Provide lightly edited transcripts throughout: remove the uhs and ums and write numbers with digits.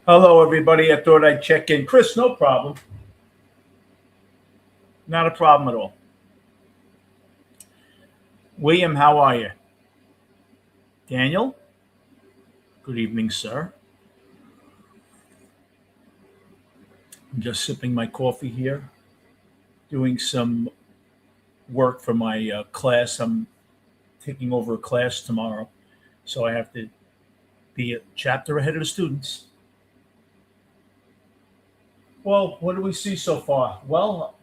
Hello, everybody. I thought I'd check in. Chris, no problem. Not a problem at all. William, how are you? Daniel, good evening, sir. I'm just sipping my coffee here, doing some work for my class. I'm taking over a class tomorrow, so I have to be a chapter ahead of the students. Well, what do we see so far? Well,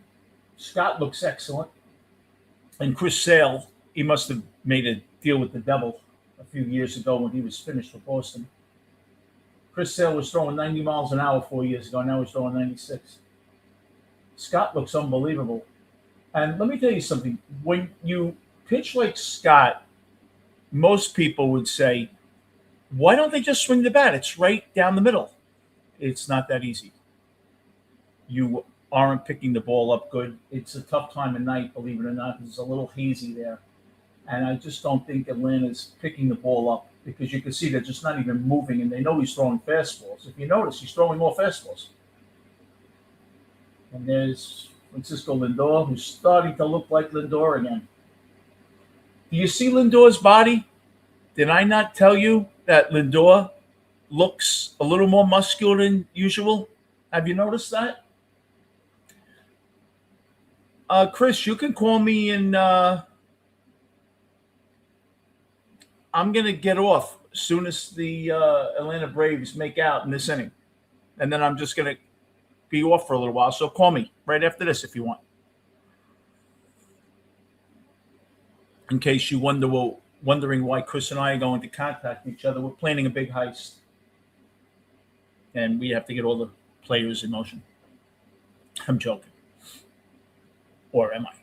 Scott looks excellent, and Chris Sale, he must have made a deal with the devil a few years ago when he was finished with Boston. Chris Sale was throwing 90 miles an hour 4 years ago. Now he's throwing 96. Scott looks unbelievable. And let me tell you something. When you pitch like Scott, most people would say, why don't they just swing the bat? It's right down the middle. It's not that easy. You aren't picking the ball up good. It's a tough time of night, believe it or not. It's a little hazy there. And I just don't think Atlanta's picking the ball up because you can see they're just not even moving, and they know he's throwing fastballs. If you notice, he's throwing more fastballs. And there's Francisco Lindor, who's starting to look like Lindor again. Do you see Lindor's body? Did I not tell you that Lindor looks a little more muscular than usual? Have you noticed that? Chris, you can call me and I'm going to get off as soon as the Atlanta Braves make out in this inning. And then I'm just going to be off for a little while. So call me right after this if you want. In case you wondering why Chris and I are going to contact each other, we're planning a big heist. And we have to get all the players in motion. I'm joking. Or am I?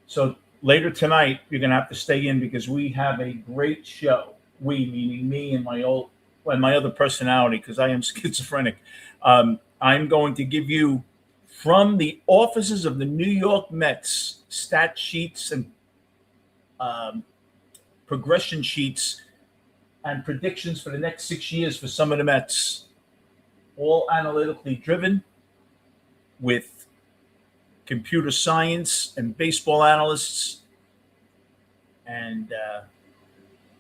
So later tonight, you're going to have to stay in because we have a great show. We, meaning me and my other personality, because I am schizophrenic. I'm going to give you from the offices of the New York Mets stat sheets and progression sheets and predictions for the next 6 years for some of the Mets, all analytically driven with computer science and baseball analysts and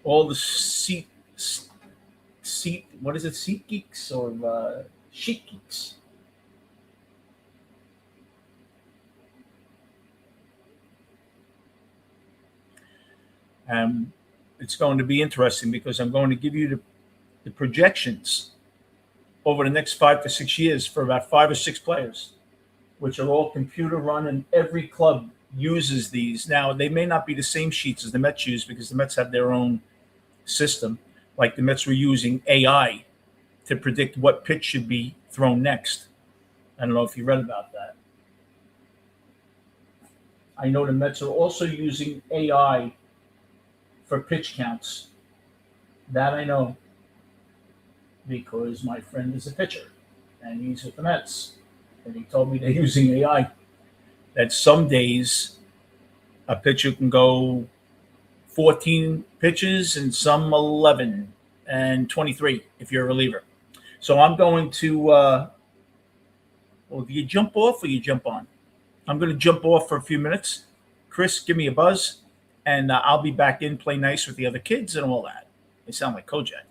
all the seat geeks or sheet geeks. It's going to be interesting because I'm going to give you the projections over the next 5 to 6 years for about 5 or 6 players, which are all computer run, and every club uses these. Now, they may not be the same sheets as the Mets use because the Mets have their own system. Like the Mets were using AI to predict what pitch should be thrown next. I don't know if you read about that. I know the Mets are also using AI for pitch counts. That I know because my friend is a pitcher and he's with the Mets. And he told me they're using AI. That some days a pitcher can go 14 pitches and some 11 and 23 if you're a reliever. So I'm going to, well, do you jump off or you jump on? I'm going to jump off for a few minutes. Chris, give me a buzz, and I'll be back in, play nice with the other kids and all that. They sound like Kojak.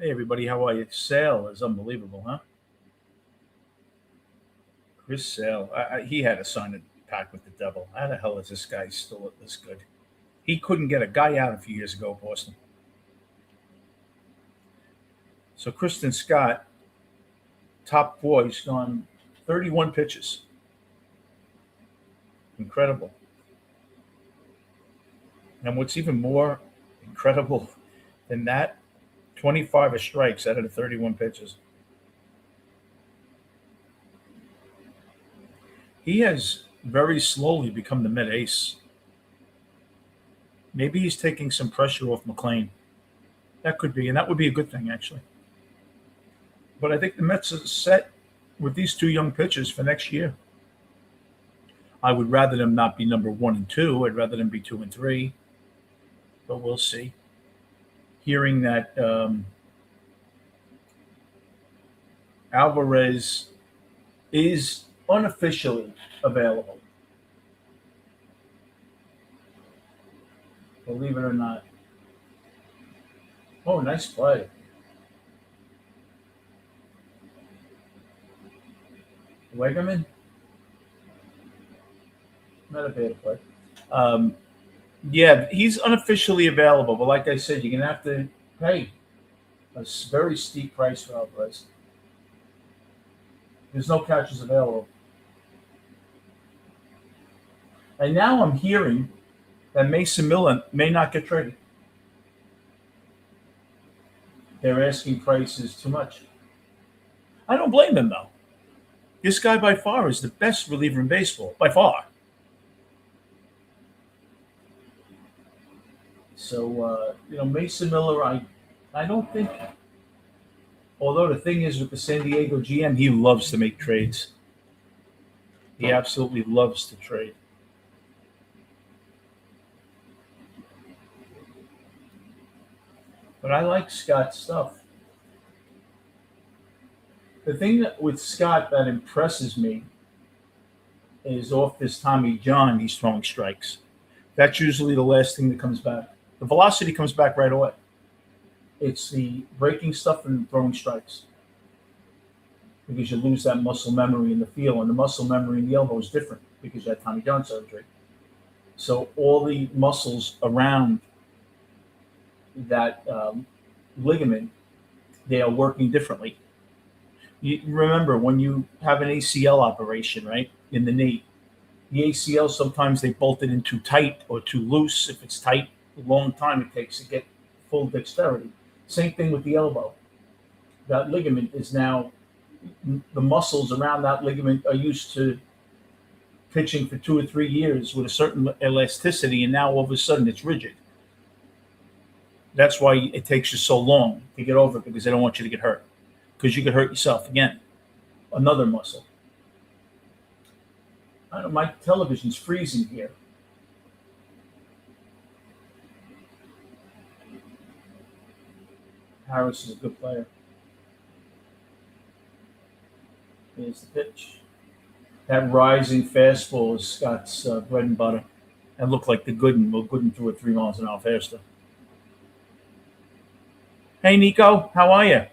Hey, everybody, how are you? Sale is unbelievable, huh? Chris Sale, he had to sign a pact with the devil. How the hell is this guy still this good? He couldn't get a guy out a few years ago, Boston. So Kristen Scott, top boy, he's gone 31 pitches. Incredible. And what's even more incredible than that, 25 strikes out of the 31 pitches. He has very slowly become the mid ace. Maybe he's taking some pressure off McLean. That could be, and that would be a good thing, actually. But I think the Mets are set with these two young pitchers for next year. I would rather them not be number 1 and 2. I'd rather them be 2 and 3. But we'll see. Hearing that Alvarez is unofficially available. Believe it or not. Oh, nice play. Wegerman? Not a bad play. Yeah, he's unofficially available, but like I said, you're going to have to pay a very steep price for Alvarez. There's no catches available. And now I'm hearing that Mason Miller may not get traded. They're asking prices too much. I don't blame them, though. This guy by far is the best reliever in baseball, by far. So, Mason Miller, I don't think, although the thing is with the San Diego GM, he loves to make trades. He absolutely loves to trade. But I like Scott's stuff. The thing with Scott that impresses me is off this Tommy John, he's throwing strikes. That's usually the last thing that comes back. The velocity comes back right away. It's the breaking stuff and throwing strikes. Because you lose that muscle memory in the field, and the muscle memory in the elbow is different because you had Tommy John surgery. So all the muscles around that ligament, they are working differently. You remember when you have an ACL operation, right, in the knee, the ACL, sometimes they bolt it in too tight or too loose. If it's tight, a long time it takes to get full dexterity. Same thing with the elbow. That ligament is now, the muscles around that ligament are used to pitching for 2 or 3 years with a certain elasticity, and now all of a sudden it's rigid. That's why it takes you so long to get over it, because they don't want you to get hurt. Because you could hurt yourself again. Another muscle. I don't know, my television's freezing here. Harris is a good player. Here's the pitch. That rising fastball is Scott's bread and butter. And looked like the Gooden. Well, Gooden threw it 3 miles an hour faster. Hey, Nico, how are you?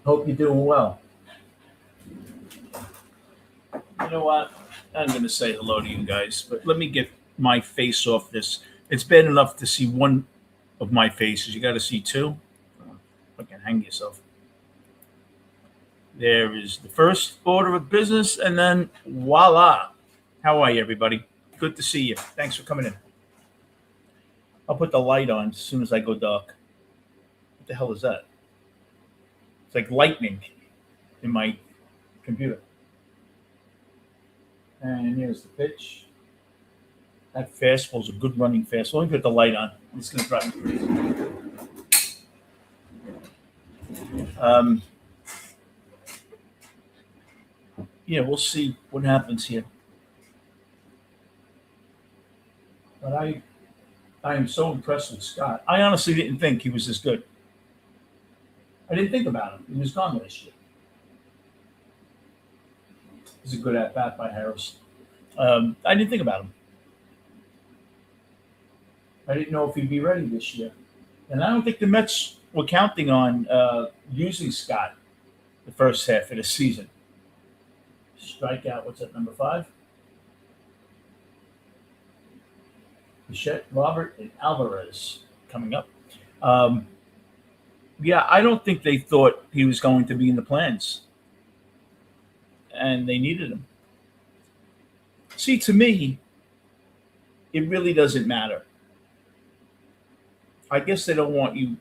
Hope you're doing well. You know what? I'm going to say hello to you guys, but let me get my face off this. It's bad enough to see one of my faces. You got to see 2. Fucking hang yourself. There is the first order of business, and then voila. How are you, everybody? Good to see you. Thanks for coming in. I'll put the light on as soon as I go dark. What the hell is that? It's like lightning in my computer. And here's the pitch. That fastball's a good running fastball. Let me put the light on. It's going to drive me crazy. Yeah, we'll see what happens here. But I am so impressed with Scott. I honestly didn't think he was this good. I didn't think about him. He was gone last year. It's a good at bat by Harris. I didn't think about him. I didn't know if he'd be ready this year. And I don't think the Mets were counting on using Scott the first half of the season. Strikeout, what's that, number 5? Bichette, Robert, and Alvarez coming up. Um, yeah, I don't think they thought he was going to be in the plans, and they needed him. See, to me, it really doesn't matter. I guess they don't want you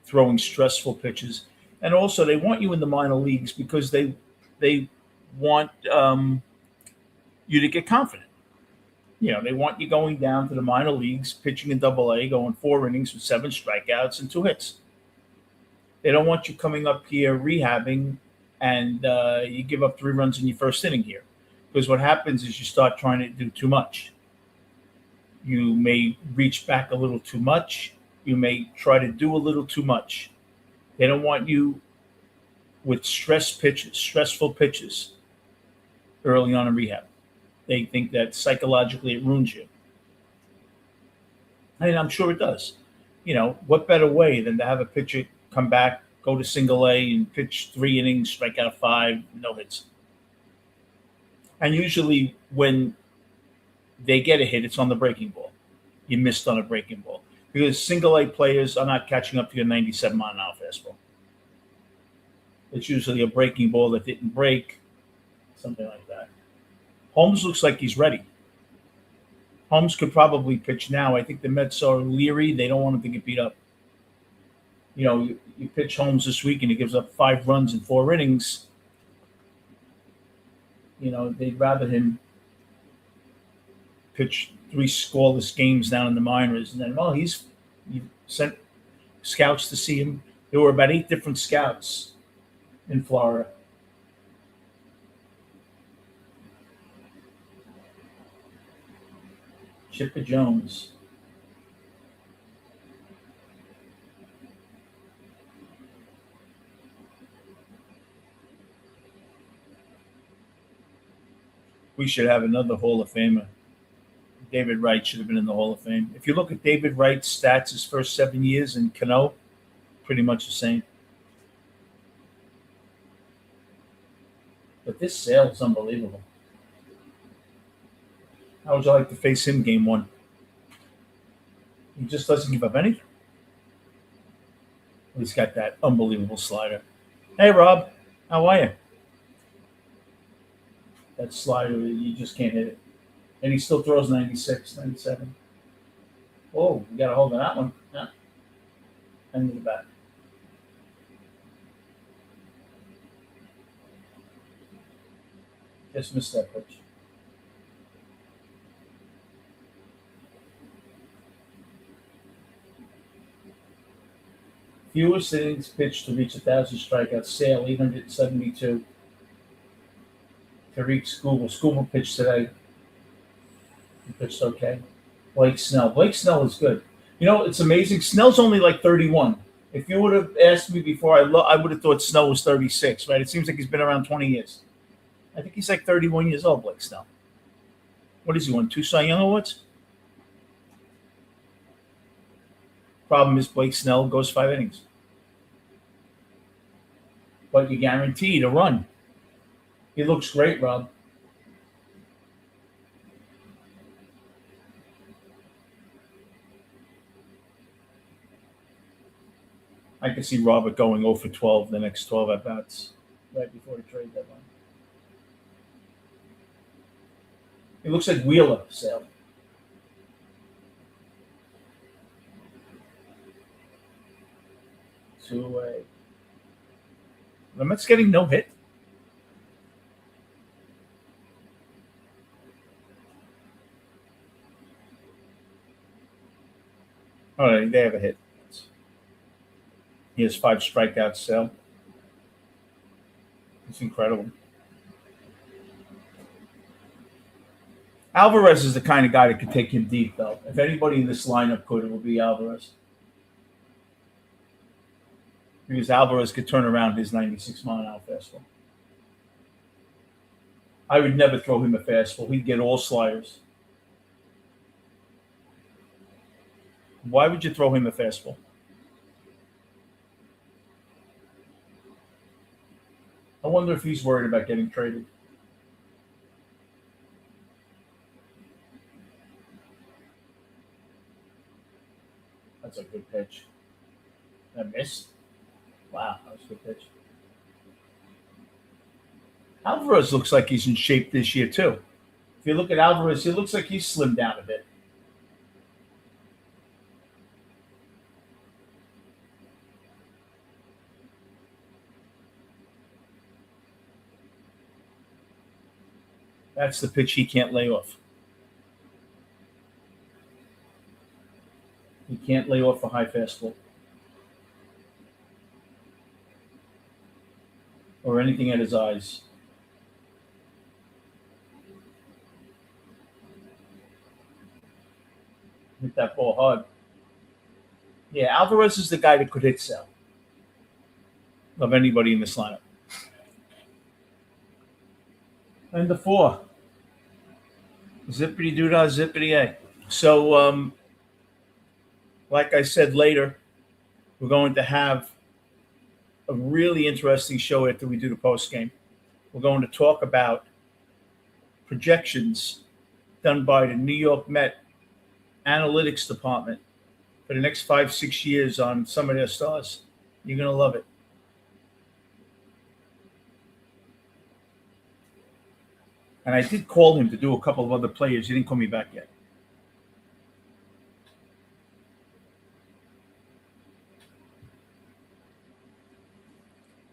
throwing stressful pitches, and also they want you in the minor leagues because they want you to get confident. They want you going down to the minor leagues, pitching in Double A, going 4 innings with 7 strikeouts and 2 hits. They don't want you coming up here rehabbing, and you give up 3 runs in your first inning here, because what happens is you start trying to do too much. You may reach back a little too much. You may try to do a little too much. They don't want you with stressful pitches early on in rehab. They think that psychologically it ruins you. And I'm sure it does. What better way than to have a pitcher come back, go to Single A, and pitch 3 innings, strike out 5, no hits. And usually when they get a hit, it's on the breaking ball. You missed on a breaking ball. Because Single A players are not catching up to your 97-mile-an-hour fastball. It's usually a breaking ball that didn't break, something like that. Holmes looks like he's ready. Holmes could probably pitch now. I think the Mets are leery. They don't want him to get beat up. You pitch Holmes this week and he gives up 5 runs in 4 innings. They'd rather him pitch 3 scoreless games down in the minors. And then, you sent scouts to see him. There were about 8 different scouts in Florida. Chipper Jones. We should have another Hall of Famer. David Wright should have been in the Hall of Fame. If you look at David Wright's stats his first 7 years in Cano, pretty much the same. But this Sale is unbelievable. How would you like to face him game 1? He just doesn't give up anything. He's got that unbelievable slider. Hey, Rob. How are you? That slider, you just can't hit it. And he still throws 96, 97. Oh, you got a hold of that one. Yeah. And in the back. Just missed that pitch. Fewest innings pitched to reach 1,000 strikeouts. Sale, 872. Tariq Skubal pitched today. He pitched okay. Blake Snell. Blake Snell is good. It's amazing. Snell's only like 31. If you would have asked me before, I would have thought Snell was 36, right? It seems like he's been around 20 years. I think he's like 31 years old, Blake Snell. What is he, won 2 Cy Young Awards? Problem is Blake Snell goes 5 innings. But you're guaranteed a run. He looks great, Rob. I can see Robert going 0 for 12 the next 12 at-bats right before the trade deadline. It looks like Wheeler, Sale. Two-way. The Mets getting no hit. Oh, they have a hit. He has 5 strikeouts, Sale. It's incredible. Alvarez is the kind of guy that could take him deep, though. If anybody in this lineup could, it would be Alvarez. Because Alvarez could turn around his 96-mile-an-hour fastball. I would never throw him a fastball. He'd get all sliders. Why would you throw him a fastball? I wonder if he's worried about getting traded. That's a good pitch. I missed. Wow, that was a good pitch. Alvarez looks like he's in shape this year too. If you look at Alvarez, he looks like he's slimmed down a bit. That's the pitch he can't lay off. He can't lay off a high fastball or anything at his eyes. Hit that ball hard. Yeah, Alvarez is the guy that could hit Sal of anybody in this lineup. And the 4. Zippity doo dah, zippity a. So, like I said later, we're going to have a really interesting show after we do the post game. We're going to talk about projections done by the New York Mets analytics department for the next 5-6 years on some of their stars. You're going to love it. And I did call him to do a couple of other players. He didn't call me back yet.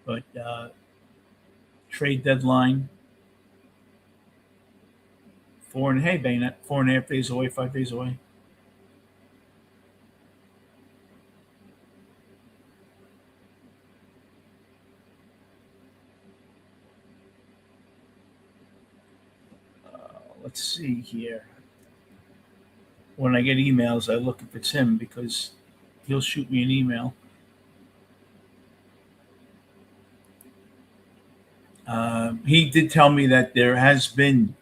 But trade deadline, 4.5 days away, 5 days away. Let's see here. When I get emails, I look if it's him because he'll shoot me an email. He did tell me that there has been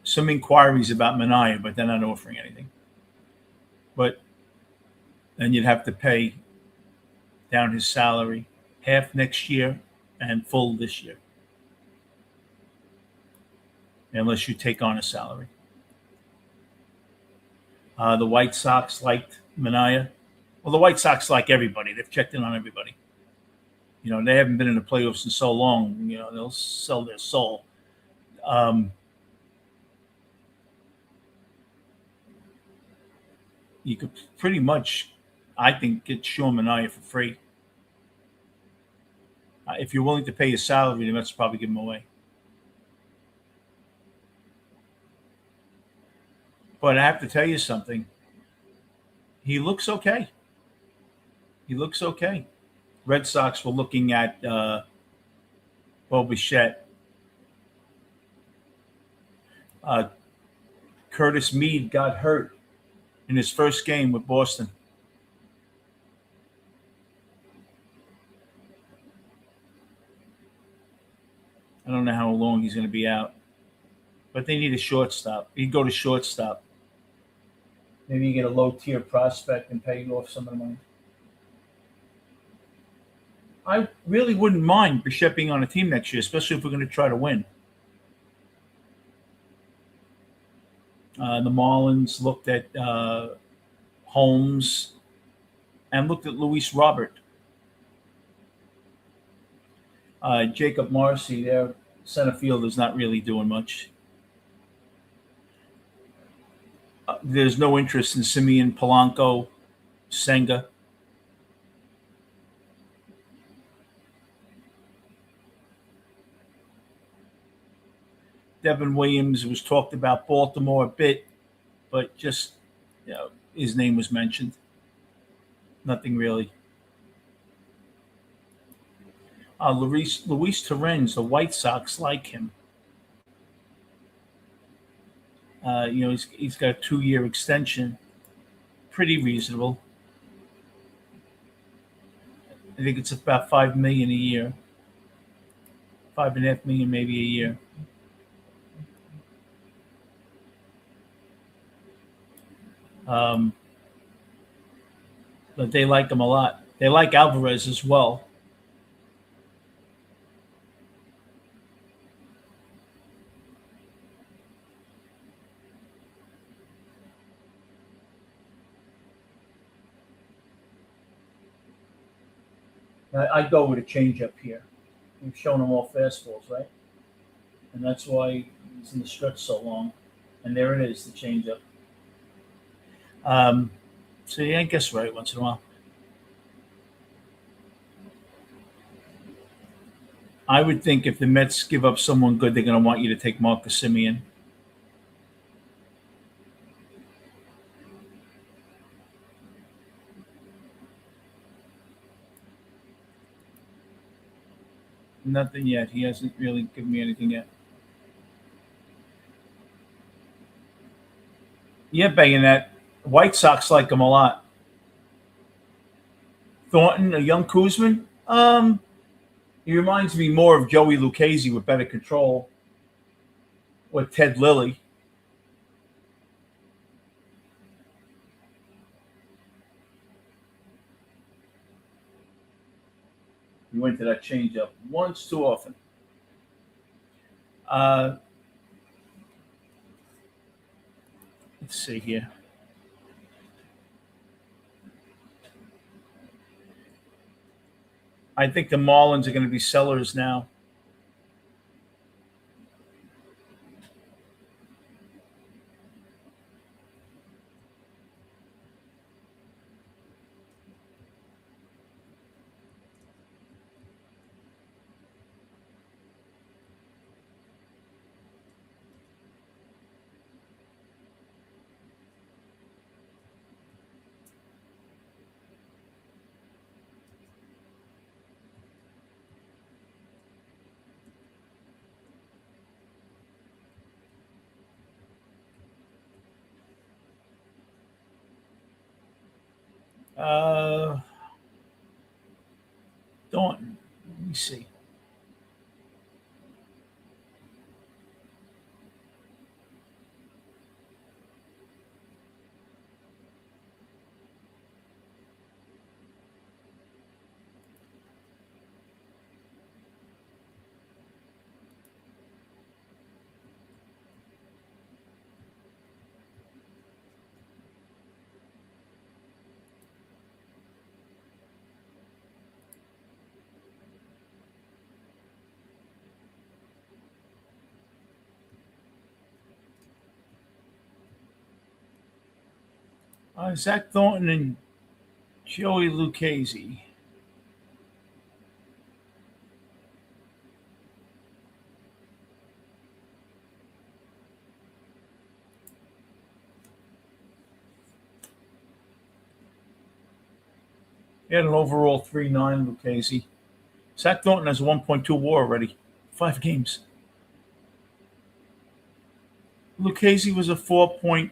some inquiries about Mania, but they're not offering anything. But then you'd have to pay down his salary, half next year and full this year, unless you take on a salary. The White Sox liked Mania. Well, the White Sox like everybody. They've checked in on everybody. You know, they haven't been in the playoffs in so long. You know, they'll sell their soul. You could pretty much, I think, get Sean Mania for free. If you're willing to pay his salary, the Mets probably give him away. But I have to tell you something. He looks okay. He looks okay. Red Sox were looking at Bichette. Curtis Mead got hurt in his first game with Boston. I don't know how long he's going to be out. But they need a shortstop. He'd go to shortstop. Maybe you get a low-tier prospect and pay off some of the money. I really wouldn't mind Bichette being on a team next year, especially if we're going to try to win. The Marlins looked at Holmes and looked at Luis Robert. Jacob Marcy, their center fielder, is not really doing much. There's no interest in Simeon, Polanco, Senga. Devin Williams was talked about Baltimore a bit, but just, you know, his name was mentioned. Nothing really. Luis Torrens, the White Sox like him. You know, he's got a 2-year extension, pretty reasonable. I think it's about $5 million a year, $5.5 million maybe a year. but they like him a lot. They like Alvarez as well. I'd go with a changeup here. We've shown him all fastballs, right? And that's why he's in the stretch so long. And there it is, the changeup. Um, so yeah, I guess right once in a while. I would think if the Mets give up someone good, they're going to want you to take Marcus Simeon. Nothing yet. He hasn't really given me anything yet. Yeah, Bayonet. White Sox like him a lot. Thornton, a young Kuzman. He reminds me more of Joey Lucchesi with better control, or Ted Lilly. He went to that changeup once too often. Uh, let's see here. I think the Marlins are going to be sellers now. Uh, Thornton. Let me see. Zach Thornton and Joey Lucchesi. He had an overall 3.9, Lucchesi. Zach Thornton has a 1.2 WAR already. 5 games. Lucchesi was a 4.15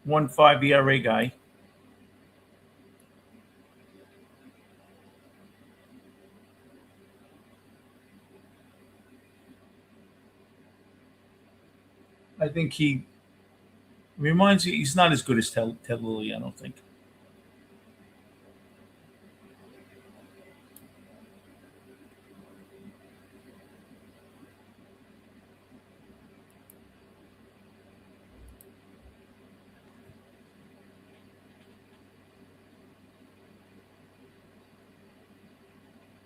ERA guy. I think he reminds me, he's not as good as Ted Lilly, I don't think.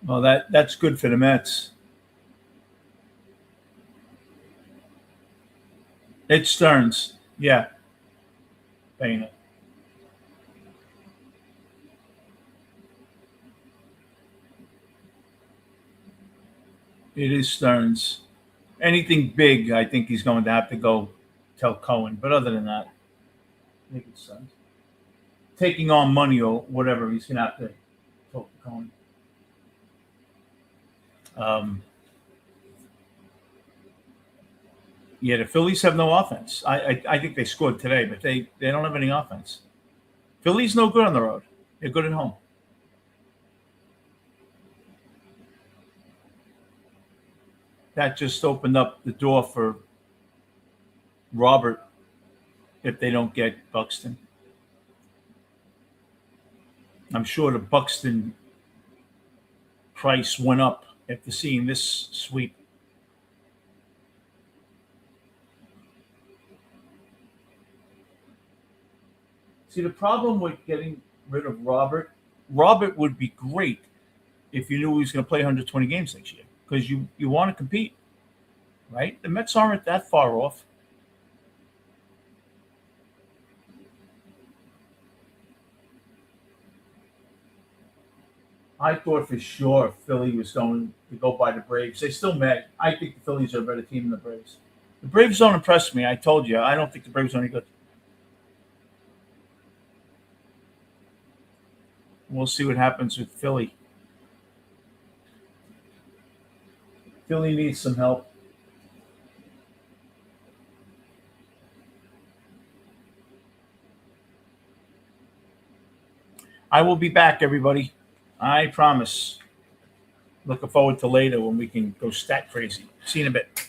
Well, that's good for the Mets. It's Stearns. Yeah, paying it. It is Stearns. Anything big, I think he's going to have to go tell Cohen. But other than that, I think it's Stearns. Taking on money or whatever, he's going to have to talk to Cohen. Yeah, the Phillies have no offense. I think they scored today, but they don't have any offense. Phillies no good on the road. They're good at home. That just opened up the door for Robert if they don't get Buxton. I'm sure the Buxton price went up after seeing this sweep. See, the problem with getting rid of Robert would be great if you knew he was going to play 120 games next year because you want to compete, right? The Mets aren't that far off. I thought for sure Philly was going to go by the Braves. They still may. I think the Phillies are a better team than the Braves. The Braves don't impress me. I told you. I don't think the Braves are any good. We'll see what happens with Philly. Philly needs some help. I will be back, everybody. I promise. Looking forward to later when we can go stat crazy. See you in a bit.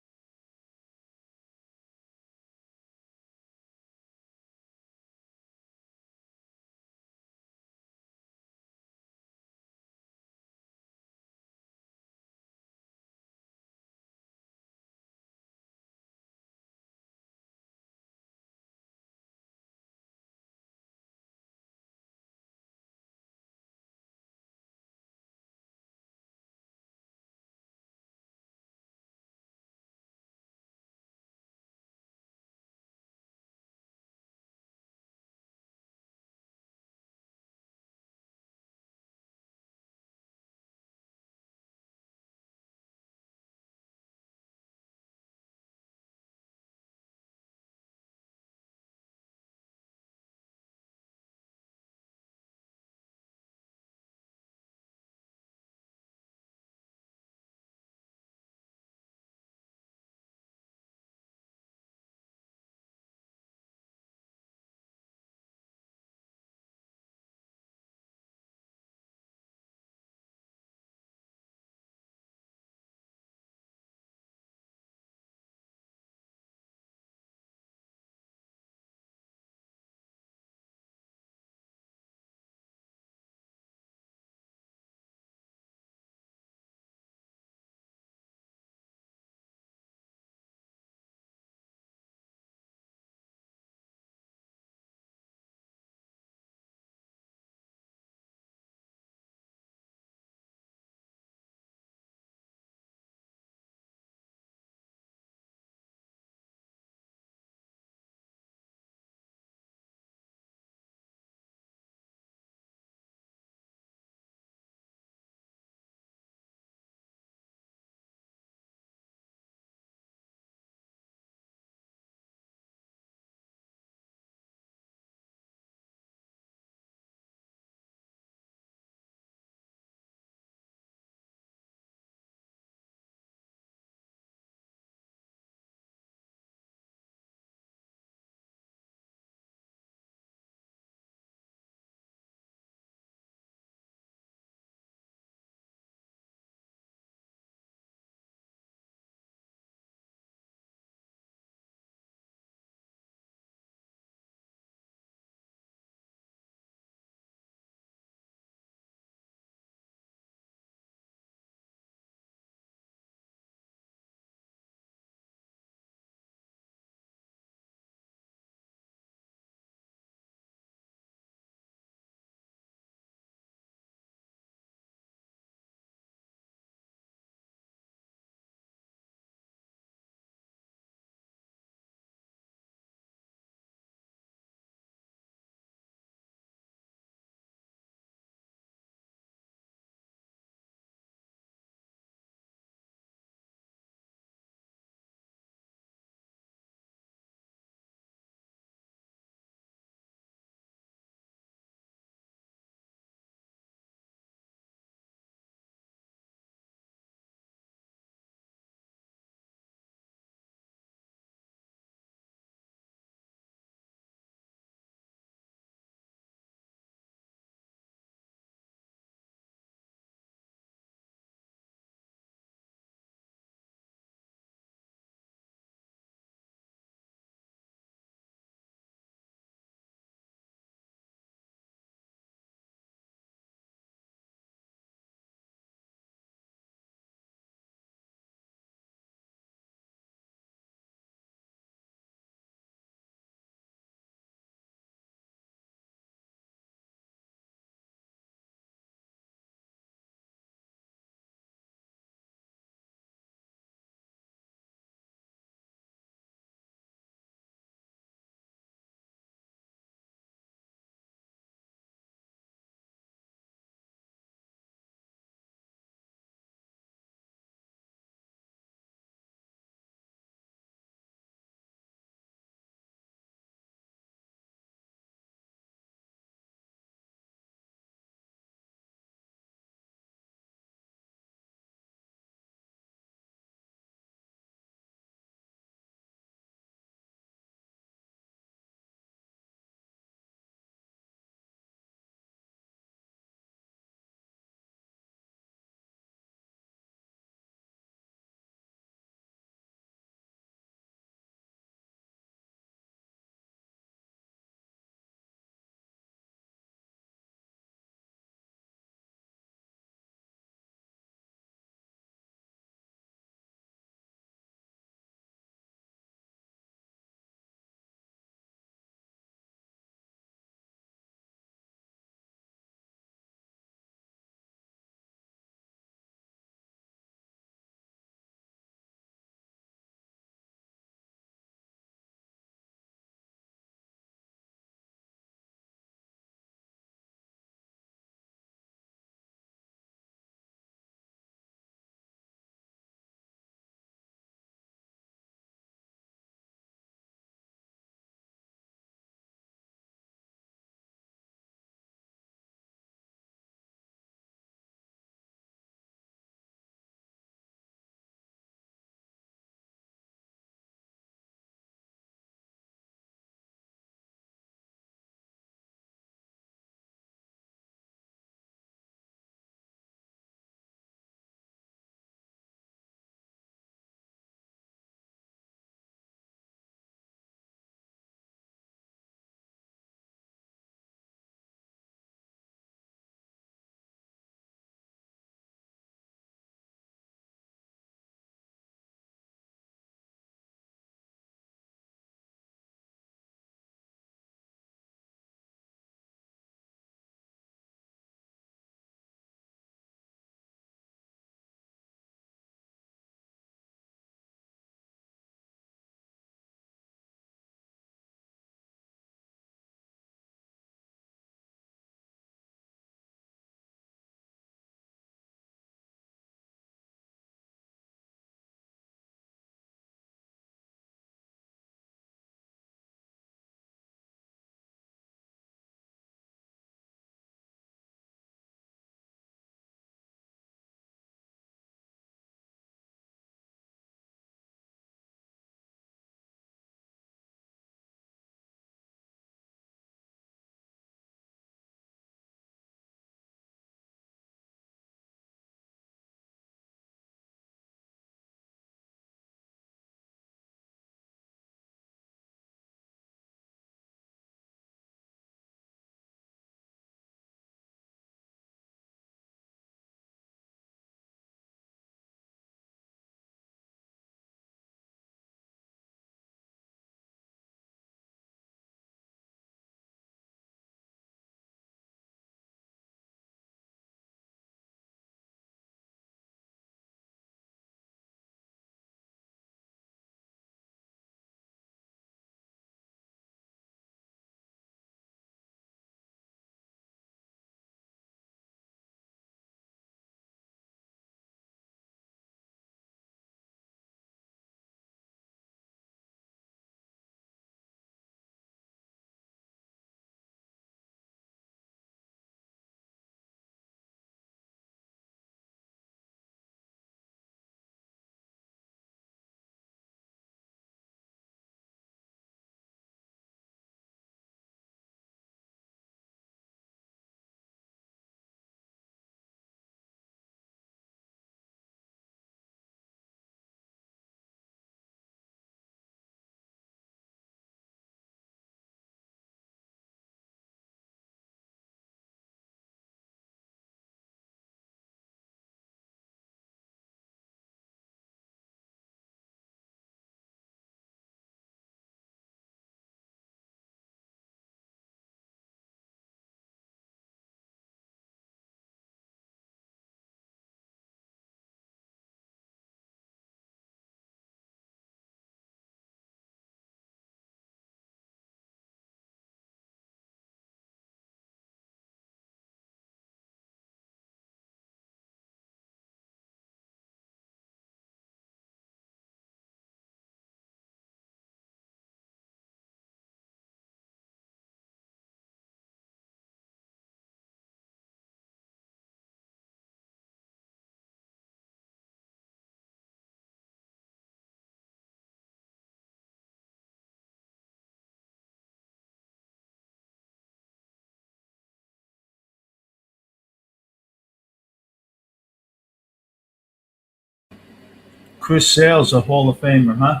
Chris Sale's a Hall of Famer, huh?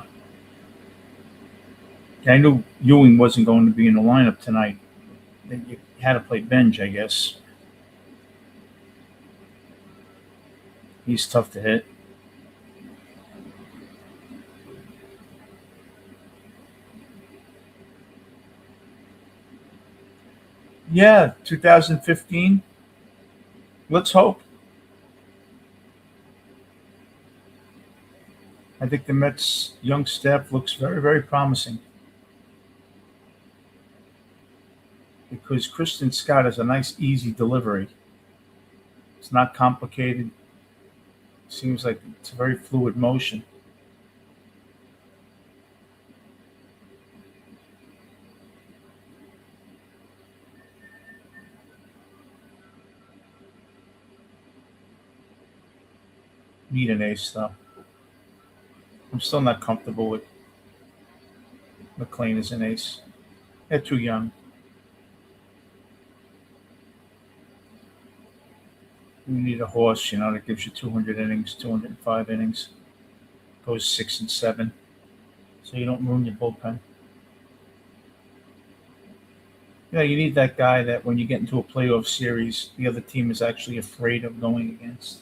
I knew Ewing wasn't going to be in the lineup tonight. You had to play Benj, I guess. He's tough to hit. Yeah, 2015. Let's hope. I think the Mets' young staff looks very, very promising because Kristen Scott has a nice, easy delivery. It's not complicated. Seems like it's a very fluid motion. Need an ace, though. I'm still not comfortable with McLean as an ace. They're too young. You need a horse, that gives you 200 innings, 205 innings. Goes 6 and 7, so you don't ruin your bullpen. You need that guy that when you get into a playoff series, the other team is actually afraid of going against.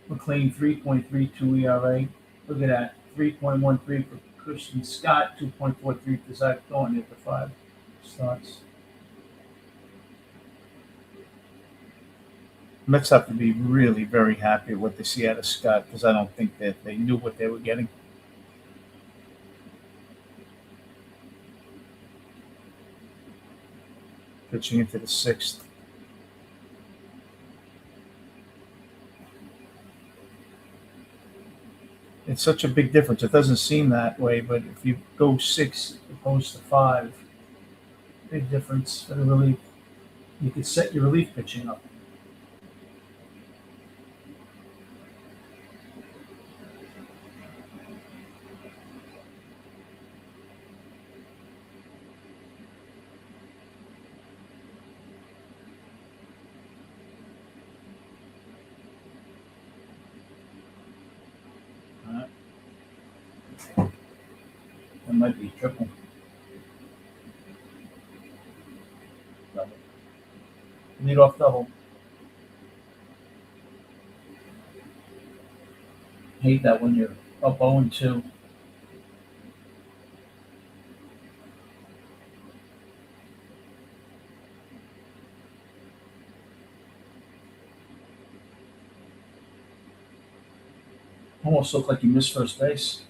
McLean 3.32 ERA. Look at that. 3.13 for Christian Scott, 2.43 for Zach Thornton at the 5 starts. Mets have to be really very happy with what they see out of Scott because I don't think that they knew what they were getting. Pitching into the 6th. It's such a big difference. It doesn't seem that way, but if you go 6 opposed to 5, big difference for the relief. You could set your relief pitching up. That might be triple. Double. Lead off double. Hate that when you're up 0-2. Almost looked like you missed first base.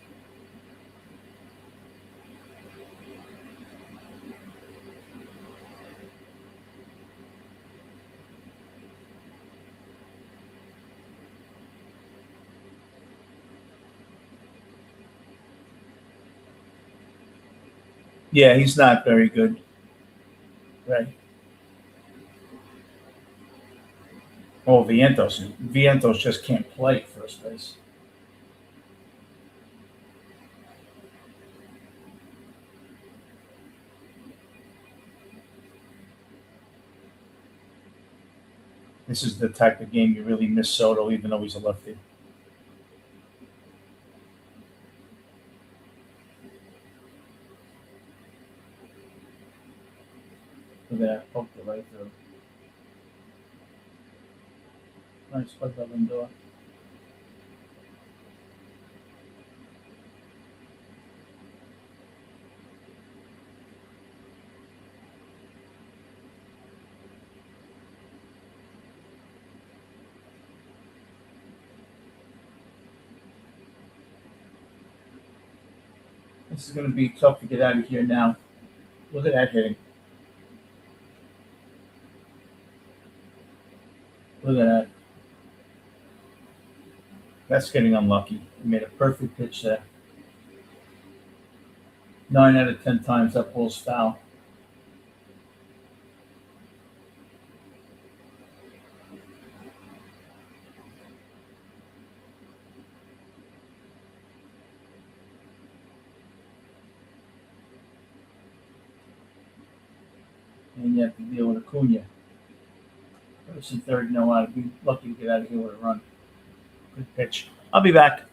Yeah, he's not very good. Right. Oh, Vientos just can't play first base. This is the type of game you really miss Soto, even though he's a lefty. Look at that, poked it right through. Nice play by Lindor. This is going to be tough to get out of here now. Look at that hitting. Look at that. That's getting unlucky. He made a perfect pitch there. 9 out of 10 times that ball's foul. And you have to deal with Acuna. First and third, no out. Be lucky to get out of here with a run. Good pitch. I'll be back.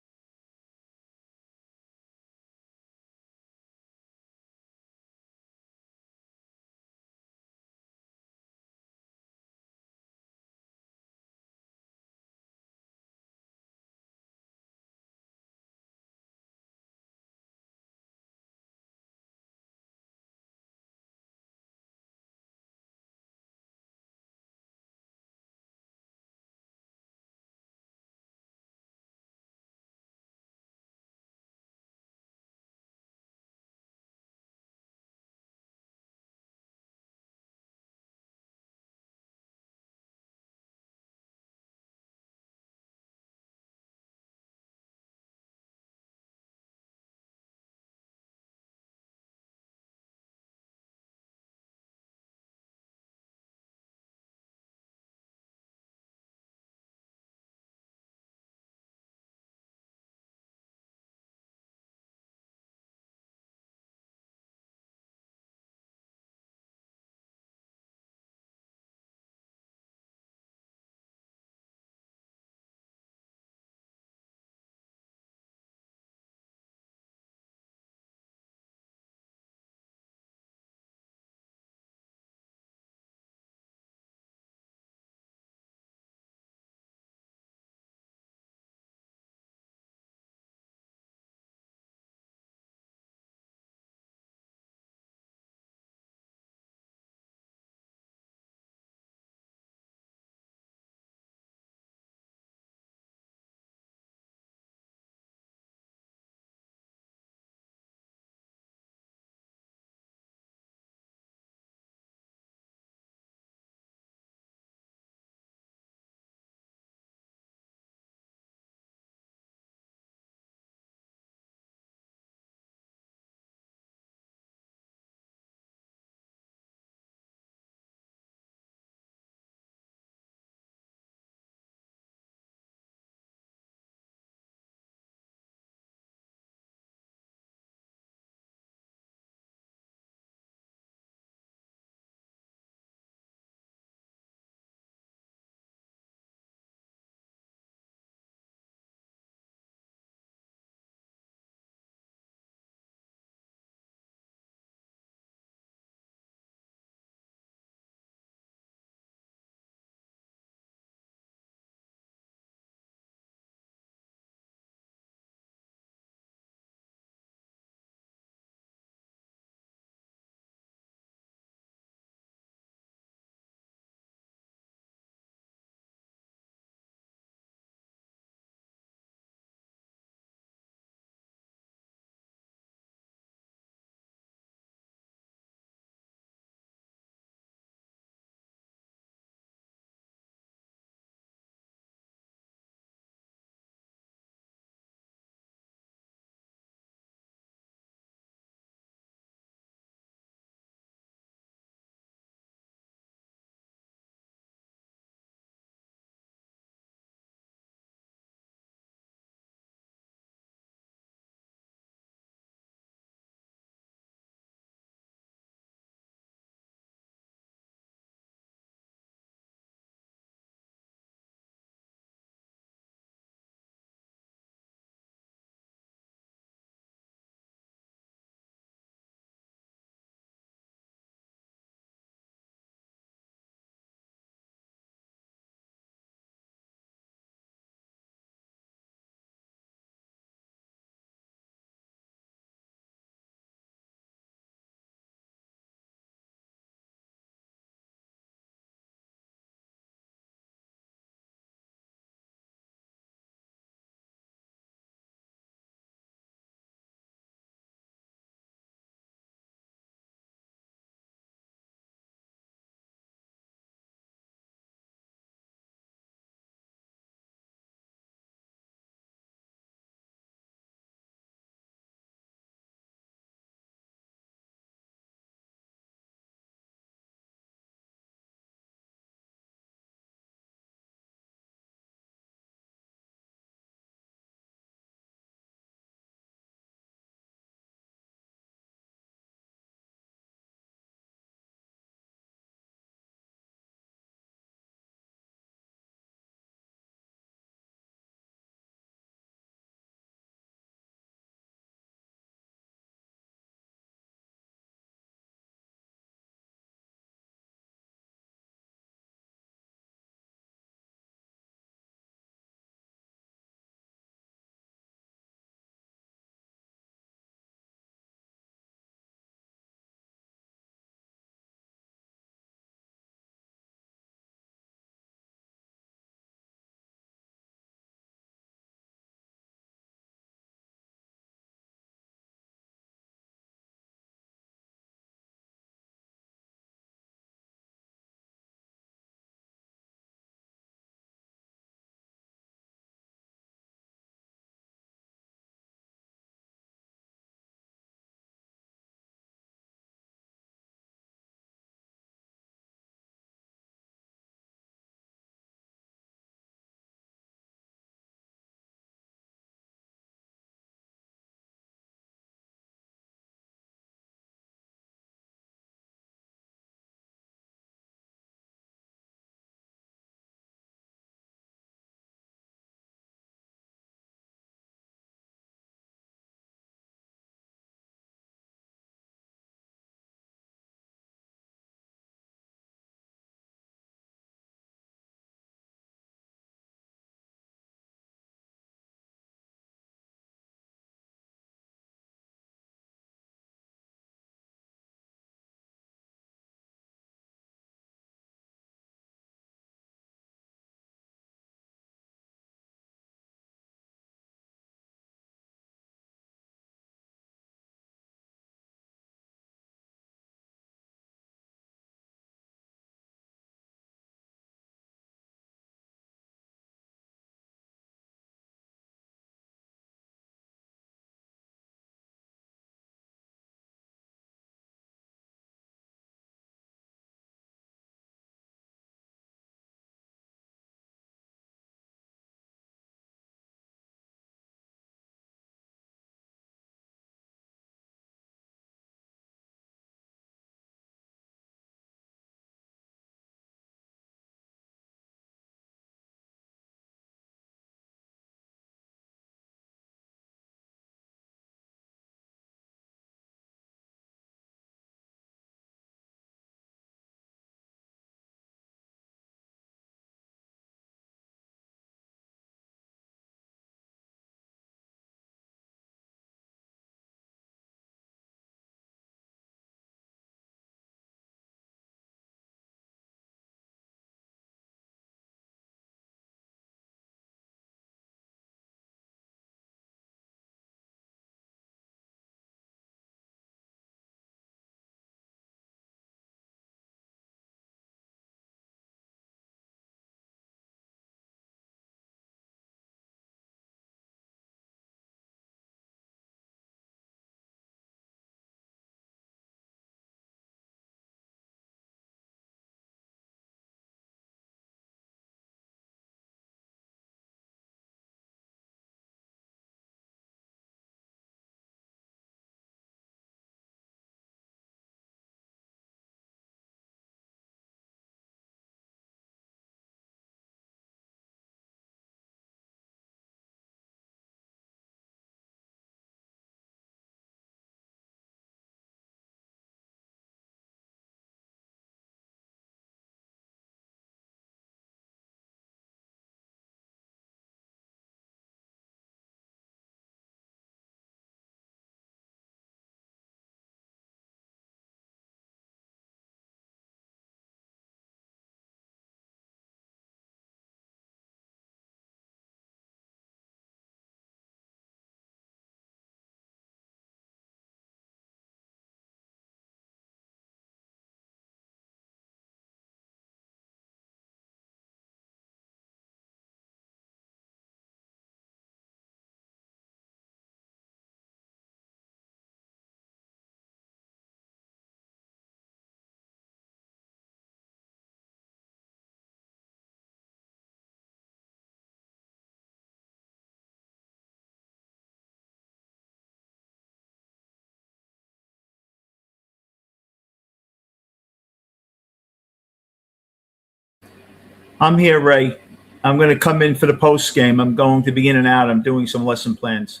I'm here, Ray. I'm going to come in for the post game. I'm going to be in and out. I'm doing some lesson plans.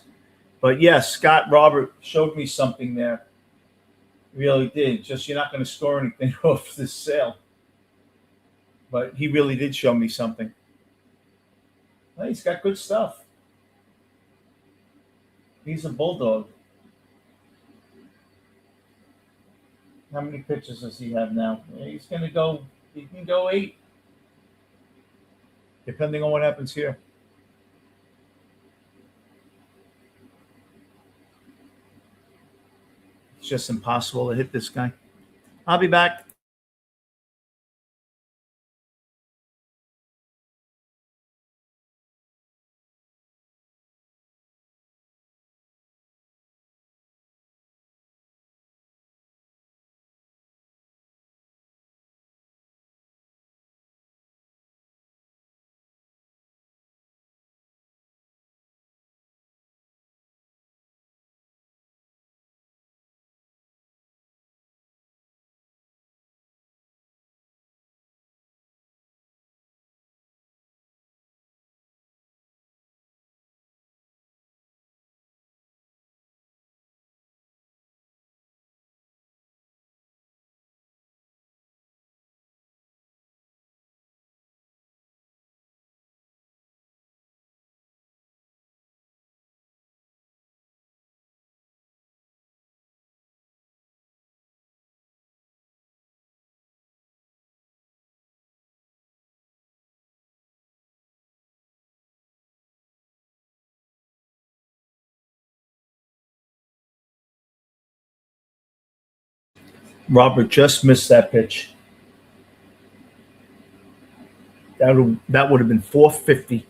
But yes, Scott Robert showed me something there. Really did. Just you're not going to score anything off this sale. But he really did show me something. Well, he's got good stuff. He's a bulldog. How many pitches does he have now? He's going to go. He can go 8, depending on what happens here. It's just impossible to hit this guy. I'll be back. Robert just missed that pitch. That would have been 450.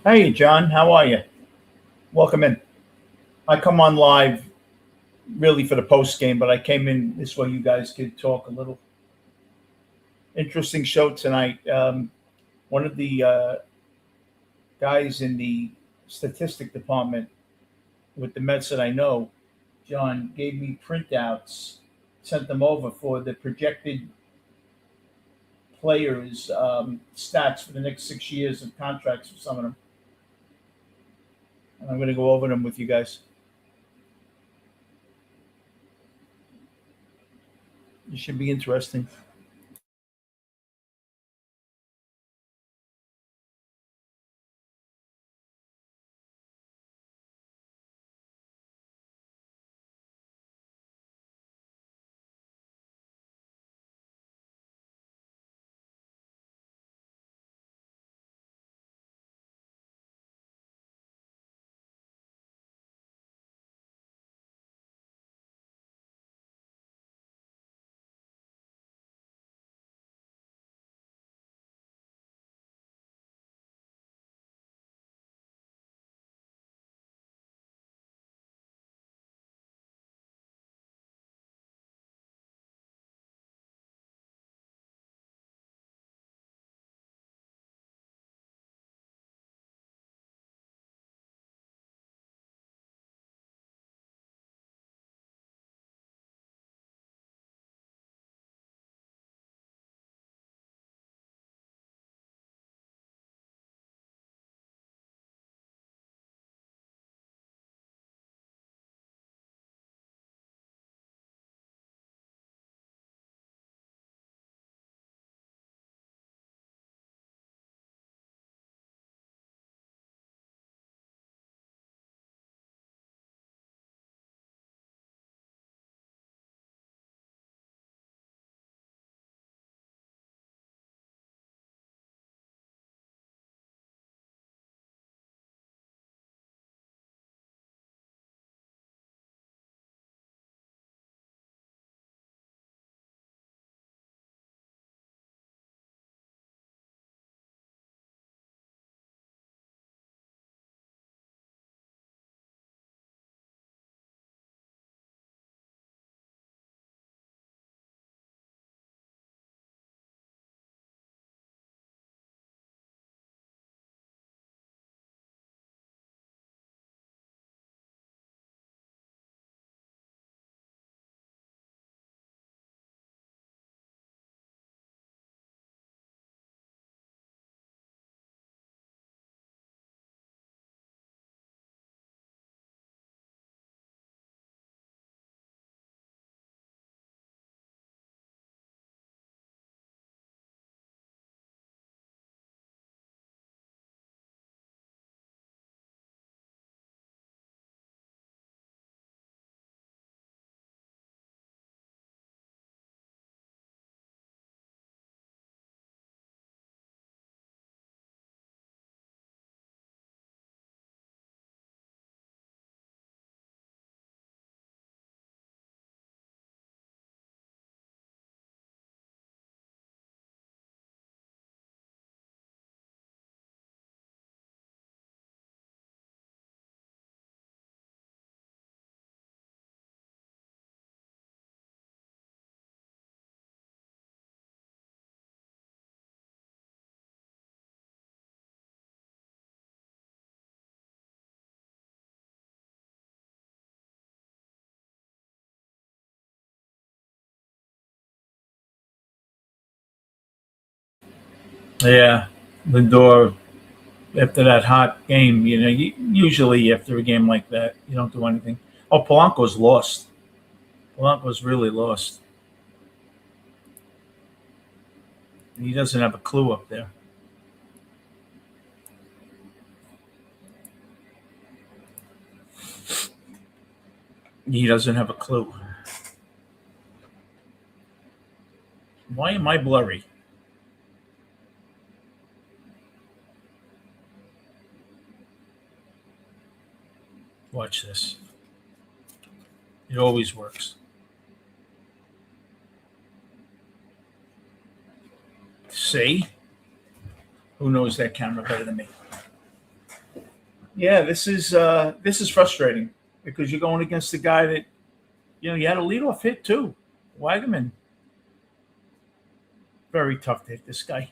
Hey, John, how are you? Welcome in. I come on live really for the post game, but I came in this way you guys could talk a little. Interesting show tonight. One of the guys in the statistic department with the Mets that I know, John, gave me printouts, sent them over for the projected players' stats for the next 6 years of contracts for some of them. And I'm going to go over them with you guys. It should be interesting. Yeah, Lindor. After that hot game, usually after a game like that, you don't do anything. Oh, Polanco's lost. Polanco's really lost. He doesn't have a clue up there. He doesn't have a clue. Why am I blurry? Watch this. It always works. See? Who knows that camera better than me? Yeah, this is frustrating because you're going against the guy that you had a leadoff hit too. Wagaman. Very tough to hit this guy.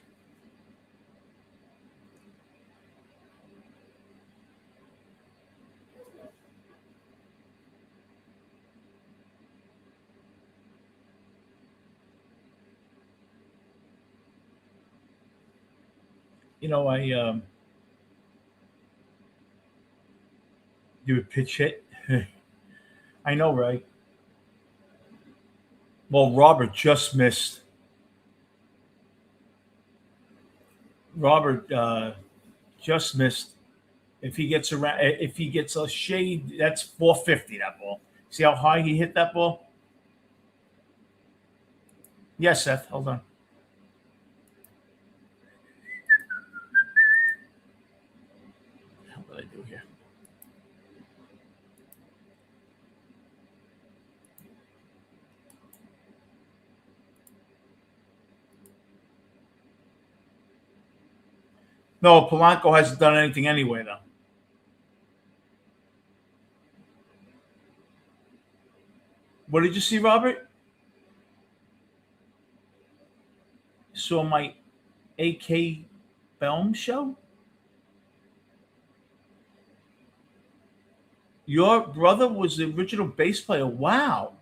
I do a pitch hit. I know, right? Well, Robert just missed. Robert just missed. If he gets a shade, that's 450. That ball. See how high he hit that ball? Yes, Seth. Hold on. What did I do here? No, Polanco hasn't done anything anyway, though. What did you see, Robert? Saw my AK film show? Your brother was the original bass player. Wow.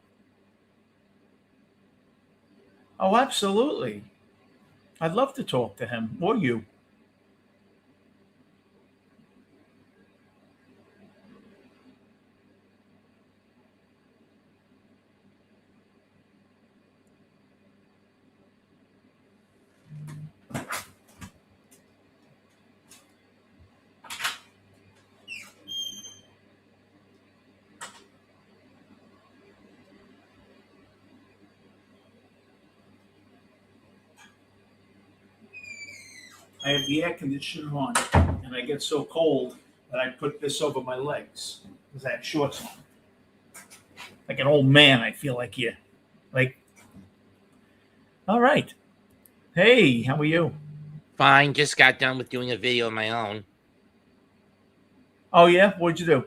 Oh, absolutely. I'd love to talk to him or you. I have the air conditioner on, and I get so cold that I put this over my legs because I have shorts on. Like an old man, I feel like here. Like, all right. Hey, how are you? Fine. Just got done with doing a video of my own. Oh, yeah? What'd you do?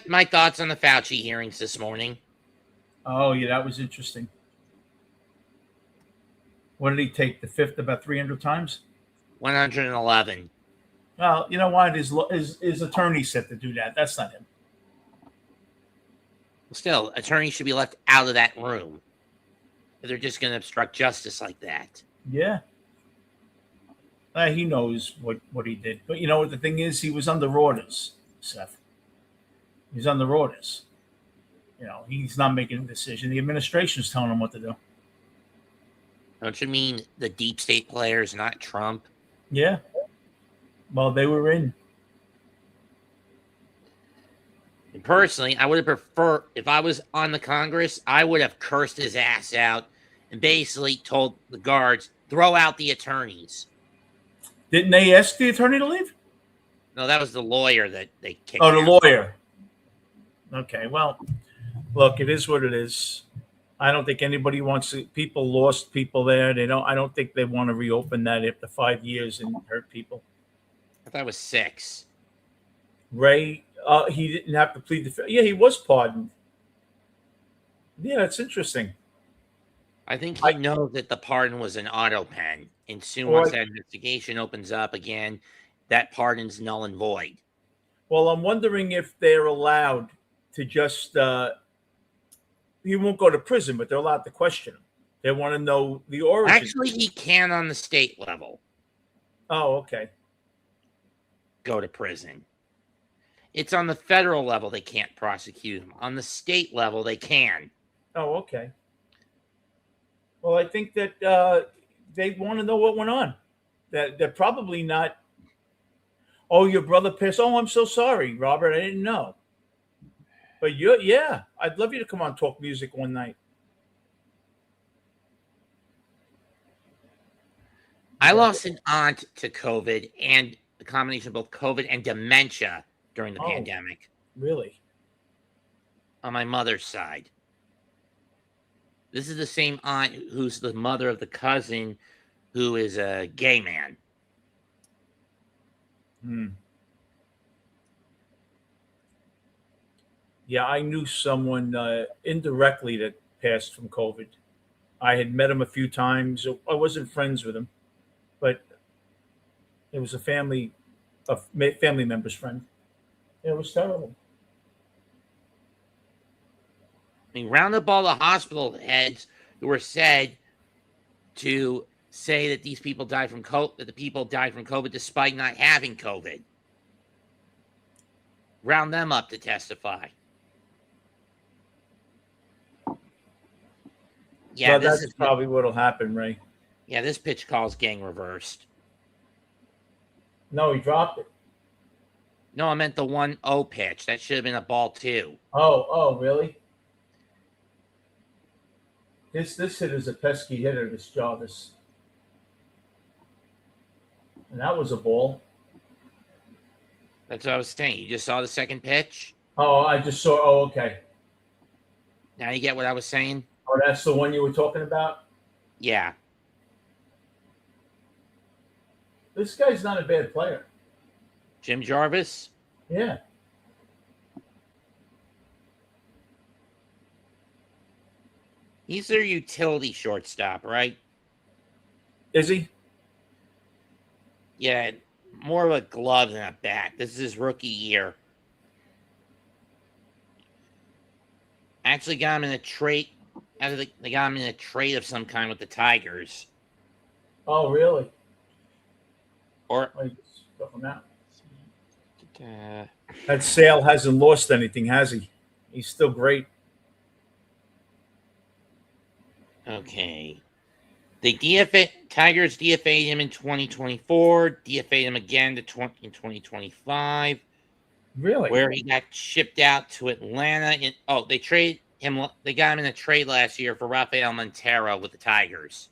My thoughts on the Fauci hearings this morning. Oh, yeah, that was interesting. What did he take? The fifth about 300 times? 111. Well, you know what? His attorney said to do that. That's not him. Still, attorneys should be left out of that room if they're just going to obstruct justice like that. Yeah. He knows what he did. But you know what the thing is? He was under orders, Seth. He's under orders. He's not making a decision. The administration's telling him what to do. Don't you mean the deep state players, not Trump? Yeah. Well, they were in. And personally, I would have preferred, if I was on the Congress, I would have cursed his ass out and basically told the guards, throw out the attorneys. Didn't they ask the attorney to leave? No, that was the lawyer that they kicked out. Oh, the out. lawyer. Okay, well, look, it is what it is. I don't think anybody wants to. People lost people there. I don't think they want to reopen that after 5 years and hurt people. I thought it was 6. Ray, he didn't have to plead the fifth. Yeah, he was pardoned. Yeah, that's interesting. I think he knows that the pardon was an auto pen, and soon once that investigation opens up again, that pardon's null and void. Well, I'm wondering if they're allowed to just. He won't go to prison, but they're allowed to question him They want to know the origin. Actually, he can on the state level Oh, okay. go to prison. It's on the federal level they can't prosecute him. On the state level, they can. Oh, okay. Well, I think that they want to know what went on. That they're probably not. Oh, your brother passed. Oh, I'm so sorry, Robert. I didn't know. But yeah, I'd love you to come on Talk Music one night. I lost an aunt to COVID and the combination of both COVID and dementia during the pandemic Really? on my mother's side. This is the same aunt who's the mother of the cousin who is a gay man. Yeah, I knew someone indirectly that passed from COVID. I had met him a few times. I wasn't friends with him, but it was a family member's friend. It was terrible. I mean, round up all the hospital heads who were said to say that these people died from COVID, that the people died from COVID despite not having COVID. Round them up to testify. Yeah, well, this that's is probably what'll happen, Ray. Yeah, this pitch call's gang reversed. No, he dropped it. No, I meant the 1-0 pitch. That should have been a ball too. Oh, really? This hitter's a pesky hitter, this Jarvis. And that was a ball. That's what I was saying. You just saw the second pitch. Oh, I just saw. Oh, okay. Now you get what I was saying? Oh, that's the one you were talking about? Yeah. This guy's not a bad player. Jim Jarvis? Yeah. He's their utility shortstop, right? Is he? Yeah, more of a glove than a bat. This is his rookie year. Actually got him in a trade. They got him in a trade of some kind with the Tigers. Oh, really? Or that Sale hasn't lost anything, has he? He's still great. Okay. Tigers DFA'd him in 2024, DFA'd him again in 2025. Really? Where he got shipped out to Atlanta. They got him in a trade last year for Rafael Montero with the Tigers.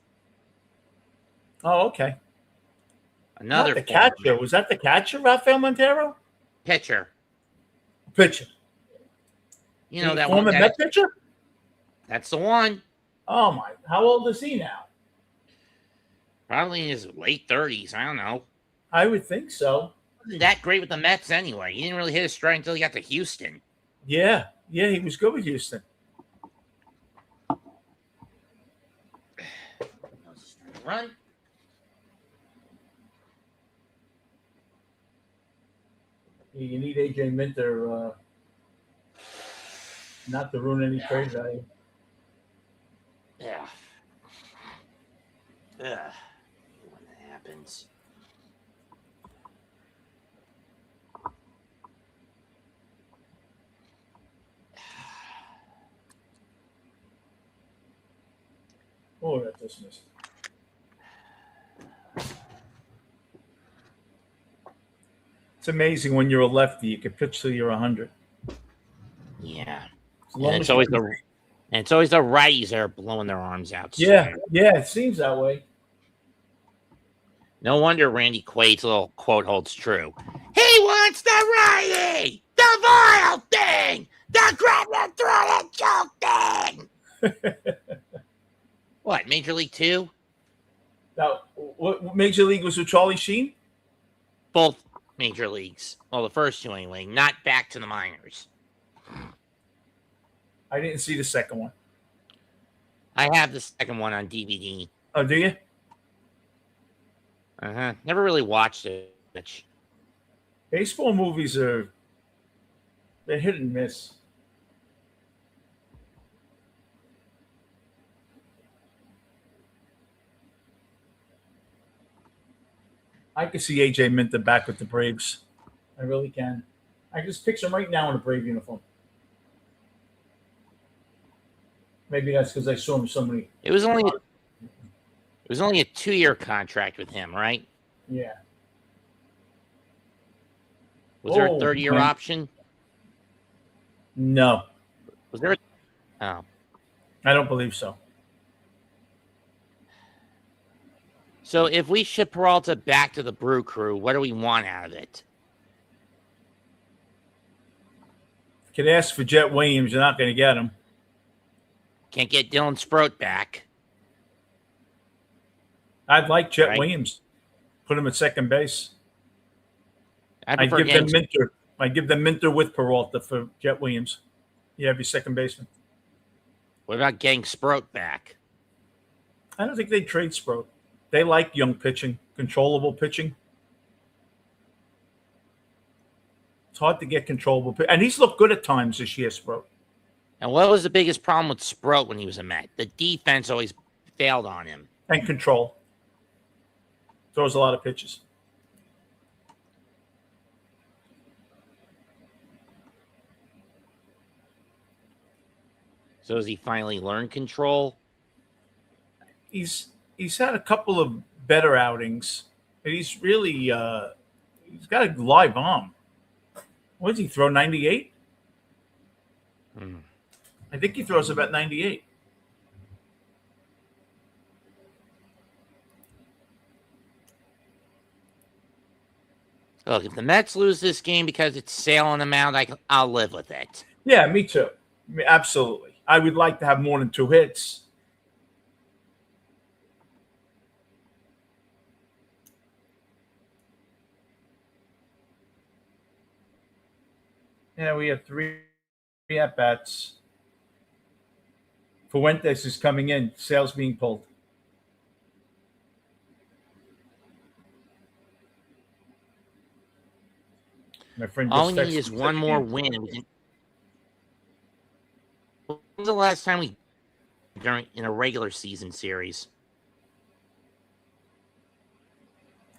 Oh, okay. Another Not the catcher. Was that the catcher, Rafael Montero? Pitcher. Pitcher. You know that former one. Met pitcher? That's the one. Oh my! How old is he now? Probably in his late 30s. I don't know. I would think so. Wasn't that great with the Mets anyway. He didn't really hit his stride until he got to Houston. Yeah, he was good with Houston. Run. You need AJ Minter not to ruin any trade value. Yeah. When that happens. Oh, that dismissed. It's amazing when you're a lefty, you can pitch till you're 100. Yeah. And it's always the righties that are blowing their arms out. Yeah, it seems that way. No wonder Randy Quaid's little quote holds true. He wants the righty, the vile thing, the grab and throw and choke thing. What, Major League 2? Now, what Major League was with Charlie Sheen? Both major leagues. Well, the first two anyway, not back to the minors. I didn't see the second one. I have the second one on DVD. Oh, do you? Never really watched it much. Baseball movies they're hit and miss. I can see AJ Minter back with the Braves. I really can. I can just picture him right now in a Brave uniform. Maybe that's because I saw him so many. It was only a 2-year contract with him, right? Yeah. Was there a 3rd-year option? No, Was there? Oh, I don't believe so. so if we ship Peralta back to the Brew Crew, what do we want out of it? Could ask for Jet Williams. You're not going to get him. Can't get Dylan Sproat back. I'd like Jet Right. Williams. Put him at second base. I'd I'd prefer give them getting, Minter. I'd give them Minter with Peralta for Jet Williams. You have your second baseman. what about getting Sproat back? I don't think they'd trade Sproat. They like young pitching, controllable pitching. It's hard to get controllable pitching. And he's looked good at times this year, Sproat. And what was the biggest problem with Sproat when he was a Met? The defense always failed on him. And control. Throws a lot of pitches. So has he finally learned control? He's had a couple of better outings. And he's really he's got a live arm. What does he throw? 98? I think he throws about 98. Look, if the Mets lose this game because it's Sale on the mound, I'll live with it. Yeah, me too. Absolutely. I would like to have more than 2 hits. Yeah, we have 3 at-bats. Fuentes is coming in. Sale's being pulled. My friend just All we need texted is me, one said, more win. When was the last time in a regular season series?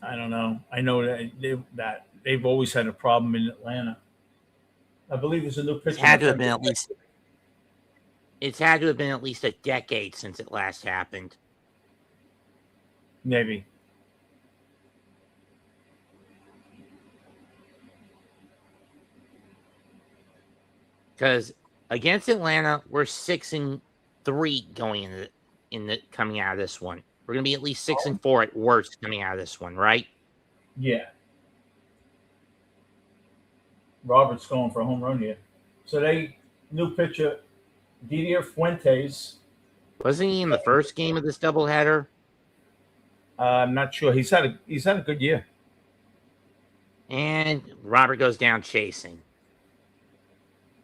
I don't know. I know that they've always had a problem in Atlanta. I believe there's a new pitcher. It's had to have been at least a decade since it last happened. Maybe. Because against Atlanta, we're 6-3 going in the coming out of this one. We're gonna be at least 6-4 at worst coming out of this one, right? Yeah. Robert's going for a home run here. So new pitcher, Didier Fuentes. Wasn't he in the first game of this doubleheader? I'm not sure. He's had a good year. And Robert goes down chasing.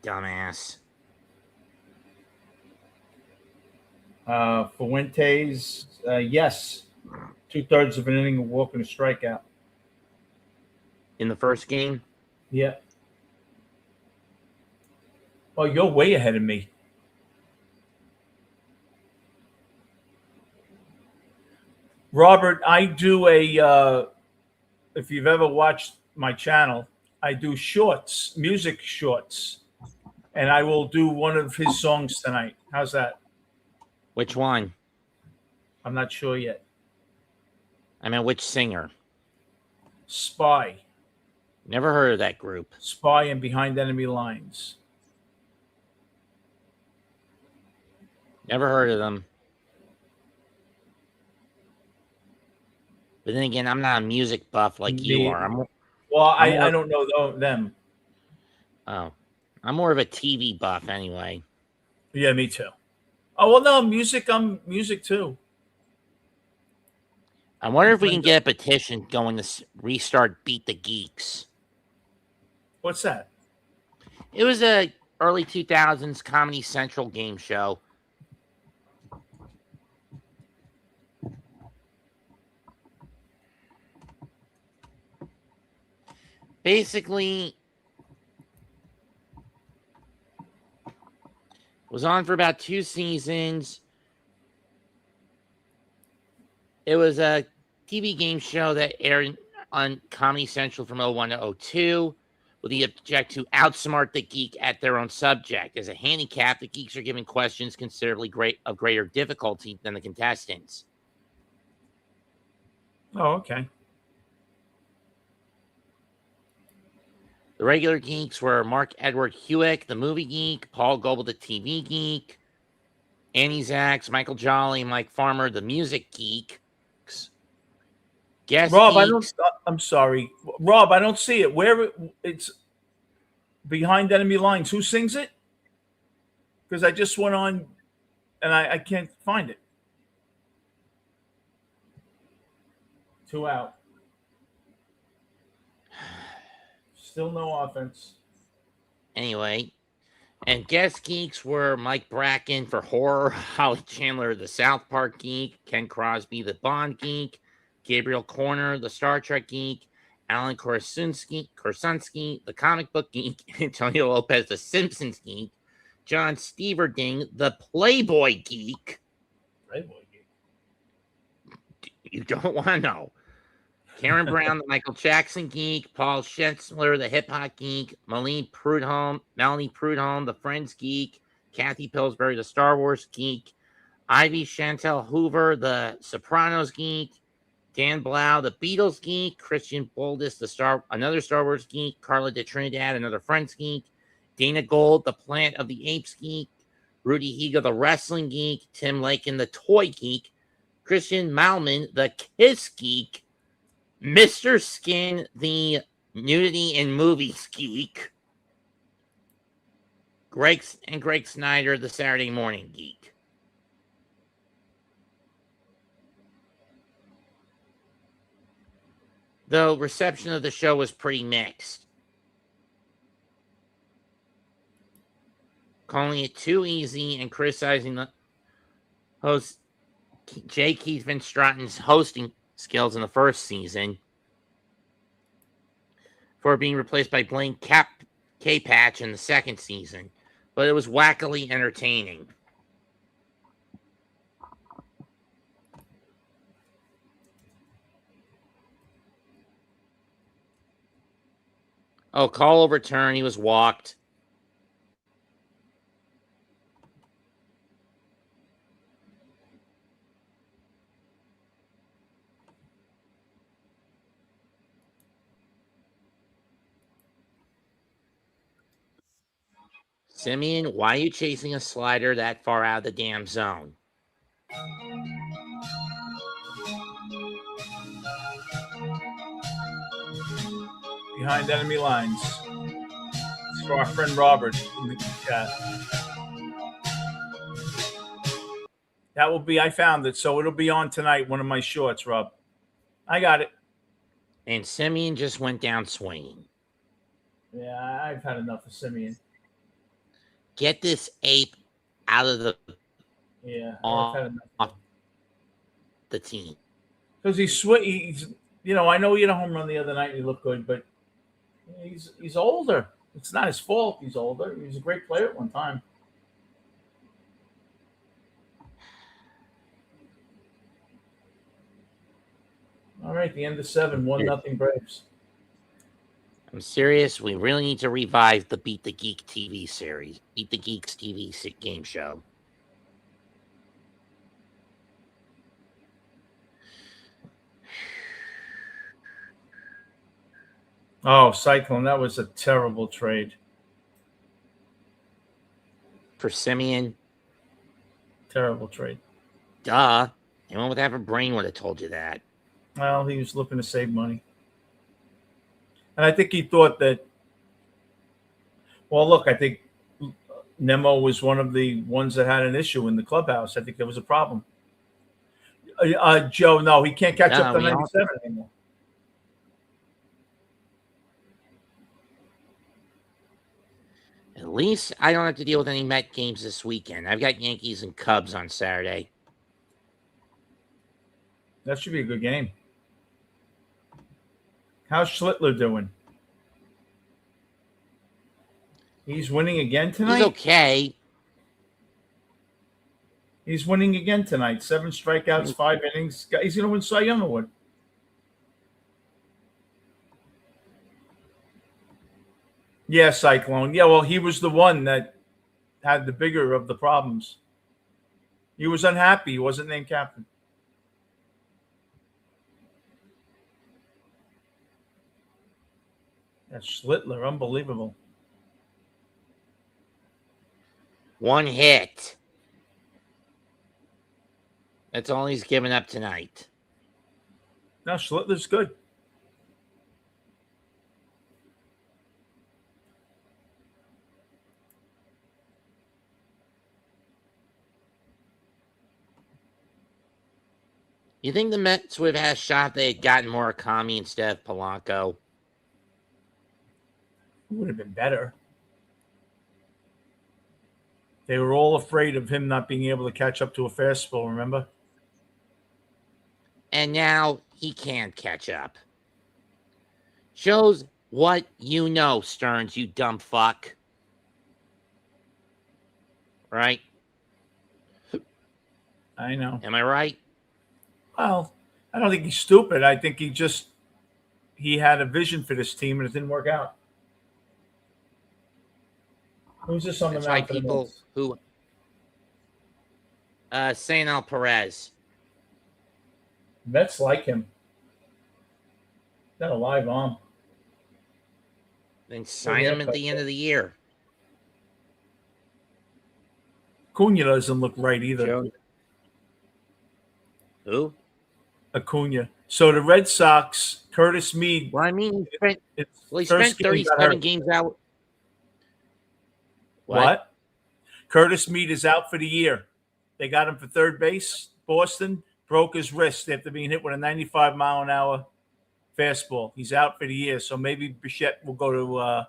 Dumbass. Fuentes, yes. 2/3 of an inning, a walk and a strikeout. In the first game? Yeah. Oh, you're way ahead of me. Robert, I do if you've ever watched my channel, I do shorts, music shorts. And I will do one of his songs tonight. How's that? Which one? I'm not sure yet. I mean, which singer? Spy. Never heard of that group. Spy and Behind Enemy Lines. Never heard of them. But then again, I'm not a music buff like you are. I don't know them. Oh, I'm more of a TV buff anyway. Yeah, me too. Oh, well, no, music. I'm music too. I wonder if we can get a petition going to restart Beat the Geeks. What's that? It was a early 2000s Comedy Central game show. Basically, was on for about 2 seasons. It was a TV game show that aired on Comedy Central from 01 to 02. Will the object to outsmart the geek at their own subject? As a handicap, the geeks are given questions considerably of greater difficulty than the contestants. Oh, okay. The regular geeks were Mark Edward Hewitt, the movie geek, Paul Goebel, the TV geek, Annie Zacks, Michael Jolly, Mike Farmer, the music geek. Guest Rob, geeks. I'm sorry, Rob. I don't see it. Where it's behind enemy lines. Who sings it? Because I just went on, and I can't find it. 2 out. Still no offense. Anyway, and guest geeks were Mike Bracken for horror, Holly Chandler, the South Park geek, Ken Crosby, the Bond geek, Gabriel Corner, the Star Trek geek, Alan Korsunski, the comic book geek, Antonio Lopez, the Simpsons geek, John Steverding, the Playboy geek. Playboy geek. You don't want to know. Karen Brown, the Michael Jackson geek, Paul Schenzler, the hip hop geek, Melanie Prudhomme, the Friends geek, Kathy Pillsbury, the Star Wars geek, Ivy Chantel Hoover, the Sopranos geek, Dan Blau, the Beatles geek, Christian Boldis, another Star Wars geek, Carla de Trinidad, another Friends geek, Dana Gold, the Planet of the Apes geek, Rudy Higa, the wrestling geek, Tim Lakin, the toy geek, Christian Malman, the Kiss geek, Mr. Skin, the nudity and movies geek, Greg Snyder, the Saturday morning geek. Though reception of the show was pretty mixed. Calling it too easy and criticizing the host J. Keith Van Stratton's hosting skills in the first season for being replaced by Blaine K-Patch in the second season, but it was wackily entertaining. Oh, call overturned. He was walked. Simeon, why are you chasing a slider that far out of the damn zone? Behind enemy lines. It's for our friend Robert in the chat. That will be, I found it, so it'll be on tonight, one of my shorts, Rob. I got it. And Simeon just went down swinging. Yeah, I've had enough of Simeon. Get this ape out of the off the team. Because he's I know he had a home run the other night and he looked good, but he's older. It's not his fault he's older. He was a great player at one time. All right, the end of 7, 1-0 Braves. I'm serious. We really need to revive the Beat the Geek TV series. Beat the Geeks TV game show. Oh, Cyclone, that was a terrible trade. For Simeon? Terrible trade. Duh. Anyone with half a brain would have told you that. Well, he was looking to save money. And I think he thought that, well, look, I think Nemo was one of the ones that had an issue in the clubhouse. I think there was a problem. Joe, no, he can't catch up to 97 anymore. At least I don't have to deal with any Met games this weekend. I've got Yankees and Cubs on Saturday. That should be a good game. How's Schlittler doing? He's winning again tonight? He's okay. He's winning again tonight. 7 strikeouts, 5 innings. He's going to win Cy Young Award. Yeah, Cyclone. Yeah, well, he was the one that had the bigger of the problems. He was unhappy. He wasn't named captain. That's Schlittler. Unbelievable. One hit. That's all he's given up tonight. No, Schlittler's good. You think the Mets would have had a shot they had gotten Murakami instead of Polanco? It would have been better. They were all afraid of him not being able to catch up to a fastball, remember? And now he can't catch up. Shows what you know, Stearns, you dumb fuck. Right? I know. Am I right? Well, I don't think he's stupid. I think he had a vision for this team and it didn't work out. Who's this on That's the why mound for the people Mets? who Sanel Perez. Mets like him. Got a live arm. Then sign him at the end of the year. Acuna doesn't look right either. Joe. Who? Acuna. So the Red Sox, Curtis Mead. Well, I mean, he first spent game he got 37 hurt. games out. What? Curtis Mead is out for the year. They got him for third base. Boston broke his wrist after being hit with a 95-mile-an-hour fastball. He's out for the year. So maybe Bichette will go to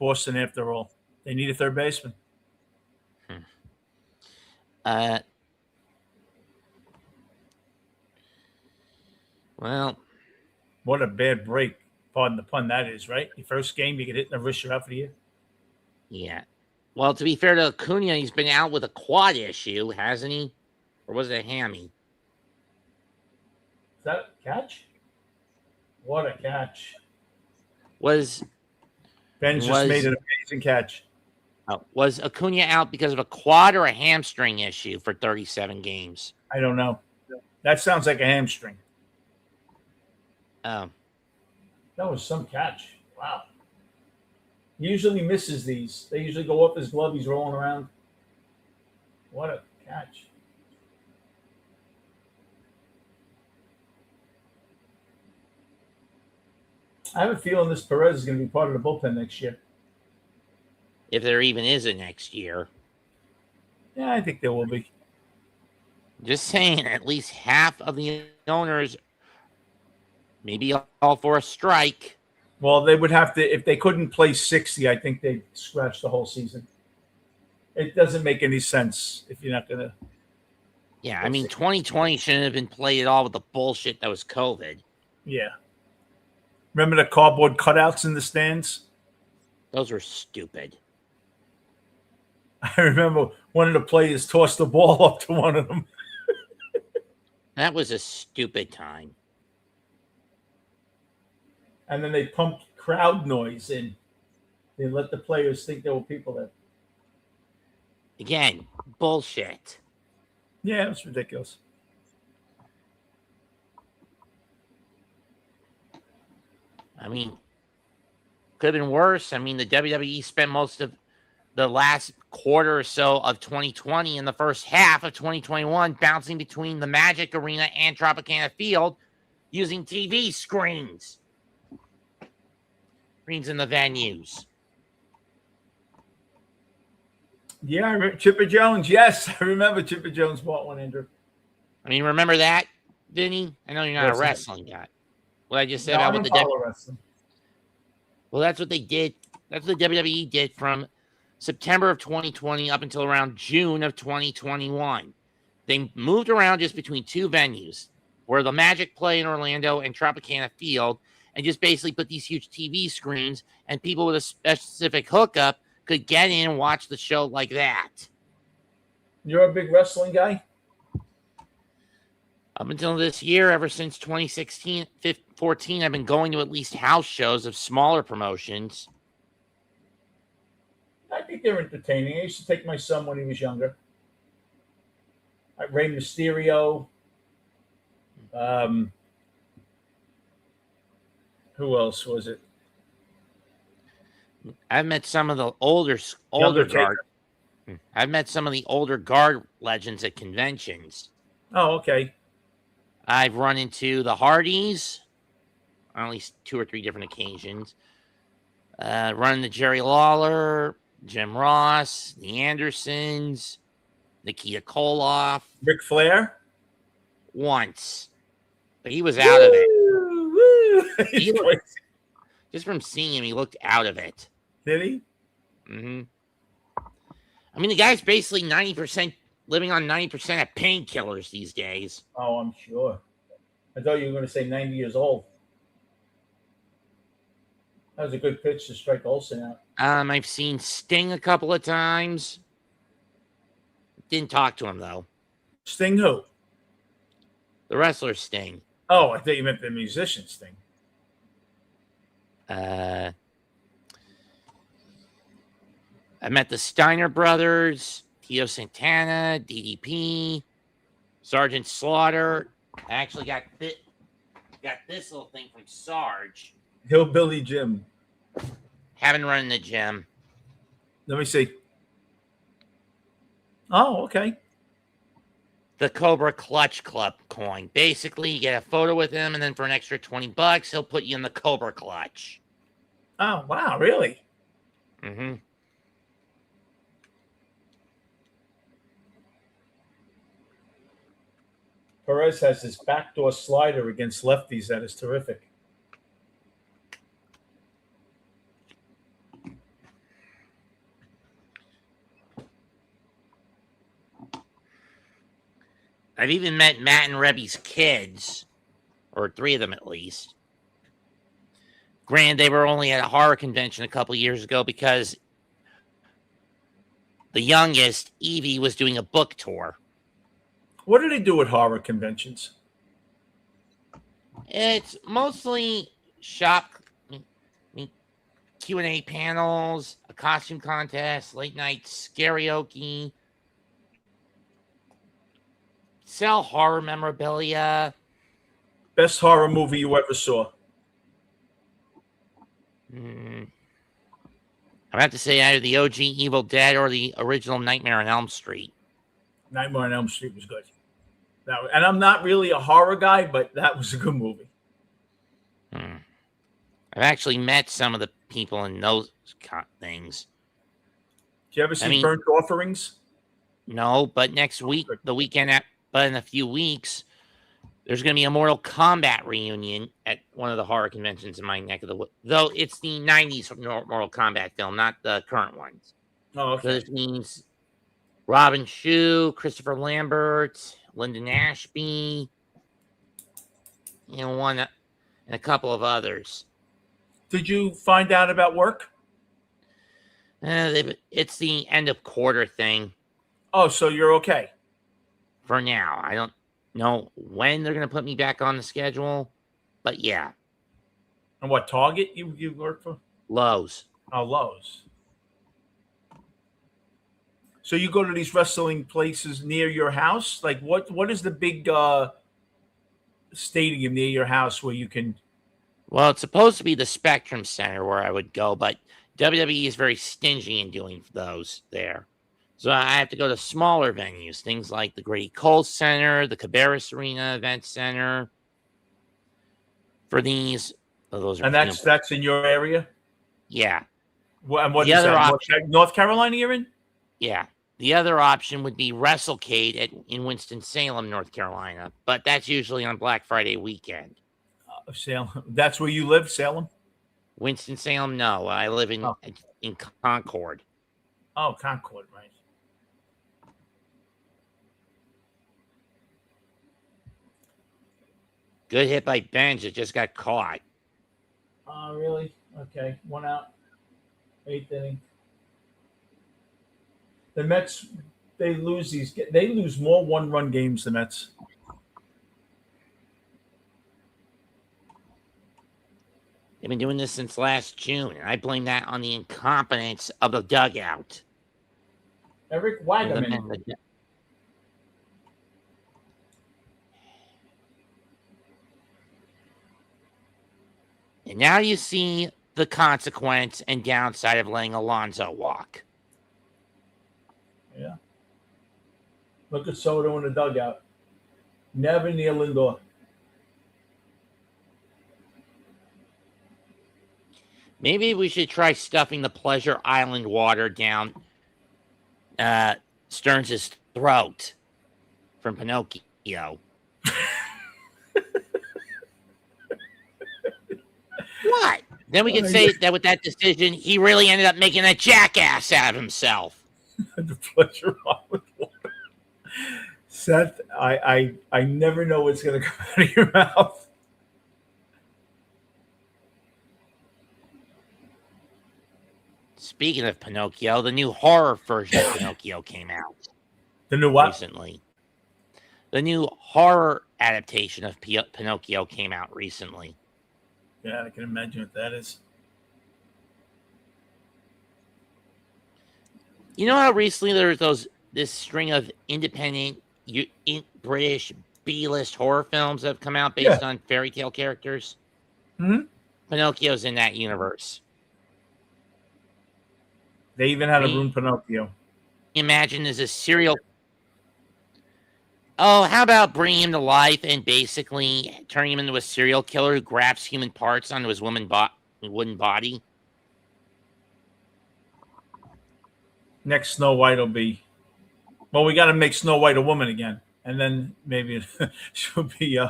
Boston after all. They need a third baseman. Well, what a bad break. Pardon the pun, that is, right? Your first game, you get hit in the wrist, you're out for the year. yeah. Well, to be fair to Acuna, he's been out with a quad issue, hasn't he? Or was it a hammy? Is that a catch? What a catch. Ben just made an amazing catch. Was Acuna out because of a quad or a hamstring issue for 37 games? I don't know. That sounds like a hamstring. Oh. That was some catch. Wow. He usually misses these. They usually go up his glove. He's rolling around. What a catch. I have a feeling this Perez is going to be part of the bullpen next year. If there even is a next year. Yeah, I think there will be. Just saying, at least half of the owners maybe all for a strike. Well, they would have to, if they couldn't play 60, I think they'd scratch the whole season. It doesn't make any sense if you're not going to. Yeah, I mean, 2020 shouldn't have been played at all with the bullshit that was COVID. Yeah. Remember the cardboard cutouts in the stands? Those were stupid. I remember one of the players tossed the ball up to one of them. That was a stupid time. And then they pumped crowd noise in. They let the players think there were people there. Again, bullshit. Yeah, it's ridiculous. I mean, could have been worse. I mean, the WWE spent most of the last quarter or so of 2020 and the first half of 2021 bouncing between the Magic Arena and Tropicana Field using TV screens. Screens in the venues. Yeah, Chipper Jones. Yes, I remember Chipper Jones bought one, Andrew. I mean, remember that, Vinny? I know you're not Yes, a wrestling guy. What I just said No, I about don't what follow wrestling. Well, that's what they did. That's what the WWE did from September of 2020 up until around June of 2021. They moved around just between two venues where the Magic play in Orlando and Tropicana Field, and just basically put these huge TV screens, and people with a specific hookup could get in and watch the show like that. You're a big wrestling guy? Up until this year, ever since 2016, 14, I've been going to at least house shows of smaller promotions. I think they're entertaining. I used to take my son when he was younger. Rey Mysterio. Um, who else was it? I've met some of the older Undertaker. guard. I've met some of the older guard legends at conventions. Oh, okay. I've run into the Hardys on at least 2 or 3 different occasions. Run into Jerry Lawler, Jim Ross, the Andersons, Nikita Koloff. Ric Flair. Once, but he was out of it. Woo! He's crazy. Just from seeing him, he looked out of it. Did he? Mm-hmm. I mean, the guy's basically 90% living on 90% of painkillers these days. Oh, I'm sure. I thought you were going to say 90 years old. That was a good pitch to strike Olsen out. I've seen Sting a couple of times. Didn't talk to him though. Sting who? The wrestler Sting. Oh, I thought you meant the musician Sting. I met the Steiner brothers, Tito Santana, DDP, Sergeant Slaughter. I actually got this little thing from Sarge. Hillbilly Jim. Haven't run in the gym. Let me see. Oh, okay. The Cobra Clutch Club coin. Basically, you get a photo with him, and then for an extra $20, he'll put you in the Cobra Clutch. Oh, wow, really? Mm-hmm. Perez has his backdoor slider against lefties. That is terrific. I've even met Matt and Rebby's kids, or 3 of them at least. Granted, they were only at a horror convention a couple years ago because the youngest, Evie, was doing a book tour. What do they do at horror conventions? It's mostly Q&A panels, a costume contest, late night karaoke, sell horror memorabilia. Best horror movie you ever saw? I have to say either the OG Evil Dead or the original Nightmare on Elm Street. Nightmare on Elm Street was good. And I'm not really a horror guy, but that was a good movie. I've actually met some of the people in those things. Did you ever see Burnt Offerings? No, but next week, but in a few weeks, there's going to be a Mortal Kombat reunion at one of the horror conventions in my neck of the woods. Though it's the 90s Mortal Kombat film, not the current ones. Oh, okay. So this means Robin Shue, Christopher Lambert, Lyndon Ashby, one and a couple of others. Did you find out about work? It's the end of quarter thing. Oh, so you're okay. For now. I don't know when they're going to put me back on the schedule, but yeah. And what, Target you work for? Lowe's. Oh, Lowe's. So you go to these wrestling places near your house? Like what is the big stadium near your house where you can... Well, it's supposed to be the Spectrum Center where I would go, but WWE is very stingy in doing those there. So I have to go to smaller venues, things like the Grady Cole Center, the Cabarrus Arena Event Center. For these, those are... And that's in your area? Yeah. And what is that? North Carolina you're in? Yeah. The other option would be WrestleCade in Winston-Salem, North Carolina, but that's usually on Black Friday weekend. Salem. That's where you live, Salem? Winston-Salem, no. I live in Concord. Oh, Concord, right. Good hit by Benj. It just got caught. Oh, really? Okay. 1 out. 8th inning. The Mets, they lose more one-run games, the Mets. They've been doing this since last June, and I blame that on the incompetence of the dugout. Eric The men Wagaman. in the du- And now you see the consequence and downside of letting Alonso walk. Yeah. Look at Soto in the dugout. Never near Lindor. Maybe we should try stuffing the Pleasure Island water down Stearns' throat from Pinocchio. What? Then we could say that with that decision, he really ended up making a jackass out of himself. The Pleasure Island water. Seth, I never know what's going to come out of your mouth. Speaking of Pinocchio, the new horror version of Pinocchio came out The new what? recently. The new horror adaptation of Pinocchio came out recently. Yeah, I can imagine what that is. You know how recently there was this string of independent British B-list horror films that have come out based on fairy tale characters? Mm-hmm. Pinocchio's in that universe. They even had a ruined Pinocchio. Imagine as a serial. Oh, how about bringing him to life and basically turning him into a serial killer who grafts human parts onto his wooden body? Next Snow White will be. Well, we got to make Snow White a woman again, and then maybe she'll be.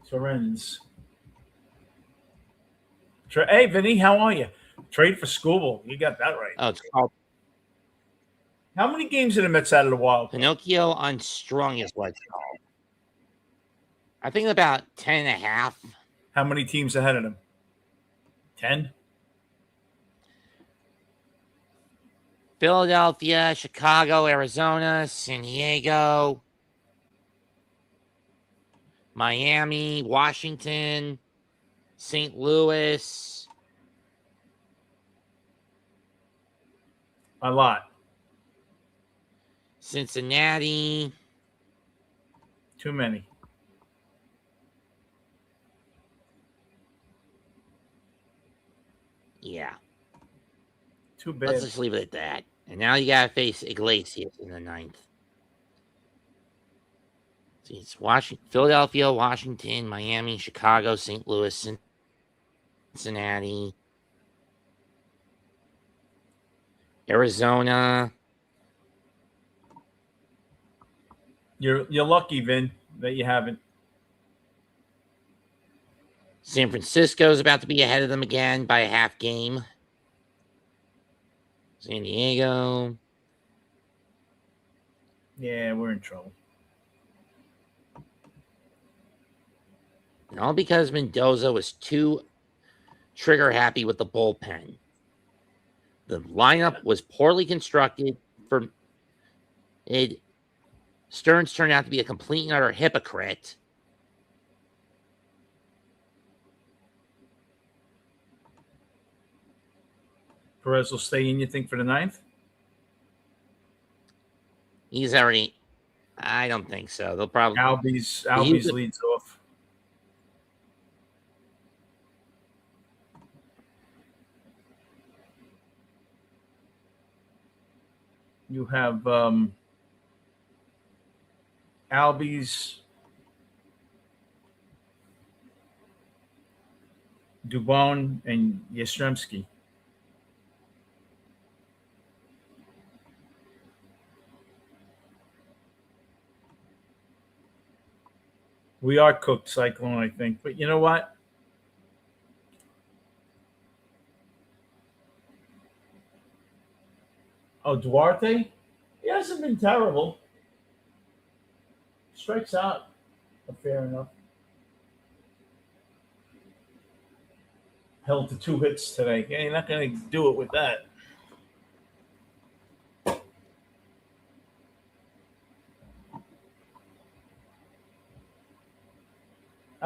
Torrens. Hey, Vinny, how are you? Trade for Scooble. You got that right. Oh, it's called How many games did the Mets out of the wild? Pinocchio Unstrung is what it's called. I think about 10.5. How many teams ahead of them? 10? Philadelphia, Chicago, Arizona, San Diego, Miami, Washington, St. Louis. A lot. Cincinnati. Too many. Yeah. Too bad. Let's just leave it at that. And now you got to face Iglesias in the 9th. See, it's Philadelphia, Washington, Miami, Chicago, St. Louis, Cincinnati, Arizona. You're lucky, Vin, that you haven't. San Francisco's about to be ahead of them again by a half game. San Diego. Yeah, we're in trouble. And all because Mendoza was too trigger happy with the bullpen. The lineup was poorly constructed for it. Stearns turned out to be a complete and utter hypocrite. Perez will stay in, you think, for the 9th? He's already. I don't think so. They'll probably. Albies leads off. You have Albies, Dubon, and Yastrzemski. We are cooked, Cyclone, I think. But you know what? Oh, Duarte? He hasn't been terrible. Strikes out. Fair enough. Held to 2 hits today. Yeah, you're not going to do it with that.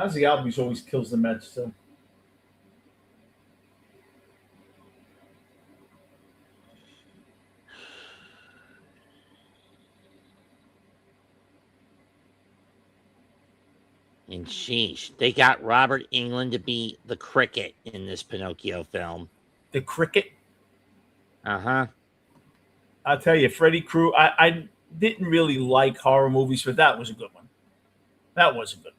Ozzy Albies always kills the Mets too. And sheesh, they got Robert England to be the cricket in this Pinocchio film. The cricket. Uh-huh. I'll tell you, Freddy Krueger. I didn't really like horror movies, but that was a good one. That was a good one.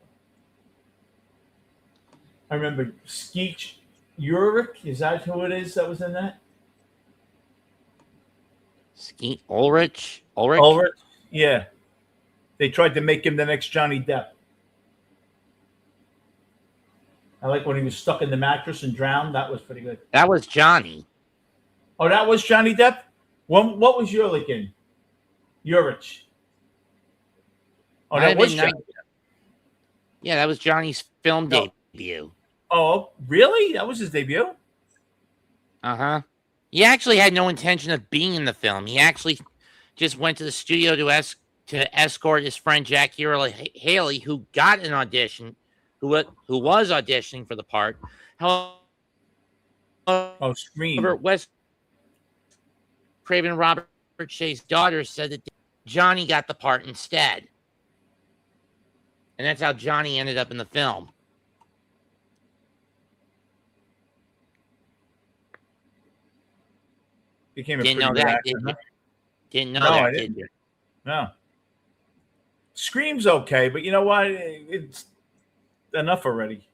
I remember Skeech Ulrich. Is that who it is that was in that? Skeet Ulrich? Ulrich? Yeah. They tried to make him the next Johnny Depp. I like when he was stuck in the mattress and drowned. That was pretty good. That was Johnny. Oh, that was Johnny Depp? What was Ulrich in? Ulrich. Oh, that was Johnny Depp. Yeah, that was Johnny's film debut. Oh, really? That was his debut? Uh-huh. He actually had no intention of being in the film. He actually just went to the studio to escort his friend Jack Haley, who got an audition, who was auditioning for the part. However, Scream. Wes Craven and Robert Shea's daughter said that Johnny got the part instead. And that's how Johnny ended up in the film. Became a Didn't pretty know good that, actor, did you? huh? Didn't know No, that, I did didn't. you? No. Scream's okay, but you know what? It's enough already.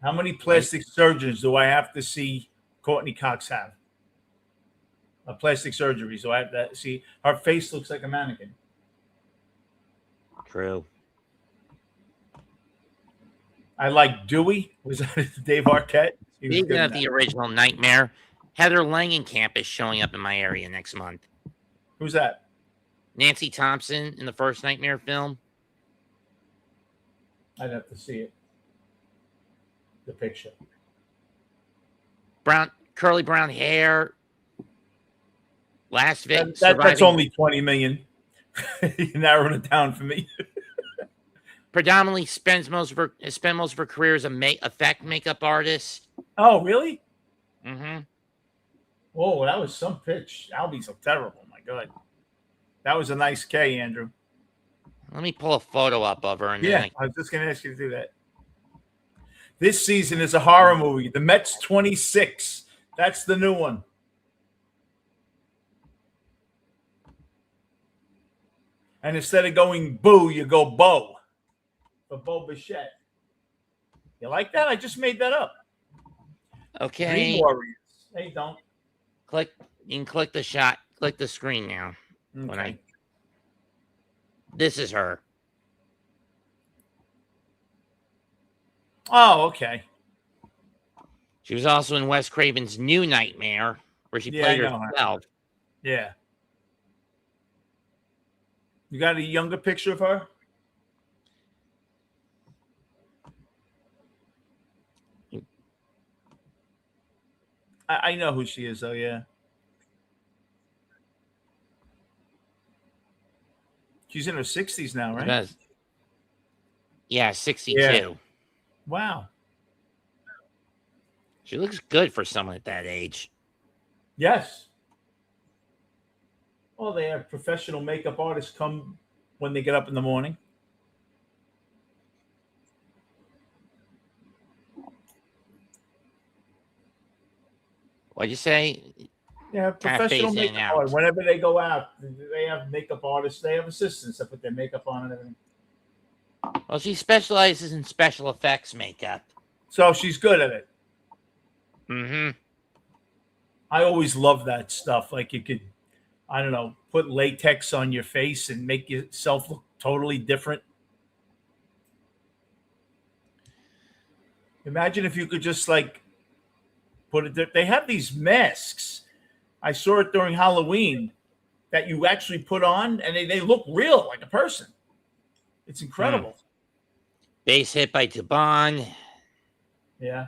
How many plastic surgeons do I have to see Courtney Cox have? A plastic surgery, so I have to see her face looks like a mannequin. True. I like Dewey. Was that Dave Arquette? He was Speaking good in of that. the original Nightmare, Heather Langenkamp is showing up in my area next month. Who's that? Nancy Thompson in the first Nightmare film. I'd have to see it. The picture. Curly brown hair. Last victim. That's only 20 million. You narrowed it down for me. Predominantly spent most of her career as a effect makeup artist. Oh, really? Mm-hmm. Whoa, that was some pitch. Albies look terrible. My God. That was a nice K, Andrew. Let me pull a photo up of her. And I was just going to ask you to do that. This season is a horror movie. The Mets 26. That's the new one. And instead of going boo, you go Bo. For Bo Bichette. You like that? I just made that up. Okay. Dream Warriors. Hey, don't. You can click the shot. Click the screen now. Okay. This is her. Oh, okay. She was also in Wes Craven's New Nightmare, where she played herself. Yeah. You got a younger picture of her? I know who she is, though, yeah. She's in her 60s now, right? Yeah, 62. Yeah. Wow. She looks good for someone at that age. Yes. Well, they have professional makeup artists come when they get up in the morning. What'd you say? Yeah, professional makeup artists. Whenever they go out, they have makeup artists. They have assistants that put their makeup on and everything. Well, she specializes in special effects makeup. So she's good at it. Mm-hmm. I always love that stuff. Like you could, I don't know, put latex on your face and make yourself look totally different. Imagine if you could just like put it there. They have these masks. I saw it during Halloween that you actually put on and they look real, like a person. It's incredible. Base hit by Dubon. Yeah.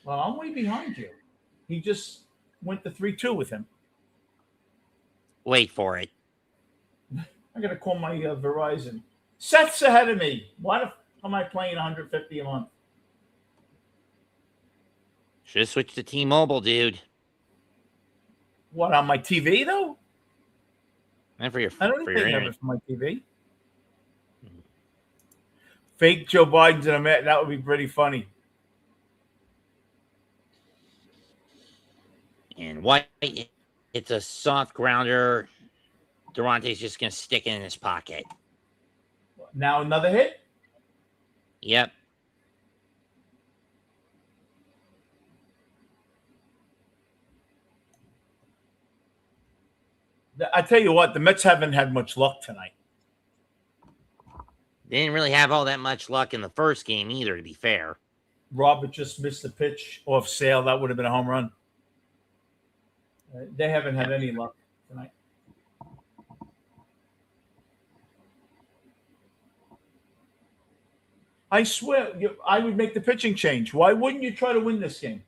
Well, I'm way behind you. He just went to 3-2 with him. Wait for it. I got to call my Verizon. Seth's ahead of me. Why the f am I paying $150 a month? Should have switched to T-Mobile, dude. What, on my TV, though? And for your I don't for think your they have internet. it for my TV. Fake Joe Biden's in a Met. That would be pretty funny. And White, it's a soft grounder. Durante's just going to stick it in his pocket. Now another hit? Yep. I tell you what, the Mets haven't had much luck tonight. They didn't really have all that much luck in the first game either, to be fair. Robert just missed the pitch off Sale. That would have been a home run. They haven't had any luck tonight. I swear, I would make the pitching change. Why wouldn't you try to win this game?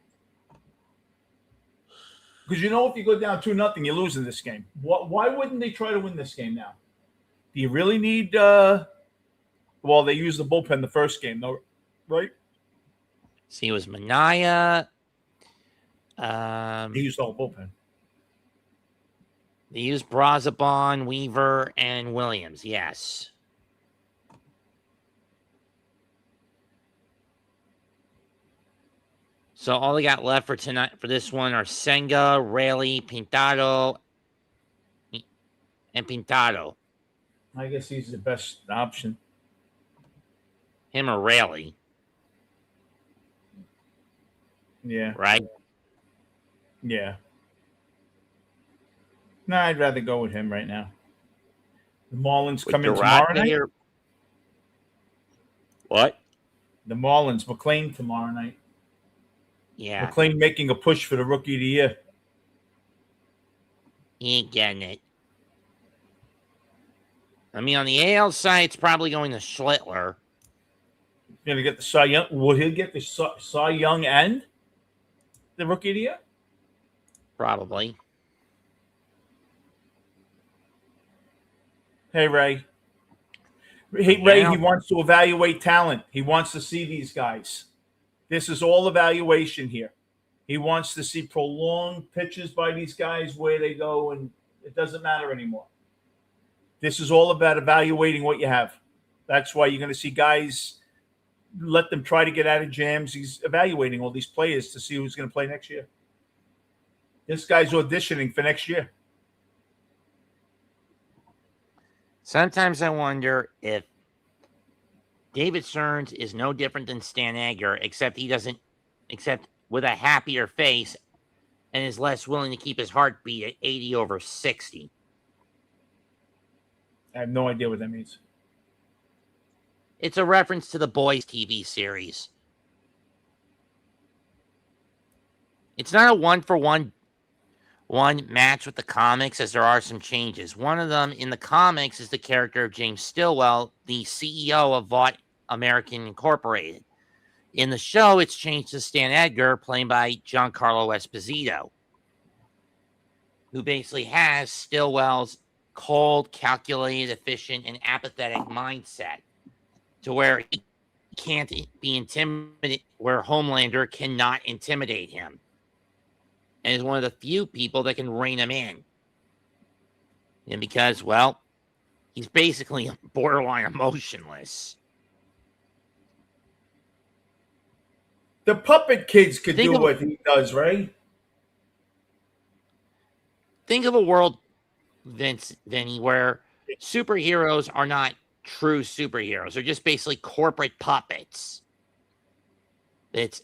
Because you know if you go down 2-0, you're losing this game. Why wouldn't they try to win this game now? Do you really need well, they used the bullpen the first game, though, right? See, it was Mania. He used the whole bullpen. They used Brazabon, Weaver, and Williams. Yes. So all they got left for tonight for this one are Senga, Rayleigh, Pintado, and Pintado. I guess he's the best option. Him or Rayleigh. Yeah. Right? Yeah. No, I'd rather go with him right now. The Marlins come in tomorrow night. What? The Marlins, McLean tomorrow night. Yeah. McLean making a push for the Rookie of the Year. He ain't getting it. I mean, on the AL side, it's probably going to Schlittler. Going to get the Cy Young. Will he get the Cy Young and the Rookie of the Year? Probably. Hey, Ray. Hey, Ray, he wants to evaluate talent. He wants to see these guys. This is all evaluation here. He wants to see prolonged pitches by these guys, where they go, and it doesn't matter anymore. This is all about evaluating what you have. That's why you're going to see guys, let them try to get out of jams. He's evaluating all these players to see who's going to play next year. This guy's auditioning for next year. Sometimes I wonder if David Stearns is no different than Stan Agger, except with a happier face and is less willing to keep his heartbeat at 80/60. I have no idea what that means. It's a reference to the Boys TV series. It's not a one-for-one match with the comics, as there are some changes. One of them in the comics is the character of James Stillwell, the CEO of Vought American Incorporated. In the show, it's changed to Stan Edgar, played by Giancarlo Esposito, who basically has Stillwell's cold, calculated, efficient, and apathetic mindset, to where he can't be intimidated, where Homelander cannot intimidate him, and is one of the few people that can rein him in. And because, well, he's basically borderline emotionless. The puppet kids could do what he does, right? Think of a world, Vinny, where superheroes are not true superheroes. They're just basically corporate puppets.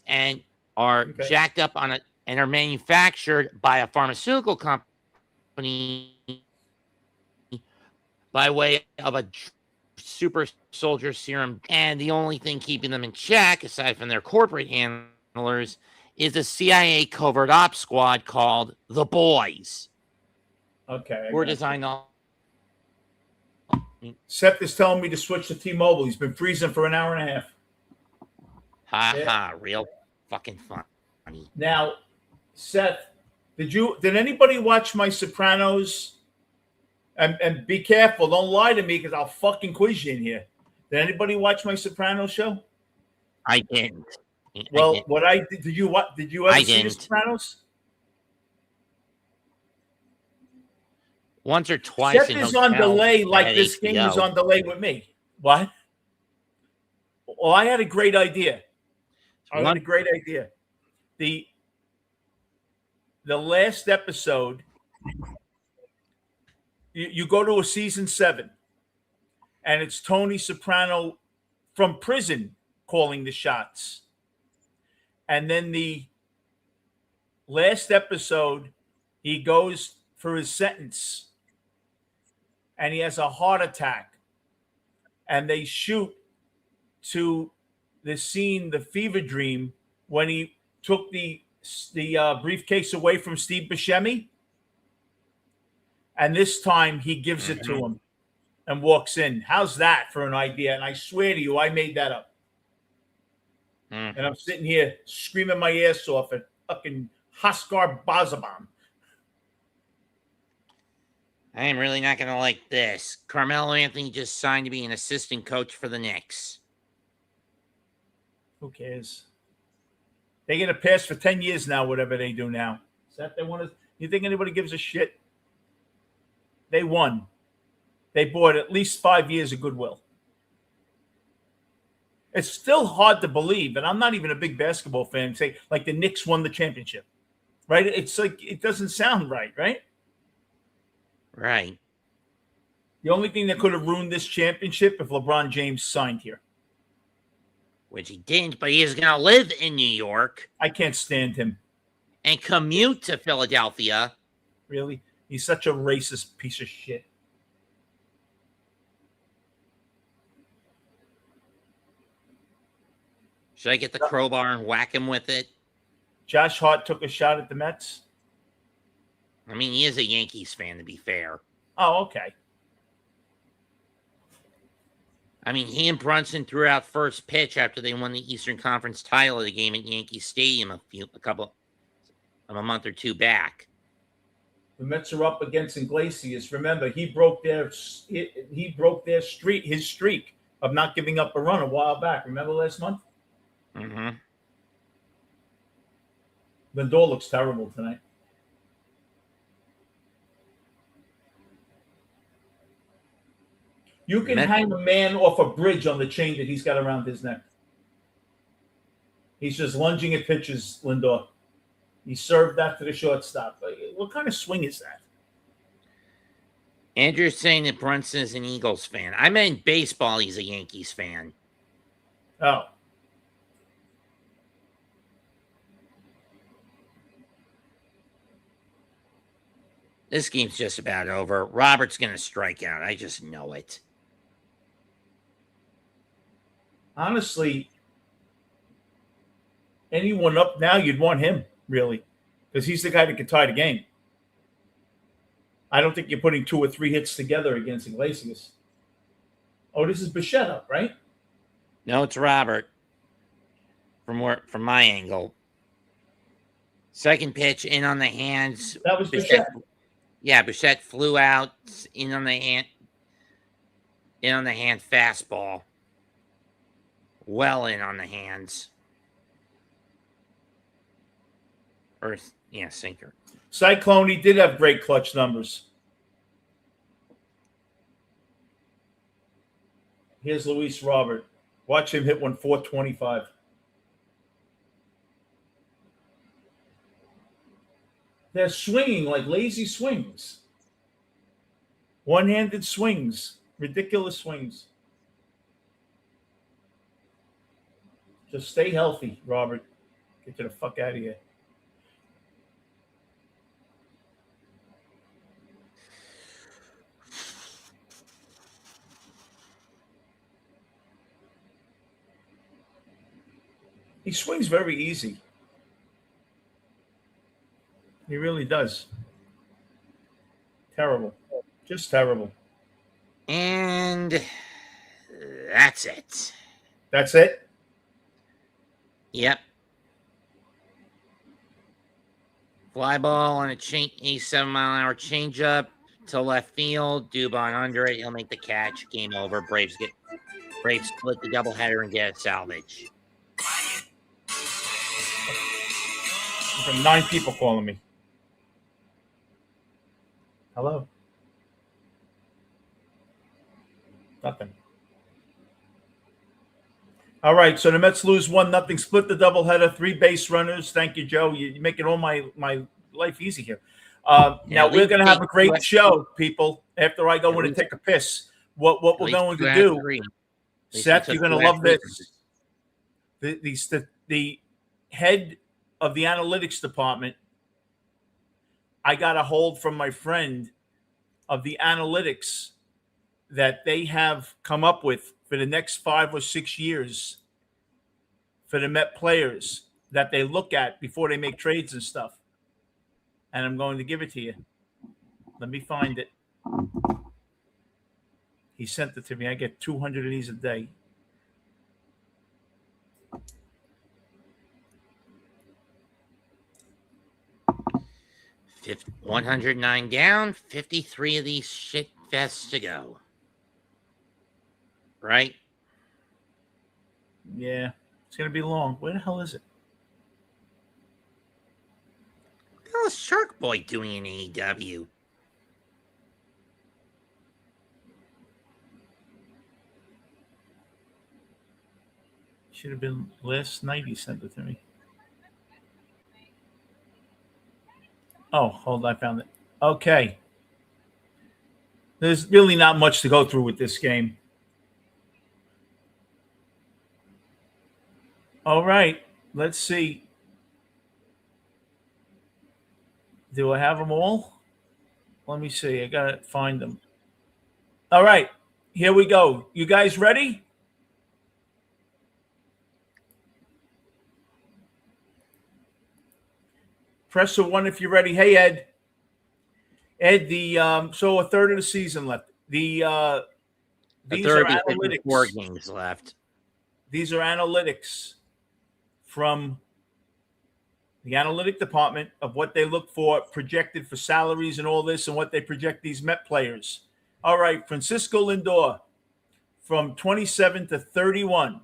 And are jacked up on and are manufactured by a pharmaceutical company by way of a super soldier serum. And the only thing keeping them in check, aside from their corporate handlers, is a CIA covert ops squad called the Boys. Okay. We're designed to... Seth is telling me to switch to T-Mobile. He's been freezing for an hour and a half. Ha, real fucking funny. Now, Seth, did anybody watch my Sopranos And be careful. Don't lie to me because I'll fucking quiz you in here. Did anybody watch my Sopranos show? I didn't. Well, what I did you what? Did you ever I see the didn't. Sopranos? Once or twice Seth in is on hotels delay that like had this king is HBO. on delay with me. What? Well, I had a great idea. The last episode, you go to a season 7, and it's Tony Soprano from prison calling the shots. And then the last episode, he goes for his sentence and he has a heart attack. And they shoot to the scene, the fever dream, when he took the briefcase away from Steve Buscemi. And this time he gives it to him and walks in. How's that for an idea? And I swear to you, I made that up. And I'm sitting here screaming my ass off at fucking Haskar Bazabam. I am really not going to like this. Carmelo Anthony just signed to be an assistant coach for the Knicks. Who cares? They're going to pass for 10 years now, whatever they do now. Is that they want to? You think anybody gives a shit? They won. They bought at least 5 years of goodwill. It's still hard to believe, and I'm not even a big basketball fan, say like the Knicks won the championship, right? It's like it doesn't sound right, right? Right. The only thing that could have ruined this championship if LeBron James signed here. Which he didn't, but he is going to live in New York. I can't stand him. And commute to Philadelphia. Really? He's such a racist piece of shit. Should I get the crowbar and whack him with it? Josh Hart took a shot at the Mets. I mean, he is a Yankees fan, to be fair. Oh, okay. I mean, he and Brunson threw out first pitch after they won the Eastern Conference title of the game at Yankee Stadium a month or two back. The Mets are up against Iglesias. Remember, he broke his streak of not giving up a run a while back. Remember last month? Mm-hmm. Lindor looks terrible tonight. You can hang a man off a bridge on the chain that he's got around his neck. He's just lunging at pitches, Lindor. He served that to the shortstop. What kind of swing is that? Andrew's saying that Brunson is an Eagles fan. I meant baseball, he's a Yankees fan. Oh. This game's just about over. Robert's going to strike out. I just know it. Honestly, anyone up now, you'd want him, really, because he's the guy that can tie the game. I don't think you're putting 2 or 3 hits together against Iglesias. Oh, this is Bichette up, right? No, it's Robert. From my angle. Second pitch in on the hands. That was Bichette. Yeah, Bichette flew out in on the hand fastball. Well in on the hands. Sinker. Cyclone, he did have great clutch numbers. Here's Luis Robert. Watch him hit one 425. They're swinging like lazy swings. One-handed swings. Ridiculous swings. Just stay healthy, Robert. Get the fuck out of here. He swings very easy. He really does. Terrible. Just terrible. And that's it. That's it? Yep. Fly ball on a 87-mile-an-hour changeup to left field. Dubon under it. He'll make the catch. Game over. Braves split the doubleheader and get a salvage. From 9 people calling me. Hello. Nothing. All right, so the Mets lose 1-0, split the doubleheader, 3 base runners. Thank you, Joe. You're making all my life easy here. Now we're going to have a great show, people. After I go in and take a piss, what we're going to do, Seth, you're going to love this. The head of the analytics department, I got a hold from my friend of the analytics that they have come up with for the next 5 or 6 years for the Met players that they look at before they make trades and stuff. And I'm going to give it to you. Let me find it. He sent it to me. I get 200 of these a day. Fifty 109 down, 53 of these shit fests to go. Right? Yeah, it's going to be long. Where the hell is it? What the hell is Shark Boy doing in AEW? Should have been last night he sent it to me. Oh, hold on, I found it. Okay. There's really not much to go through with this game. All right, let's see. Do I have them all? Let me see. I got to find them. All right, here we go. You guys ready? Press a 1 if you're ready. Hey, Ed. Ed, so a third of the season left. These are analytics. 4 games left. These are analytics from the analytic department of what they look for, projected for salaries and all this, and what they project these Met players. All right, Francisco Lindor from 27 to 31.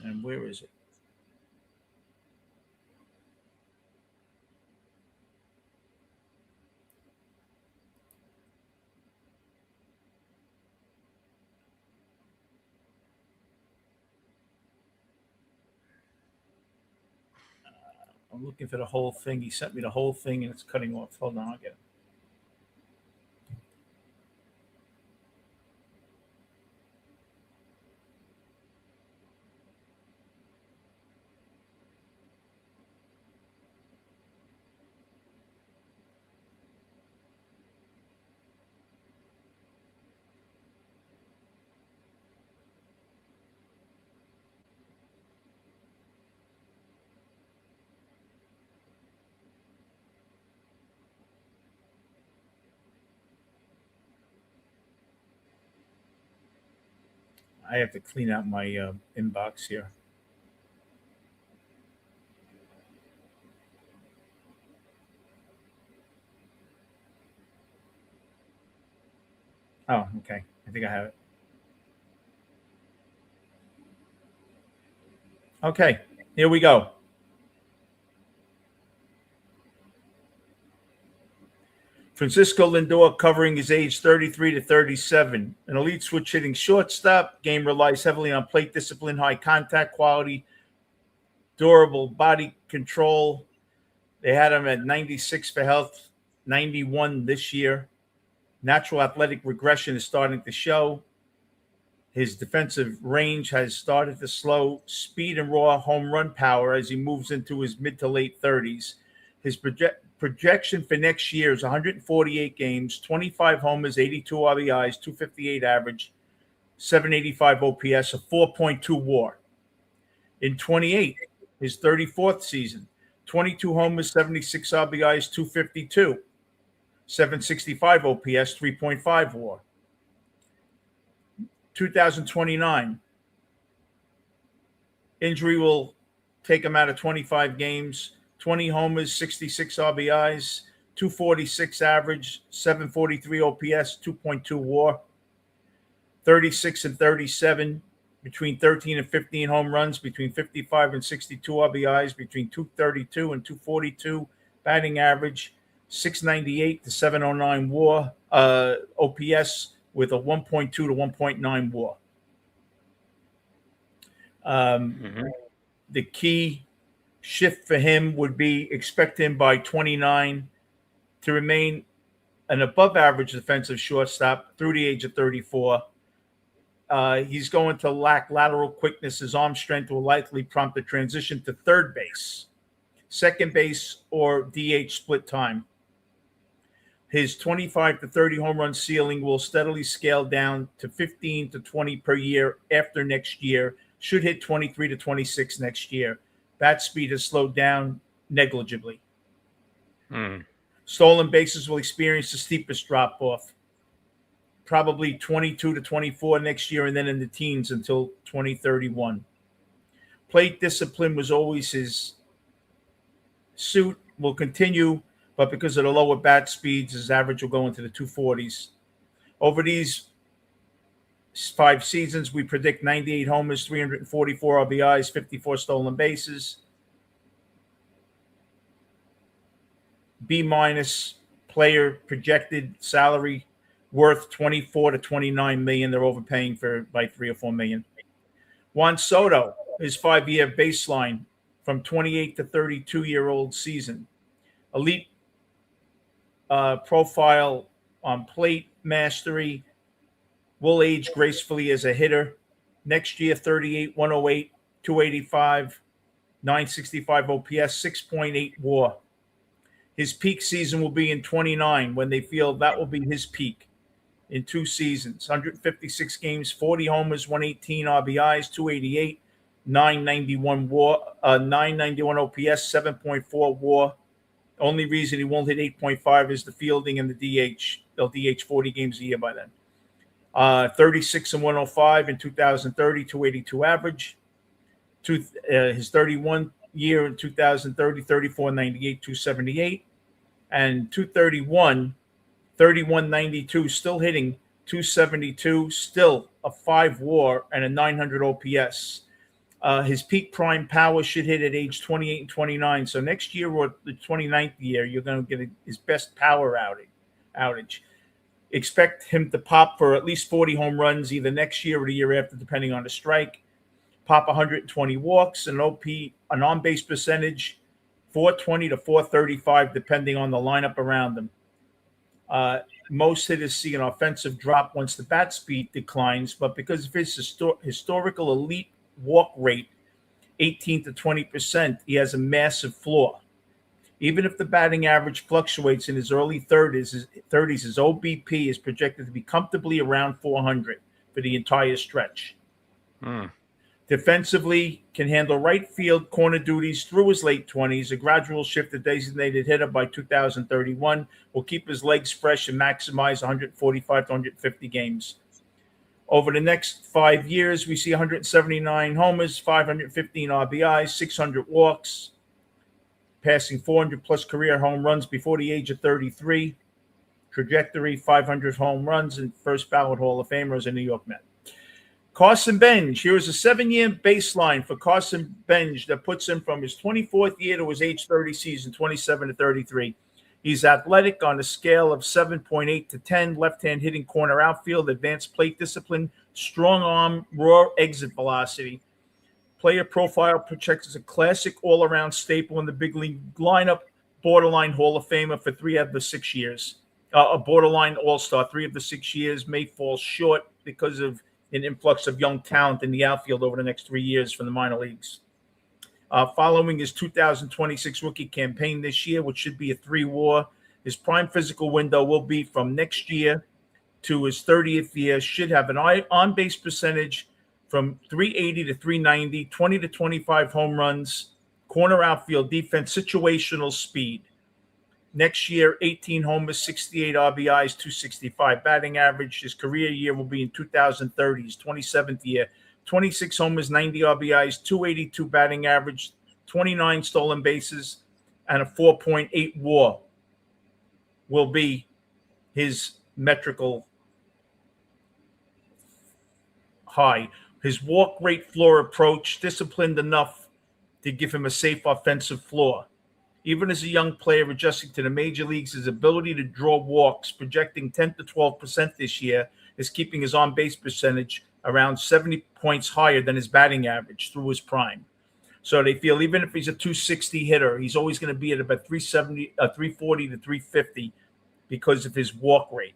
And where is it? I'm looking for the whole thing. He sent me the whole thing, and it's cutting off. Hold on, I'll get it. I have to clean out my inbox here. Oh, okay. I think I have it. Okay, here we go. Francisco Lindor covering his age 33 to 37. An elite switch hitting shortstop. Game relies heavily on plate discipline, high contact quality, durable body control. They had him at 96 for health, 91 this year. Natural athletic regression is starting to show. His defensive range has started to slow. Speed and raw home run power as he moves into his mid to late 30s. His projection for next year is 148 games, 25 homers, 82 RBIs, 258 average, 785 OPS, a 4.2 WAR. In 28, his 34th season, 22 homers, 76 RBIs, 252, 765 OPS, 3.5 WAR. 2029, Injury will take him out of 25 games. 20 homers, 66 RBIs, 246 average, 743 OPS, 2.2 WAR, 36 and 37, between 13 and 15 home runs, between 55 and 62 RBIs, between 232 and 242 batting average, 698 to 709 WAR, OPS with a 1.2 to 1.9 WAR. The key shift for him would be expect him by 29 to remain an above average defensive shortstop through the age of 34. He's going to lack lateral quickness. His arm strength will likely prompt a transition to third base, second base, or DH split time. His 25 to 30 home run ceiling will steadily scale down to 15 to 20 per year after next year. Should hit 23 to 26 next year. Bat speed has slowed down negligibly. Stolen bases will experience the steepest drop off. Probably 22 to 24 next year, and then in the teens until 2031. Plate discipline was always his suit, will continue, but because of the lower bat speeds, his average will go into the 240s. Over these 5 seasons, we predict 98 homers, 344 RBIs, 54 stolen bases. B- player projected salary worth 24 to 29 million. They're overpaying for by 3 or 4 million. Juan Soto, his 5-year baseline from 28 to 32-year-old season. Elite profile on plate mastery. Will age gracefully as a hitter. Next year, 38, 108, 285, 965 OPS, 6.8 WAR. His peak season will be in 29 when they feel that will be his peak in 2 seasons. 156 games, 40 homers, 118 RBIs, 288, 991 WAR, 991 OPS, 7.4 WAR. Only reason he won't hit 8.5 is the fielding and the DH. They'll DH 40 games a year by then. 36 and 105 in 2030, 282 average. His 31 year in 2030, 34, 98, 278. And 231, 31, 92, still hitting 272, still a 5 WAR and a 900 OPS. His peak prime power should hit at age 28 and 29. So next year or the 29th year, you're going to get his best power outage. Expect him to pop for at least 40 home runs either next year or the year after, depending on the strike. Pop 120 walks, an on-base percentage 420 to 435, depending on the lineup around him. Most hitters see an offensive drop once the bat speed declines, but because of his historical elite walk rate, 18 to 20%, he has a massive floor. Even if the batting average fluctuates in his early 30s, his OBP is projected to be comfortably around 400 for the entire stretch. Defensively, can handle right field corner duties through his late 20s. A gradual shift to designated hitter by 2031 will keep his legs fresh and maximize 145 to 150 games. Over the next 5 years, we see 179 homers, 515 RBIs, 600 walks, passing 400-plus career home runs before the age of 33. Trajectory, 500 home runs, and first ballot Hall of Famer as a New York Met. Carson Benj. Here is a 7-year baseline for Carson Benj that puts him from his 24th year to his age 30 season, 27 to 33. He's athletic on a scale of 7.8 to 10, left-hand hitting corner outfield, advanced plate discipline, strong arm, raw exit velocity. Player profile projects as a classic all-around staple in the big league lineup, borderline Hall of Famer for 3 out of the 6 years. A borderline all-star 3 of the 6 years, may fall short because of an influx of young talent in the outfield over the next 3 years from the minor leagues. Following his 2026 rookie campaign this year, which should be a 3 WAR, his prime physical window will be from next year to his 30th year, should have an on-base percentage from 380 to 390, 20 to 25 home runs, corner outfield defense, situational speed. Next year, 18 homers, 68 RBIs, 265 batting average. His career year will be in 2030, his 27th year, 26 homers, 90 RBIs, 282 batting average, 29 stolen bases, and a 4.8 WAR will be his metrical high. His walk rate floor approach, disciplined enough to give him a safe offensive floor. Even as a young player adjusting to the major leagues, his ability to draw walks, projecting 10 to 12% this year, is keeping his on-base percentage around 70 points higher than his batting average through his prime. So they feel even if he's a 260 hitter, he's always going to be at about 340 to 350 because of his walk rate.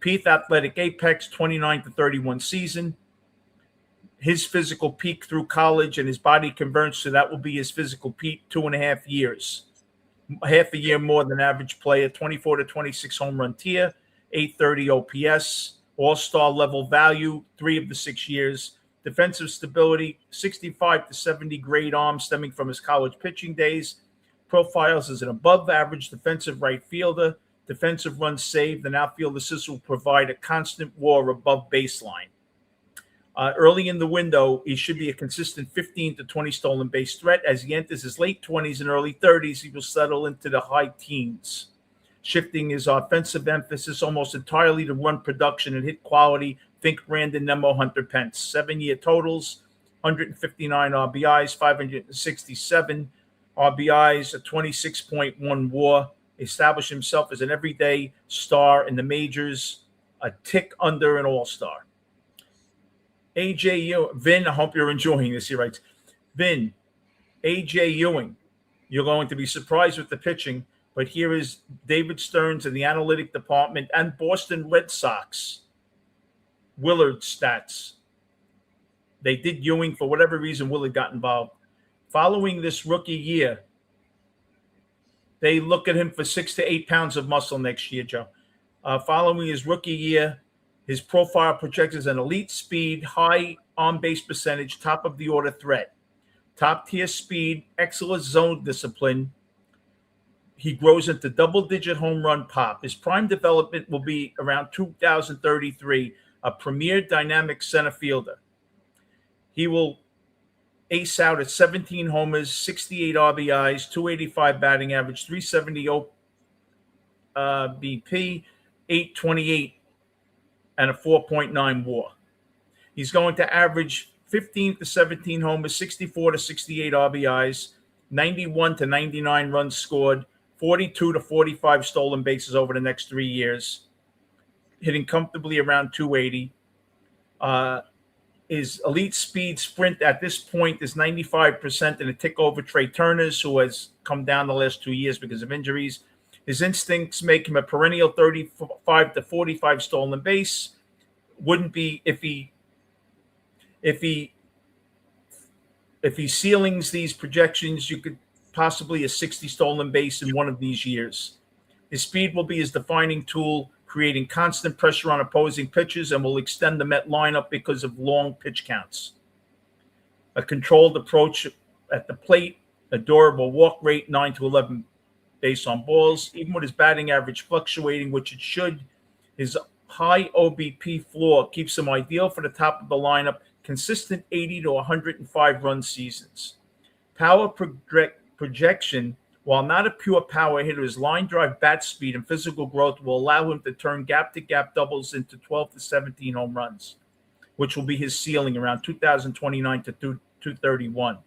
Peak athletic apex, 29 to 31 season. His physical peak through college and his body converts, so that will be his physical peak 2.5 years. Half a year more than average player, 24 to 26 home run tier, 830 OPS, all-star level value, 3 of the 6 years. Defensive stability, 65 to 70 grade arm stemming from his college pitching days. Profiles as an above-average defensive right fielder. Defensive runs saved, and outfield assist will provide a constant WAR above baseline. Early in the window, he should be a consistent 15 to 20 stolen base threat. As he enters his late 20s and early 30s, he will settle into the high teens, shifting his offensive emphasis almost entirely to run production and hit quality. Think Brandon Nemo, Hunter Pence. 7-year totals, 159 RBIs, 567 RBIs, a 26.1 WAR. Established himself as an everyday star in the majors, a tick under an all-star. AJ Vin, I hope you're enjoying this. He writes, Vin, AJ Ewing, you're going to be surprised with the pitching, but here is David Stearns in the analytic department and Boston Red Sox Willard stats. They did Ewing for whatever reason. Willard got involved. Following this rookie year, they look at him for 6 to 8 pounds of muscle next year, Joe. Following his rookie year, his profile projects as an elite speed, high on-base percentage, top of the order threat, top tier speed, excellent zone discipline. He grows into double-digit home run pop. His prime development will be around 2033, a premier dynamic center fielder. He will ace out at 17 homers, 68 RBIs, 285 batting average, 370 BP, 828, and a 4.9 WAR. He's going to average 15 to 17 homers, 64 to 68 RBIs, 91 to 99 runs scored, 42 to 45 stolen bases over the next 3 years, hitting comfortably around 280. His elite speed sprint at this point is 95% and a tick over Trey Turner's, who has come down the last 2 years because of injuries. His instincts make him a perennial 35 to 45 stolen base. Wouldn't be if he ceilings these projections, you could possibly a 60 stolen base in one of these years. His speed will be his defining tool, creating constant pressure on opposing pitchers, and will extend the Met lineup because of long pitch counts. A controlled approach at the plate, a durable walk rate, 9 to 11 base on balls. Even with his batting average fluctuating, which it should, his high OBP floor keeps him ideal for the top of the lineup, consistent 80 to 105 run seasons. Power projection, while not a pure power hitter, his line drive bat speed and physical growth will allow him to turn gap-to-gap doubles into 12 to 17 home runs, which will be his ceiling around 2029 to 231.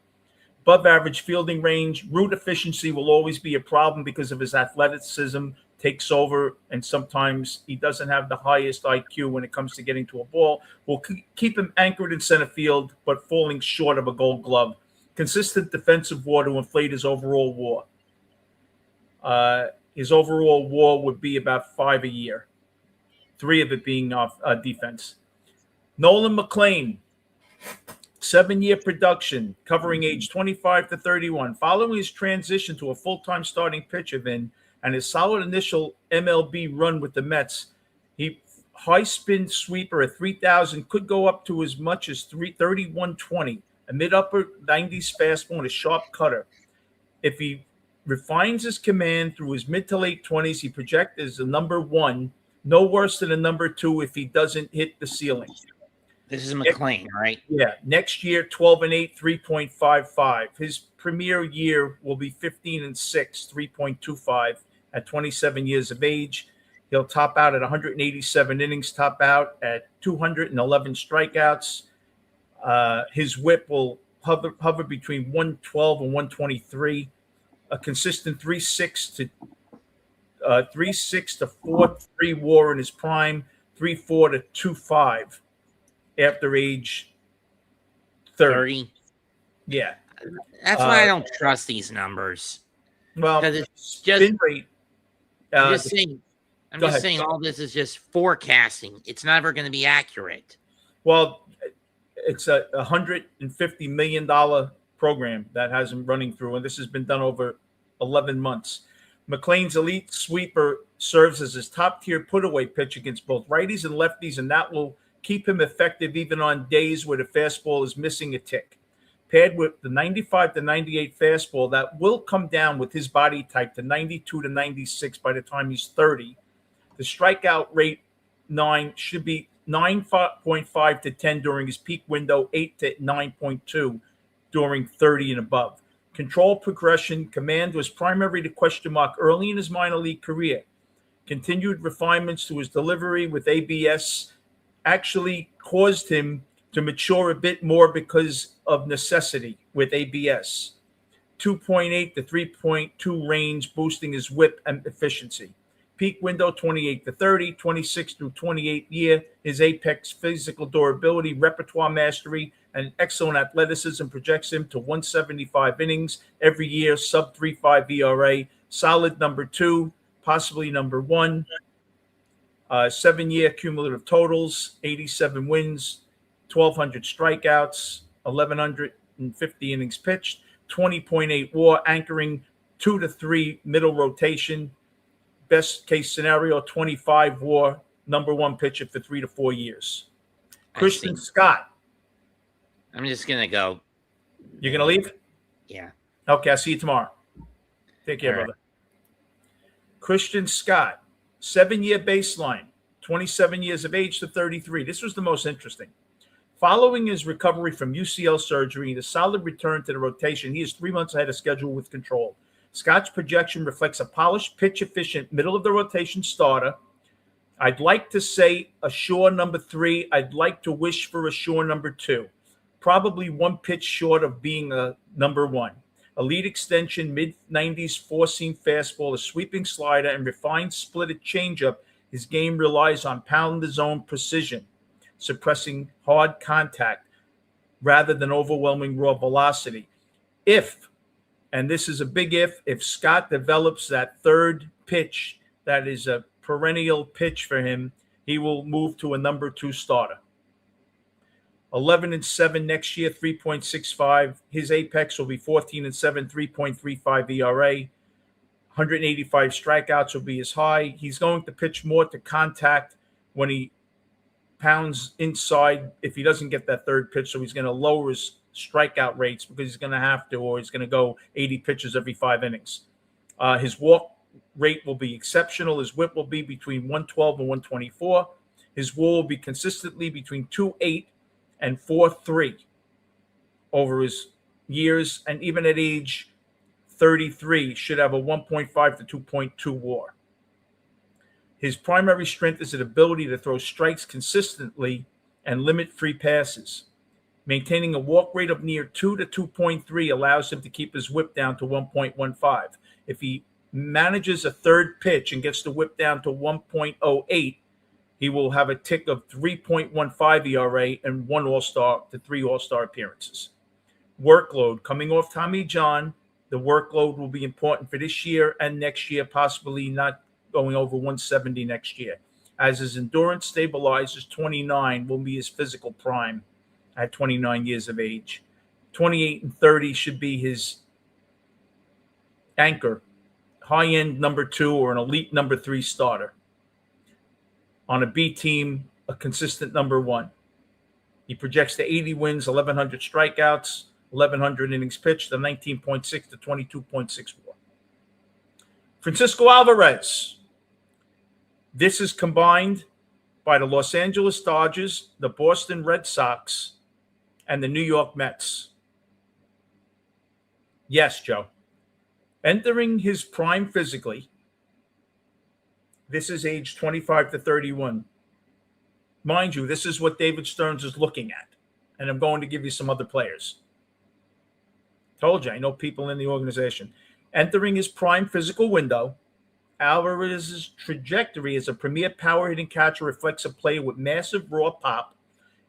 Above average fielding range, route efficiency will always be a problem because of his athleticism takes over, and sometimes he doesn't have the highest IQ when it comes to getting to a ball. Will keep him anchored in center field, but falling short of a Gold Glove. Consistent defensive WAR to inflate his overall WAR. His overall WAR would be about 5 a year, 3 of it being off defense. Nolan McLean, 7-year production, covering age 25 to 31. Following his transition to a full-time starting pitcher and his solid initial MLB run with the Mets, he high spin sweeper at 3,000 could go up to as much as 331.20, a mid-upper 90s fastball and a sharp cutter. If he refines his command through his mid to late 20s, he projects as a number 1, no worse than a number 2 if he doesn't hit the ceiling. This is McLean, right? Yeah. Next year, 12-8, 3.55. His premier year will be 15-6, 3.25 at 27 years of age. He'll top out at 187 innings, top out at 211 strikeouts. His whip will hover between 112 and 123. A consistent 3.6 to 3.6 to 4.3 WAR in his prime, 3.4 to 2.5 after age 30. 30. Yeah. That's why I don't trust these numbers. Well, Because it's spin just rate. I'm just saying go ahead. all this is just forecasting. It's never going to be accurate. Well, it's a $150 million program that has him running through, and this has been done over 11 months. McLean's elite sweeper serves as his top-tier put-away pitch against both righties and lefties, and that will keep him effective even on days where the fastball is missing a tick. Paired with the 95 to 98 fastball, that will come down with his body type to 92 to 96 by the time he's 30. The strikeout rate 9 should be 9.5 to 10 during his peak window, 8 to 9.2 during 30 and above. Control progression, command was primarily the question mark early in his minor league career. Continued refinements to his delivery with ABS actually caused him to mature a bit more because of necessity with ABS. 2.8 to 3.2 range, boosting his whip and efficiency. Peak window 28 to 30, 26 through 28 year. His apex physical durability, repertoire mastery, and excellent athleticism projects him to 175 innings every year, sub 3.5 ERA, solid number 2, possibly number 1. 7-year cumulative totals, 87 wins, 1,200 strikeouts, 1,150 innings pitched, 20.8 WAR, anchoring 2 to 3 middle rotation. Best case scenario, 25 WAR, number 1 pitcher for 3 to 4 years. Christian Scott. I'm just going to go. You're going to leave? Yeah. Okay, I'll see you tomorrow. Take care, brother. Christian Scott, 7-year baseline, 27 years of age to 33. This was the most interesting. Following his recovery from UCL surgery and a solid return to the rotation, he is 3 months ahead of schedule with control. Scott's projection reflects a polished, pitch-efficient, middle-of-the-rotation starter. I'd like to say a sure number 3. I'd like to wish for a sure number 2. Probably 1 pitch short of being a number 1. Elite extension, mid-90s four-seam fastball, a sweeping slider, and refined splitted changeup. His game relies on pound-the-zone precision, suppressing hard contact rather than overwhelming raw velocity. If, and this is a big if Scott develops that third pitch that is a perennial pitch for him, he will move to a number 2 starter. 11-7 next year, 3.65. His apex will be 14-7, 3.35 ERA. 185 strikeouts will be his high. He's going to pitch more to contact when he pounds inside if he doesn't get that third pitch. So he's going to lower his strikeout rates because he's going to have to, or he's going to go 80 pitches every 5 innings. His walk rate will be exceptional. His whip will be between 112 and 124. His WAR will be consistently between 2.8 and 4.3 over his years, and even at age 33 should have a 1.5 to 2.2 WAR. His primary strength is an ability to throw strikes consistently and limit free passes. Maintaining a walk rate of near 2 to 2.3 allows him to keep his whip down to 1.15. If he manages a third pitch and gets the whip down to 1.08, he will have a tick of 3.15 ERA and 1 All-Star to 3 All-Star appearances. Workload, coming off Tommy John, the workload will be important for this year and next year, possibly not going over 170 next year. As his endurance stabilizes, 29 will be his physical prime at 29 years of age. 28 and 30 should be his anchor, high-end number 2 or an elite number 3 starter. On a B team, a consistent number 1. He projects to 80 wins, 1,100 strikeouts, 1,100 innings pitched, a 19.6 to 22.6 WAR. Francisco Alvarez. This is combined by the Los Angeles Dodgers, the Boston Red Sox, and the New York Mets. Yes, Joe. Entering his prime physically, this is age 25 to 31. Mind you, this is what David Stearns is looking at. And I'm going to give you some other players. Told you, I know people in the organization. Entering his prime physical window, Alvarez's trajectory as a premier power hitting catcher reflects a player with massive raw pop,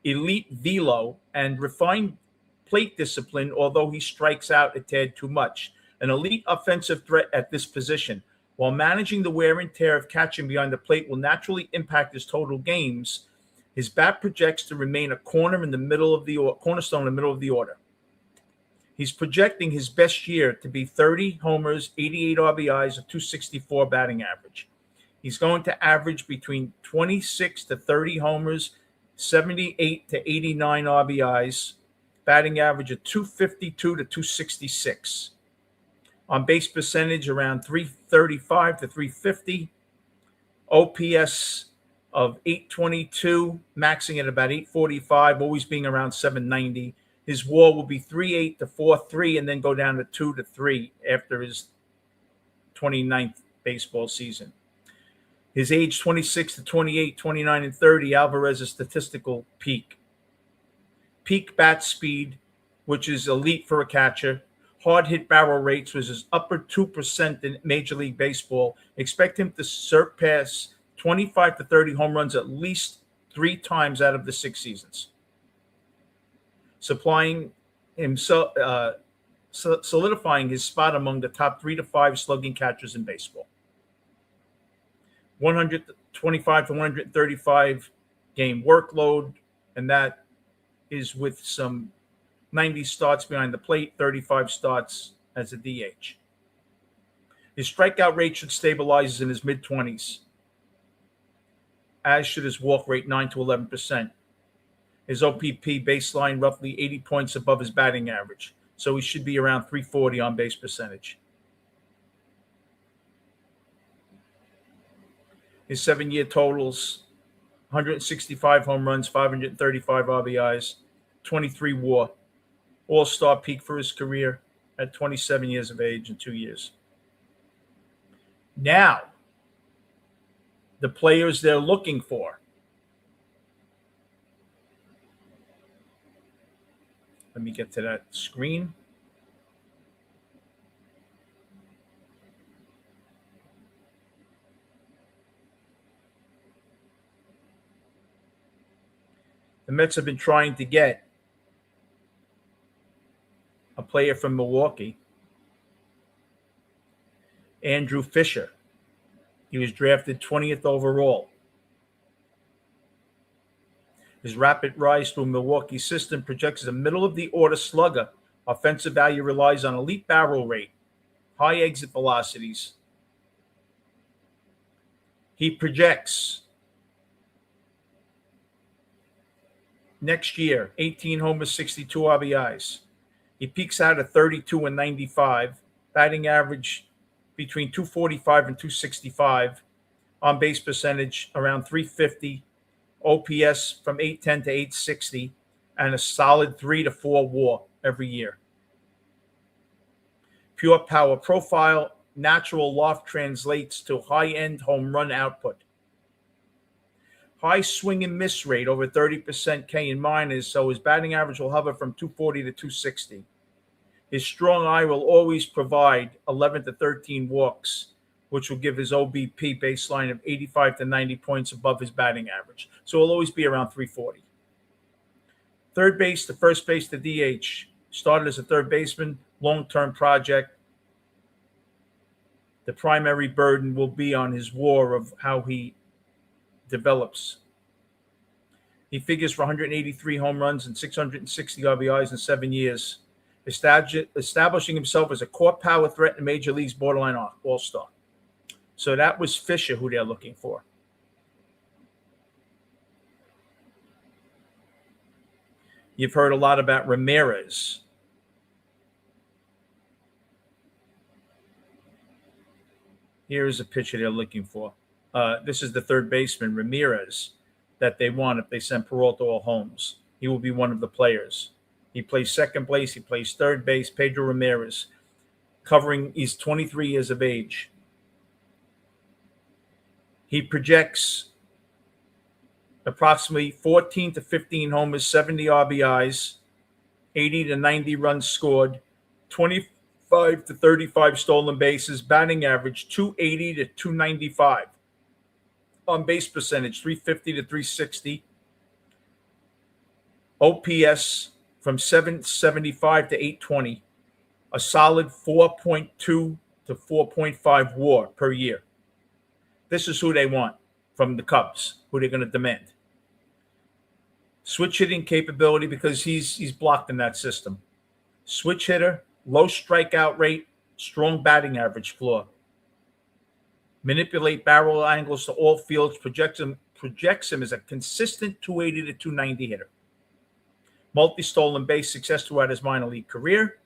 elite velo, and refined plate discipline, although he strikes out a tad too much. An elite offensive threat at this position. While managing the wear and tear of catching behind the plate will naturally impact his total games, his bat projects to remain a cornerstone in the middle of the order. He's projecting his best year to be 30 homers, 88 RBIs, a 264 batting average. He's going to average between 26 to 30 homers, 78 to 89 RBIs, batting average of 252 to 266. On base percentage around 335 to 350. OPS of 822, maxing at about 845, always being around 790. His WAR will be 3.8 to 4.3 and then go down to 2 to 3 after his 29th baseball season. His age 26 to 28, 29, and 30, Alvarez's statistical peak. Peak bat speed, which is elite for a catcher. Hard hit barrel rates, which is upper 2% in Major League Baseball. Expect him to surpass 25 to 30 home runs at least 3 times out of the 6 seasons. Solidifying his spot among the top 3 to 5 slugging catchers in baseball. 125 to 135 game workload, and that is with some 90 starts behind the plate, 35 starts as a DH. His strikeout rate should stabilize in his mid-20s, as should his walk rate, 9 to 11%. His OPP baseline roughly 80 points above his batting average, so he should be around 340 on base percentage. His 7-year totals: 165 home runs, 535 RBIs, 23 WAR. All-star peak for his career at 27 years of age and 2 years. Now, the players they're looking for. Let me get to that screen. The Mets have been trying to get a player from Milwaukee, Andrew Fisher. He was drafted 20th overall. His rapid rise through Milwaukee's system projects as a middle-of-the-order slugger. Offensive value relies on elite barrel rate, high exit velocities. He projects next year 18 homers, 62 RBIs. He peaks out at 32 and 95, batting average between 245 and 265, on base percentage around 350, OPS from 810 to 860, and a solid 3 to 4 WAR every year. Pure power profile, natural loft translates to high-end home run output. High swing and miss rate, over 30% K in minors, so his batting average will hover from 240 to 260. His strong eye will always provide 11 to 13 walks, which will give his OBP baseline of 85 to 90 points above his batting average. So he'll always be around 340. Third base to first base to DH. Started as a third baseman, long-term project. The primary burden will be on his WAR of how he develops. He figures for 183 home runs and 660 RBIs in 7 years, establishing himself as a core power threat in Major League's borderline all-star. So that was Fisher, who they're looking for. You've heard a lot about Ramirez. Here's a pitcher they're looking for. This is the third baseman, Ramirez. that they want if they send Peralta or Holmes. He will be one of the players. He plays second base. He plays third base. Pedro Ramirez, he's 23 years of age. He projects approximately 14 to 15 homers, 70 RBIs, 80 to 90 runs scored, 25 to 35 stolen bases, batting average 280 to 295, on base percentage 350 to 360, OPS from 775 to 820, a solid 4.2 to 4.5 WAR per year. This is who they want from the Cubs, who they're going to demand. Switch hitting capability, because he's blocked in that system. Switch hitter, low strikeout rate, strong batting average floor. Manipulate barrel angles to all fields, projects him as a consistent 280 to 290 hitter. Multi-stolen base success throughout his minor league career.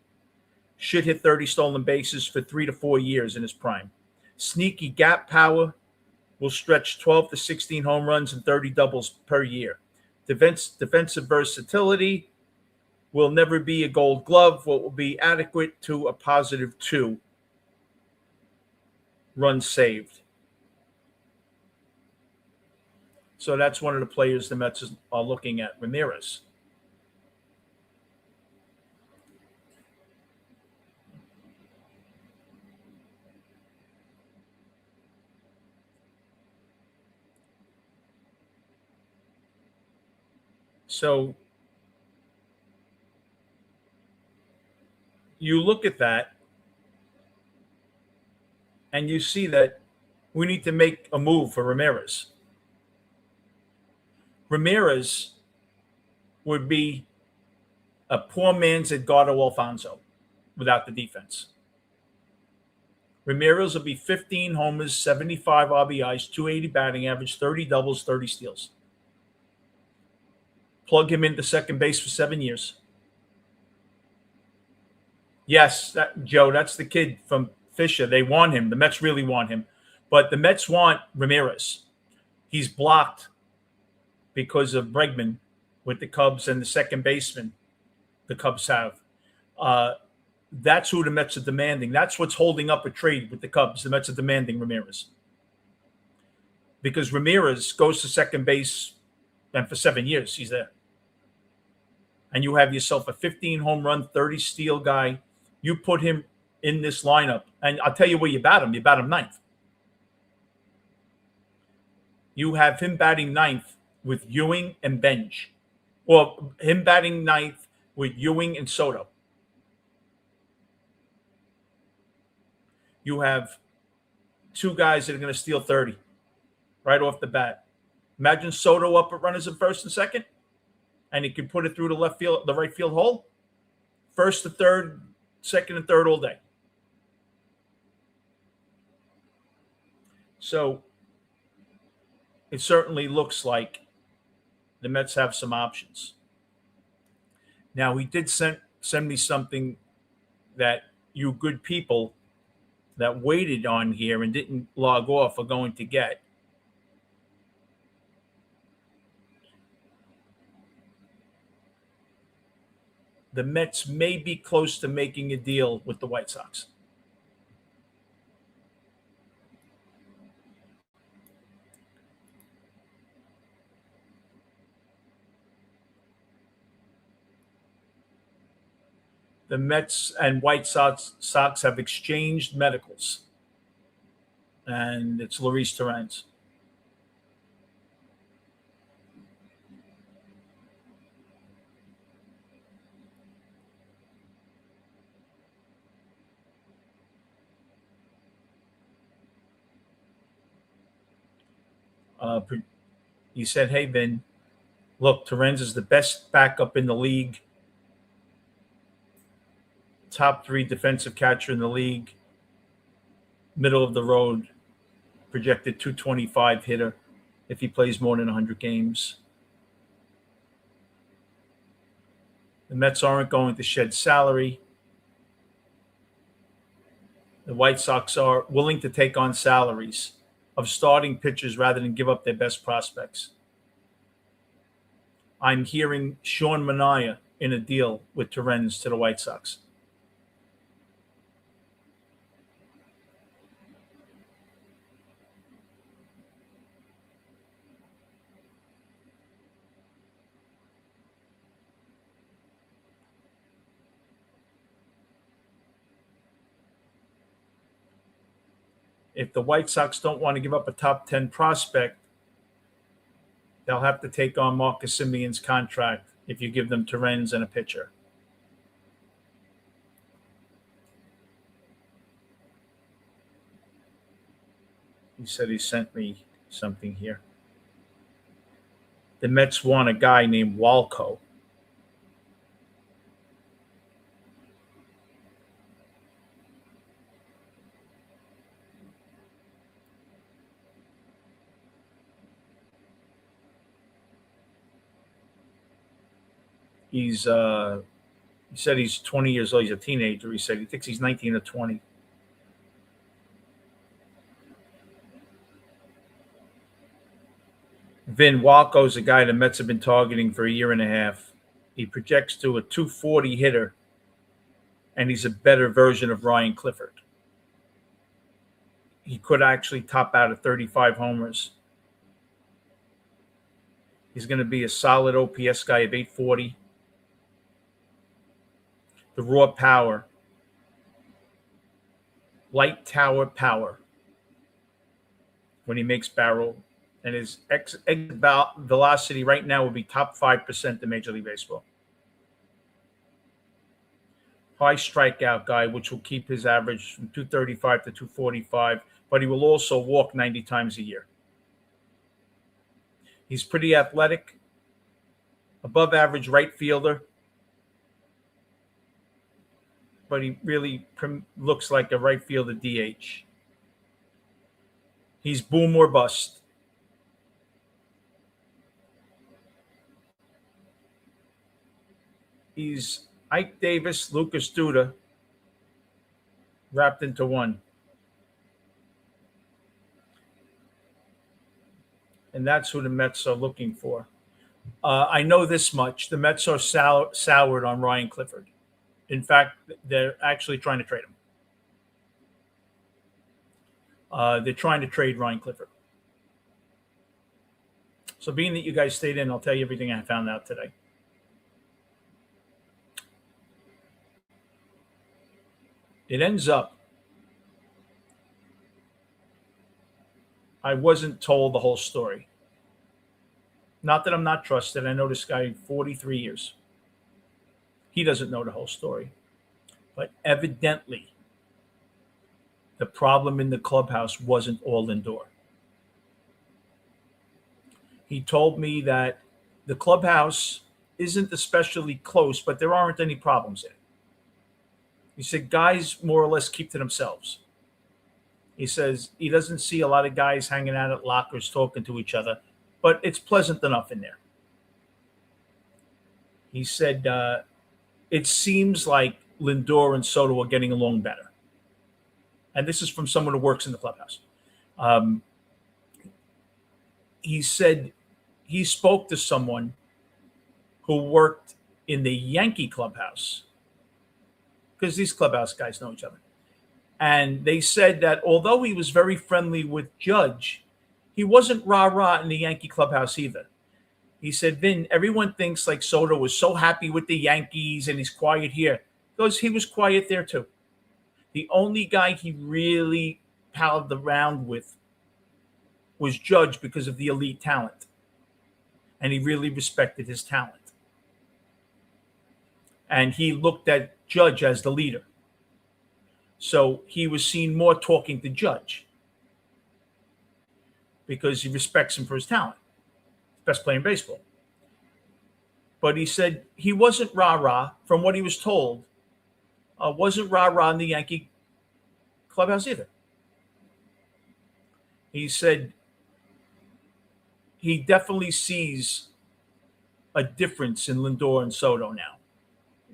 Should hit 30 stolen bases for 3 to 4 years in his prime. Sneaky gap power, will stretch 12 to 16 home runs and 30 doubles per year. Defensive versatility, will never be a gold glove, what will be adequate to a positive 2 runs saved. So that's one of the players the Mets are looking at, Ramirez. So you look at that and you see that we need to make a move for Ramirez. Ramirez would be a poor man's Edgardo Alfonso without the defense. Ramirez will be 15 homers, 75 RBIs, 280 batting average, 30 doubles, 30 steals. Plug him into second base for 7 years. Yes, Joe, that's the kid from Fisher. They want him. The Mets really want him. But the Mets want Ramirez. He's blocked because of Bregman with the Cubs and the second baseman the Cubs have. That's who the Mets are demanding. That's what's holding up a trade with the Cubs. The Mets are demanding Ramirez. Because Ramirez goes to second base, and for 7 years he's there. And you have yourself a 15 home run, 30 steal guy. You put him in this lineup, and I'll tell you where you bat him. You bat him ninth. You have him batting ninth with Ewing and Benj. Or him batting ninth with Ewing and Soto. You have 2 guys that are going to steal 30 right off the bat. Imagine Soto up at runners at first and second, and he could put it through the right field hole. First to third, second and third all day. So it certainly looks like the Mets have some options. Now, he did send me something that you good people that waited on here and didn't log off are going to get. The Mets may be close to making a deal with the White Sox. The Mets and White Sox have exchanged medicals. And it's Luis Torrens. He said, hey, Ben, look, Torrens is the best backup in the league. Top 3 defensive catcher in the league. Middle of the road. Projected 225 hitter if he plays more than 100 games. The Mets aren't going to shed salary. The White Sox are willing to take on salaries of starting pitchers rather than give up their best prospects. I'm hearing Sean Manaea in a deal with Torrens to the White Sox. If the White Sox don't want to give up a top 10 prospect, they'll have to take on Marcus Simeon's contract if you give them Torrens and a pitcher. He said he sent me something here. The Mets want a guy named Walco. He said he's 20 years old. He's a teenager. He said he thinks he's 19 or 20. Vin Walco is a guy the Mets have been targeting for a year and a half. He projects to a 240 hitter, and he's a better version of Ryan Clifford. He could actually top out at 35 homers. He's going to be a solid OPS guy of 840. The raw power, light tower power when he makes barrel, and his exit velocity right now would be top 5% in Major League Baseball. High strikeout guy, which will keep his average from 235 to 245, but he will also walk 90 times a year. He's pretty athletic, above average right fielder, but he really looks like a right fielder DH. He's boom or bust. He's Ike Davis, Lucas Duda, wrapped into one. And that's who the Mets are looking for. I know this much. The Mets are soured on Ryan Clifford. In fact, they're actually trying to trade him. They're trying to trade Ryan Clifford. So being that you guys stayed in, I'll tell you everything I found out today. It ends up, I wasn't told the whole story. Not that I'm not trusted. I know this guy 43 years. He doesn't know the whole story. But evidently, the problem in the clubhouse wasn't all Lindor. He told me that the clubhouse isn't especially close, but there aren't any problems in it. He said guys more or less keep to themselves. He says he doesn't see a lot of guys hanging out at lockers talking to each other, but it's pleasant enough in there. He said it seems like Lindor and Soto are getting along better. And this is from someone who works in the clubhouse. He said he spoke to someone who worked in the Yankee clubhouse, because these clubhouse guys know each other. And they said that although he was very friendly with Judge, he wasn't rah-rah in the Yankee clubhouse either. He said, Vin, everyone thinks like Soto was so happy with the Yankees and he's quiet here. Because he was quiet there too. The only guy he really palled around with was Judge because of the elite talent. And he really respected his talent. And he looked at Judge as the leader. So he was seen more talking to Judge because he respects him for his talent. Best player in baseball. But he said he wasn't rah-rah, from what he was told, wasn't rah-rah in the Yankee clubhouse either. He said he definitely sees a difference in Lindor and Soto now.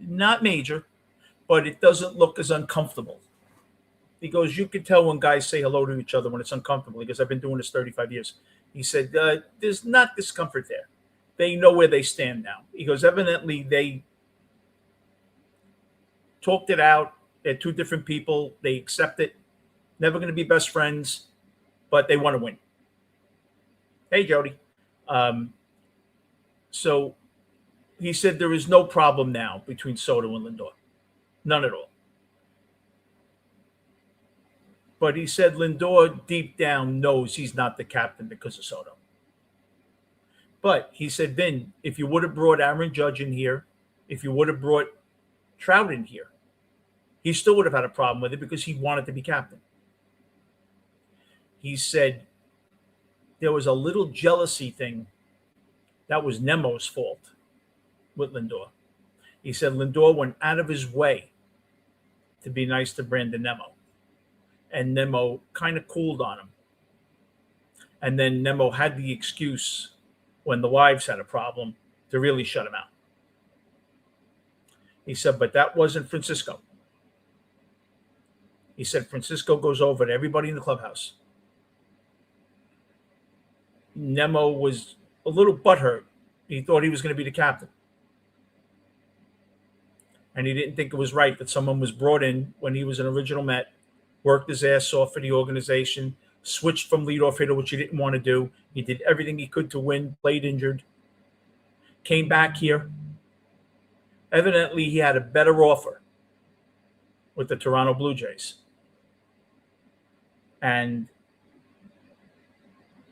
Not major, but it doesn't look as uncomfortable. He goes, you can tell when guys say hello to each other when it's uncomfortable. He goes, I've been doing this 35 years. He said, there's not discomfort there. they know where they stand now. He goes, evidently they talked it out. They're two different people. They accept it. Never going to be best friends, but they want to win. Hey, Jody. So he said there is no problem now between Soto and Lindor. None at all. But he said Lindor deep down knows he's not the captain because of Soto. But he said, Vin, if you would have brought Aaron Judge in here, if you would have brought Trout in here, he still would have had a problem with it because he wanted to be captain. He said there was a little jealousy thing that was Nemo's fault with Lindor. He said Lindor went out of his way to be nice to Brandon Nemo. And Nemo kind of cooled on him. And then Nemo had the excuse when the wives had a problem to really shut him out. He said, but that wasn't Francisco. He said Francisco goes over to everybody in the clubhouse. Nemo was a little butthurt. He thought he was going to be the captain. And he didn't think it was right that someone was brought in when he was an original Met, worked his ass off for the organization, switched from leadoff hitter, which he didn't want to do. He did everything he could to win, played injured, came back here. Evidently, he had a better offer with the Toronto Blue Jays. And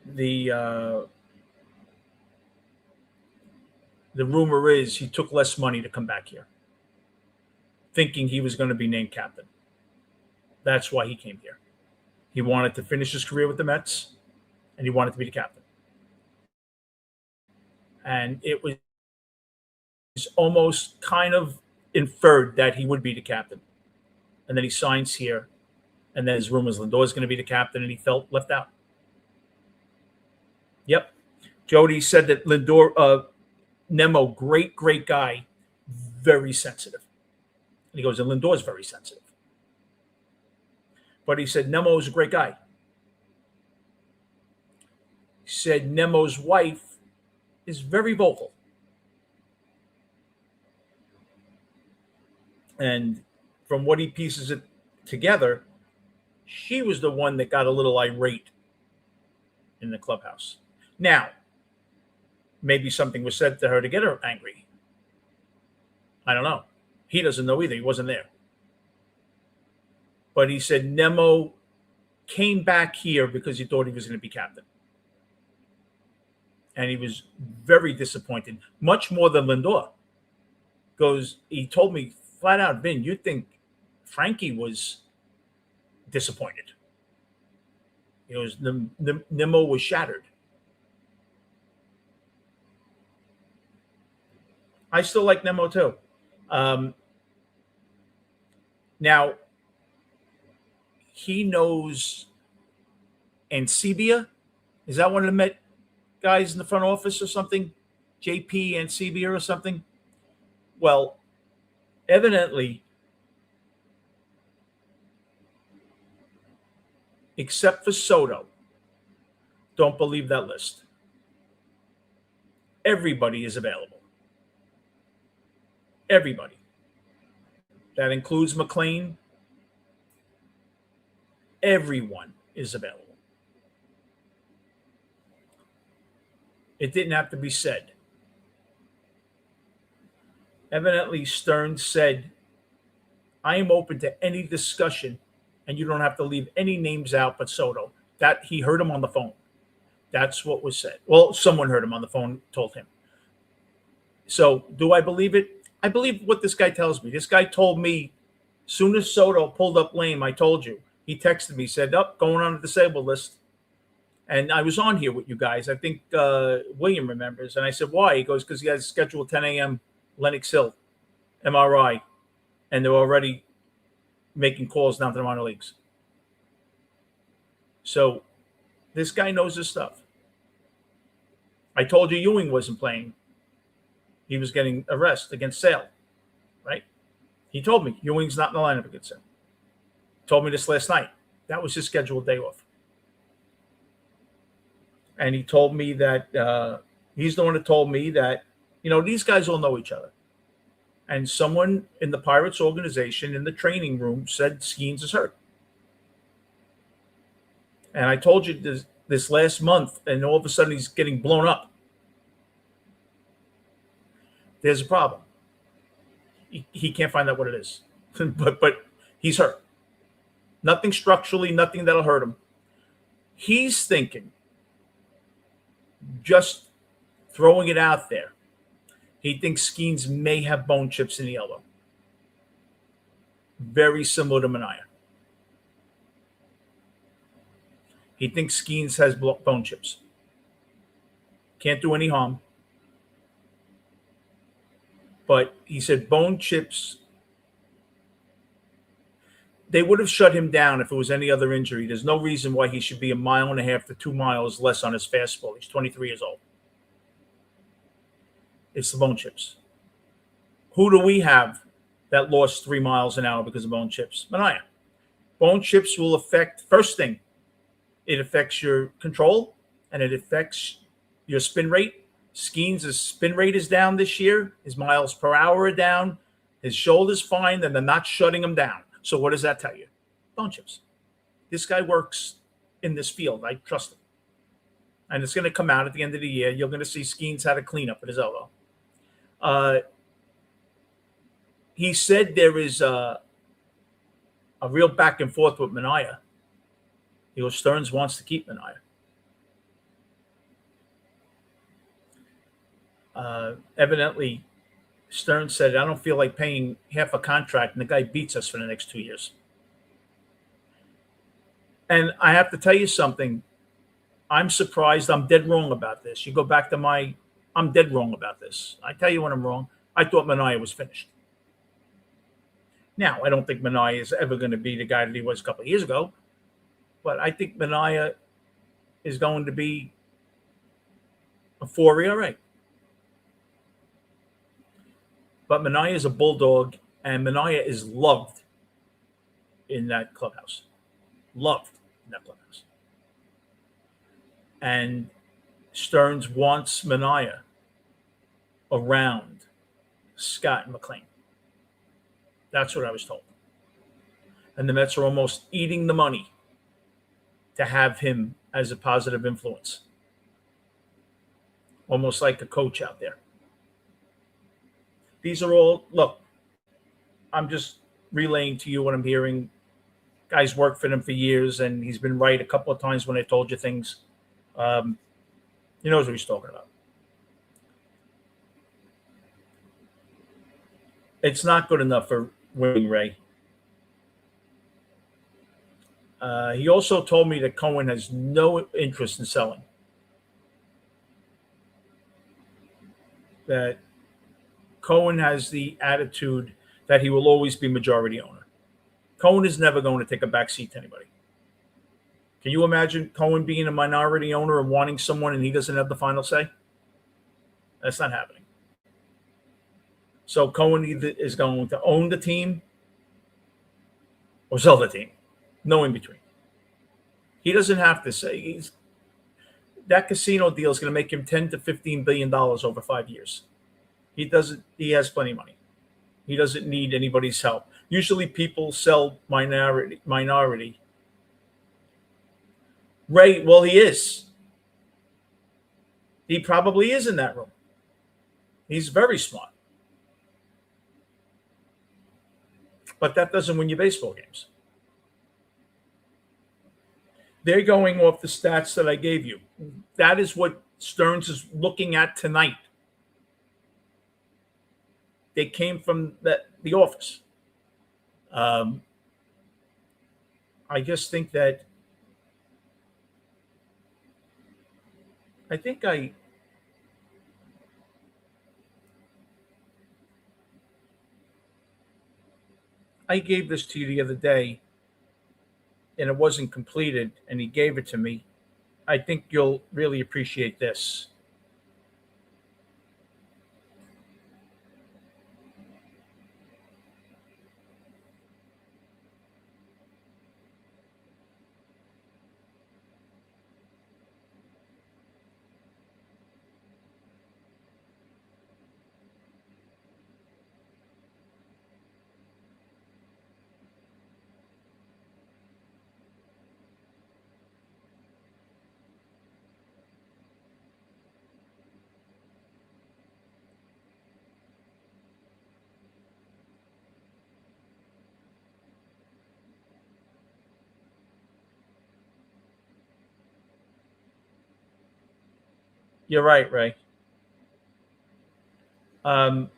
the rumor is he took less money to come back here, thinking he was going to be named captain. That's why he came here. He wanted to finish his career with the Mets, and he wanted to be the captain. And it was almost kind of inferred that he would be the captain. And then he signs here, and then his rumors Lindor is going to be the captain, and he felt left out. Yep. Jody said that Lindor, Nemo, great guy, very sensitive. And he goes, and Lindor's very sensitive. But he said Nemo is a great guy. He said Nemo's wife is very vocal. And from what he pieces it together, she was the one that got a little irate in the clubhouse. Now, maybe something was said to her to get her angry. I don't know. He doesn't know either. He wasn't there. But he said Nemo came back here because he thought he was going to be captain. And he was very disappointed, much more than Lindor. He told me flat out, Vin, you'd think Frankie was disappointed. Nemo was shattered. I still like Nemo too. Now, he knows Ancibia. Is that one of the Met guys in the front office or something? JP Ancibia or something? Well, evidently, except for Soto, don't believe that list. Everybody is available. Everybody. That includes McLean. Everyone is available. It didn't have to be said. Evidently, Stearns said, I am open to any discussion, and you don't have to leave any names out but Soto. That he heard him on the phone. That's what was said. Well, someone heard him on the phone, told him. So do I believe it? I believe what this guy tells me. This guy told me, soon as Soto pulled up lame, I told you. He texted me, said, going on the disabled list. And I was on here with you guys. I think William remembers. And I said, why? He goes, because he has scheduled 10 a.m. Lenox Hill, MRI. And they're already making calls down to the minor leagues. So this guy knows his stuff. I told you Ewing wasn't playing. He was getting a rest against Sale, right? He told me Ewing's not in the lineup against Sale. Told me this last night. That was his scheduled day off. And he told me that He's the one that told me that, these guys all know each other. And someone in the Pirates organization in the training room said Skeens is hurt. And I told you this last month, and all of a sudden he's getting blown up. There's a problem. He can't find out what it is. but he's hurt. Nothing structurally, nothing that'll hurt him. He's thinking, just throwing it out there, he thinks Skeens may have bone chips in the elbow. Very similar to Manaea. He thinks Skeens has bone chips. Can't do any harm. But he said bone chips, they would have shut him down if it was any other injury. There's no reason why he should be 1.5 miles to 2 miles less on his fastball. He's 23 years old. It's the bone chips. Who do we have that lost 3 miles an hour because of bone chips? Manaea. Bone chips will affect, first thing, it affects your control and it affects your spin rate. Skeens' spin rate is down this year. His miles per hour are down. His shoulder's fine, and they're not shutting him down. So what does that tell you? Bone chips. This guy works in this field. I trust him. And it's going to come out at the end of the year. You're going to see Skeens had a cleanup at his elbow. He said there is a real back and forth with Manaea. Stearns wants to keep Manaea. Evidently, Stearns said, I don't feel like paying half a contract, and the guy beats us for the next 2 years. And I have to tell you something. I'm surprised. I'm dead wrong about this. You go back to I'm dead wrong about this. I tell you when I'm wrong. I thought Manaea was finished. Now, I don't think Manaea is ever going to be the guy that he was a couple of years ago, but I think Manaea is going to be a 4 ERA. But Manaea is a bulldog, and Manaea is loved in that clubhouse. Loved in that clubhouse. And Stearns wants Manaea around Scott and McLean. That's what I was told. And the Mets are almost eating the money to have him as a positive influence. Almost like a coach out there. These are all, look, I'm just relaying to you what I'm hearing. Guy's worked for them for years, and he's been right a couple of times when I told you things. He knows what he's talking about. It's not good enough for winning Ray. He also told me that Cohen has no interest in selling. That Cohen has the attitude that he will always be majority owner. Cohen is never going to take a back seat to anybody. Can you imagine Cohen being a minority owner and wanting someone and he doesn't have the final say? That's not happening. So Cohen either is going to own the team or sell the team. No in between. He doesn't have to say. That casino deal is going to make him $10 to $15 billion over 5 years. He has plenty of money. He doesn't need anybody's help. Usually people sell minority. Ray, well, he is. He probably is in that room. He's very smart. But that doesn't win you baseball games. They're going off the stats that I gave you. That is what Stearns is looking at tonight. They came from the office. I just think that I gave this to you the other day, and it wasn't completed, and he gave it to me. I think you'll really appreciate this. You're right, Ray. Um,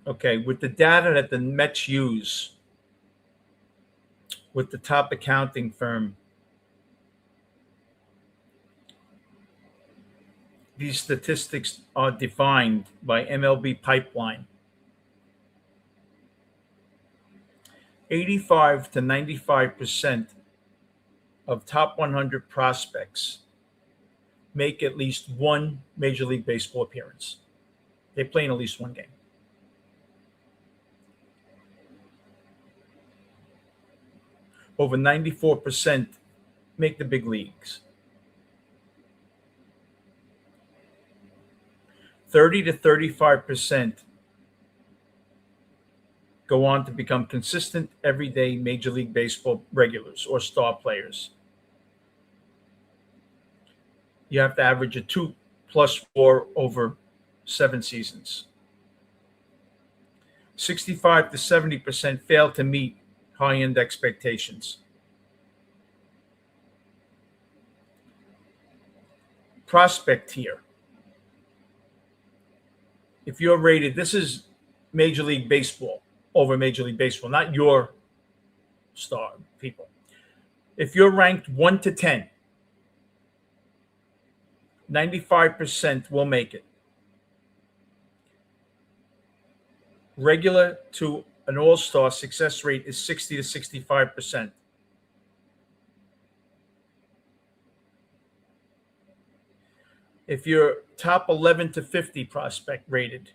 okay, with the data that the Mets use with the top accounting firm, these statistics are defined by MLB Pipeline. 85 to 95% of top 100 prospects make at least one Major League Baseball appearance. They play in at least one game. Over 94% make the big leagues. 30 to 35% go on to become consistent, everyday Major League Baseball regulars or star players. You have to average a 2+4 over 7 seasons. 65 to 70% fail to meet high-end expectations. Prospect tier. If you're rated, this is Major League Baseball over Major League Baseball, not your star people. If you're ranked 1 to 10, 95% will make it. Regular to an all-star success rate is 60 to 65%. If you're top 11 to 50 prospect rated,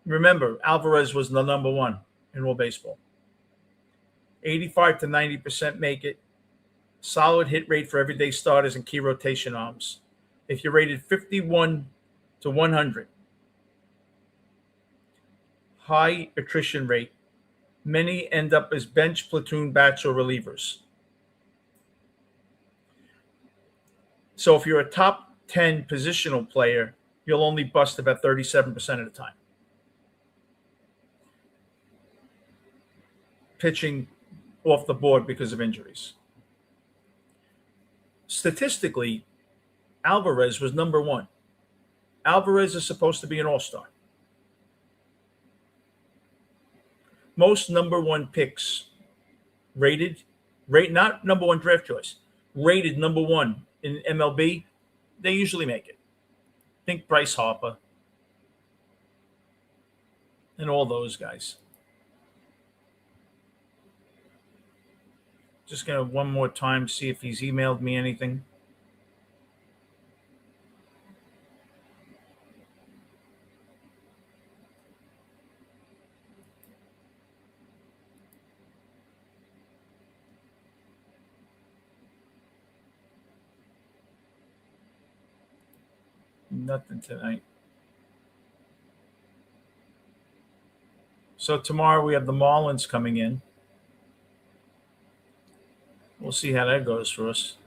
remember, Alvarez was the number one in all baseball. 85 to 90% make it. Solid hit rate for everyday starters and key rotation arms. If you're rated 51 to 100, high attrition rate. Many end up as bench, platoon, bats, or relievers. So if you're a top 10 positional player, you'll only bust about 37% of the time. Pitching off the board because of injuries. Statistically, Alvarez was number one. Alvarez is supposed to be an all-star. Most number one picks not number one draft choice, rated number one in MLB, they usually make it. Think Bryce Harper and all those guys. Just going to one more time see if he's emailed me anything. Nothing tonight. So tomorrow we have the Marlins coming in. We'll see how that goes for us.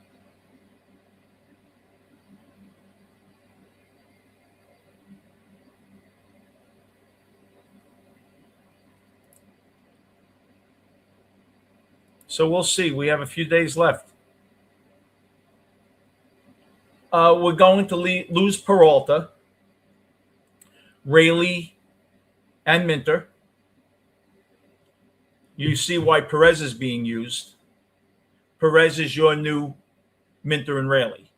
So we'll see. We have a few days left. We're going to lose Peralta, Raley, and Minter. You see why Perez is being used. Perez is your new Minter and Raley.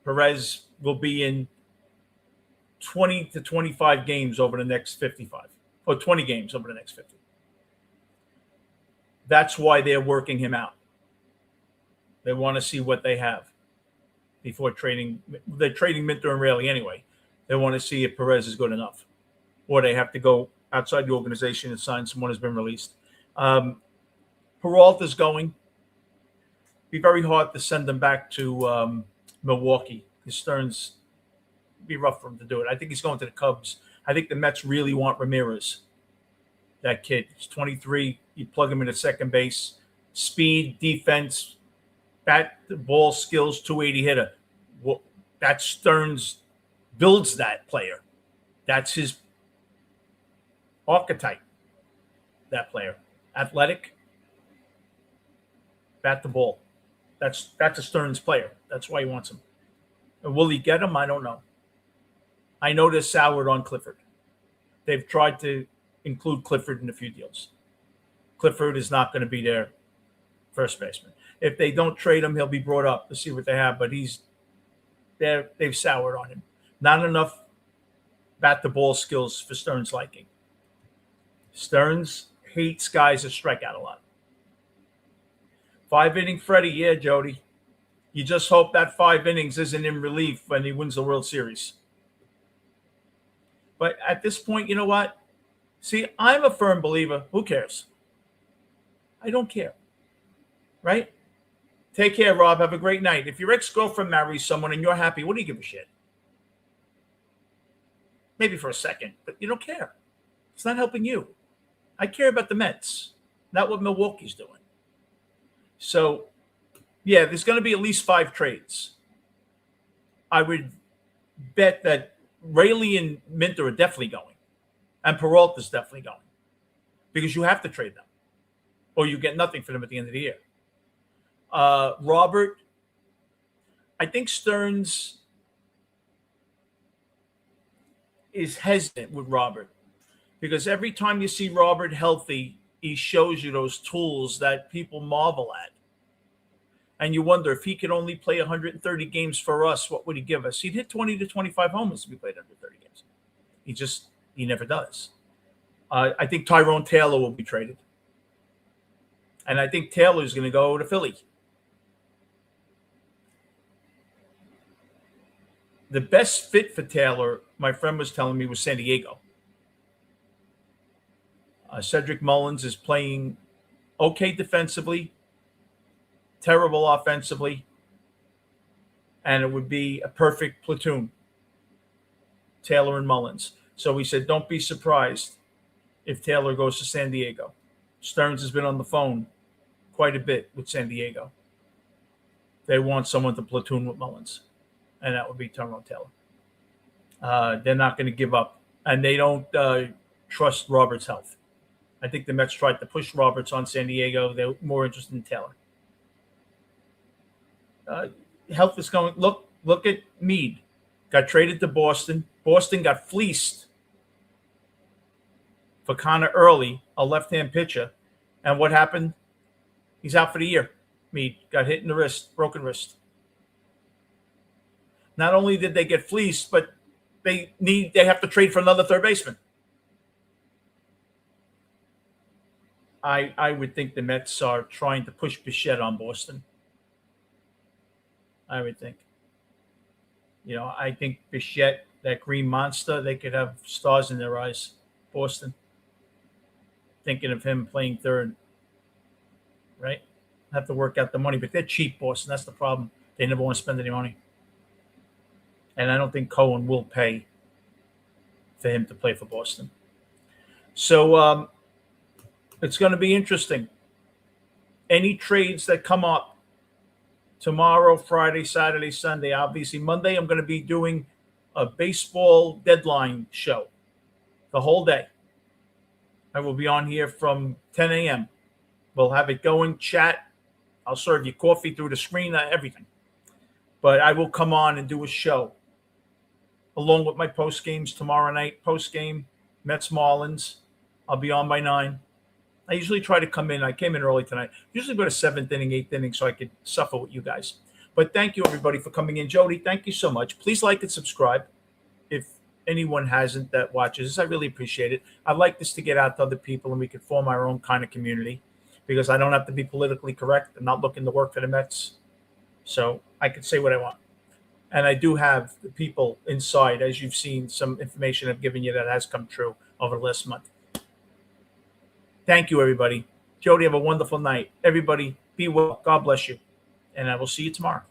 Perez will be in 20 to 25 games over the next 55, or 20 games over the next 50. That's why they're working him out. They want to see what they have before trading. They're trading Minter and Raley anyway. They want to see if Perez is good enough, or they have to go outside the organization and sign someone who's been released. Peralta's going. Be very hard to send them back to Milwaukee. Stearns be rough for him to do it. I think he's going to the Cubs. I think the Mets really want Ramirez. That kid, he's 23. You plug him into second base. Speed, defense, bat, ball skills, 280 hitter. That Stearns builds that player. That's his archetype, that player. Athletic, bat the ball. That's a Stearns player. That's why he wants him. And will he get him? I don't know. I know they're soured on Clifford. They've tried to include Clifford in a few deals. Clifford is not going to be their first baseman. If they don't trade him, he'll be brought up to see what they have. But they've soured on him. Not enough bat the ball skills for Stearns' liking. Stearns hates guys that strike out a lot. 5-inning Freddie, yeah, Jody. You just hope that 5 innings isn't in relief when he wins the World Series. But at this point, you know what? See, I'm a firm believer. Who cares? I don't care. Right? Take care, Rob. Have a great night. If your ex-girlfriend marries someone and you're happy, what do you give a shit? Maybe for a second, but you don't care. It's not helping you. I care about the Mets, not what Milwaukee's doing. So, yeah, there's going to be at least 5 trades. I would bet that Rayleigh and Minter are definitely going, and Peralta's definitely going, because you have to trade them, or you get nothing for them at the end of the year. Robert, I think Stearns is hesitant with Robert, because every time you see Robert healthy, he shows you those tools that people marvel at. And you wonder, if he could only play 130 games for us, what would he give us? He'd hit 20 to 25 homers if he played 130 games. He never does. I think Tyrone Taylor will be traded. And I think Taylor's going to go to Philly. The best fit for Taylor, my friend was telling me, was San Diego. Cedric Mullins is playing okay defensively, terrible offensively, and it would be a perfect platoon, Taylor and Mullins. So he said, don't be surprised if Taylor goes to San Diego. Stearns has been on the phone quite a bit with San Diego. They want someone to platoon with Mullins, and that would be Tyrone Taylor. They're not going to give up, and they don't trust Roberts' health. I think the Mets tried to push Roberts on San Diego. They're more interested in Taylor. Health is going. Look at Meade. Got traded to Boston. Boston got fleeced for Connor Early, a left-hand pitcher. And what happened? He's out for the year. Meade got hit in the wrist, broken wrist. Not only did they get fleeced, but they have to trade for another third baseman. I would think the Mets are trying to push Bichette on Boston. I would think. I think Bichette, that green monster, they could have stars in their eyes. Boston. Thinking of him playing third. Right? Have to work out the money, but they're cheap, Boston. That's the problem. They never want to spend any money. And I don't think Cohen will pay for him to play for Boston. So it's going to be interesting. Any trades that come up tomorrow, Friday, Saturday, Sunday, obviously Monday, I'm going to be doing a baseball deadline show the whole day. I will be on here from 10 a.m. We'll have it going, chat. I'll serve you coffee through the screen, everything. But I will come on and do a show along with my post games tomorrow night. Post game, Mets Marlins. I'll be on by 9. I usually try to come in. I came in early tonight. Usually go to 7th inning, 8th inning so I could suffer with you guys. But thank you, everybody, for coming in. Jody, thank you so much. Please like and subscribe if anyone hasn't that watches this. I really appreciate it. I'd like this to get out to other people and we could form our own kind of community, because I don't have to be politically correct. I'm not looking to work for the Mets. So I can say what I want. And I do have the people inside, as you've seen, some information I've given you that has come true over the last month. Thank you, everybody. Jody, have a wonderful night. Everybody, be well. God bless you. And I will see you tomorrow.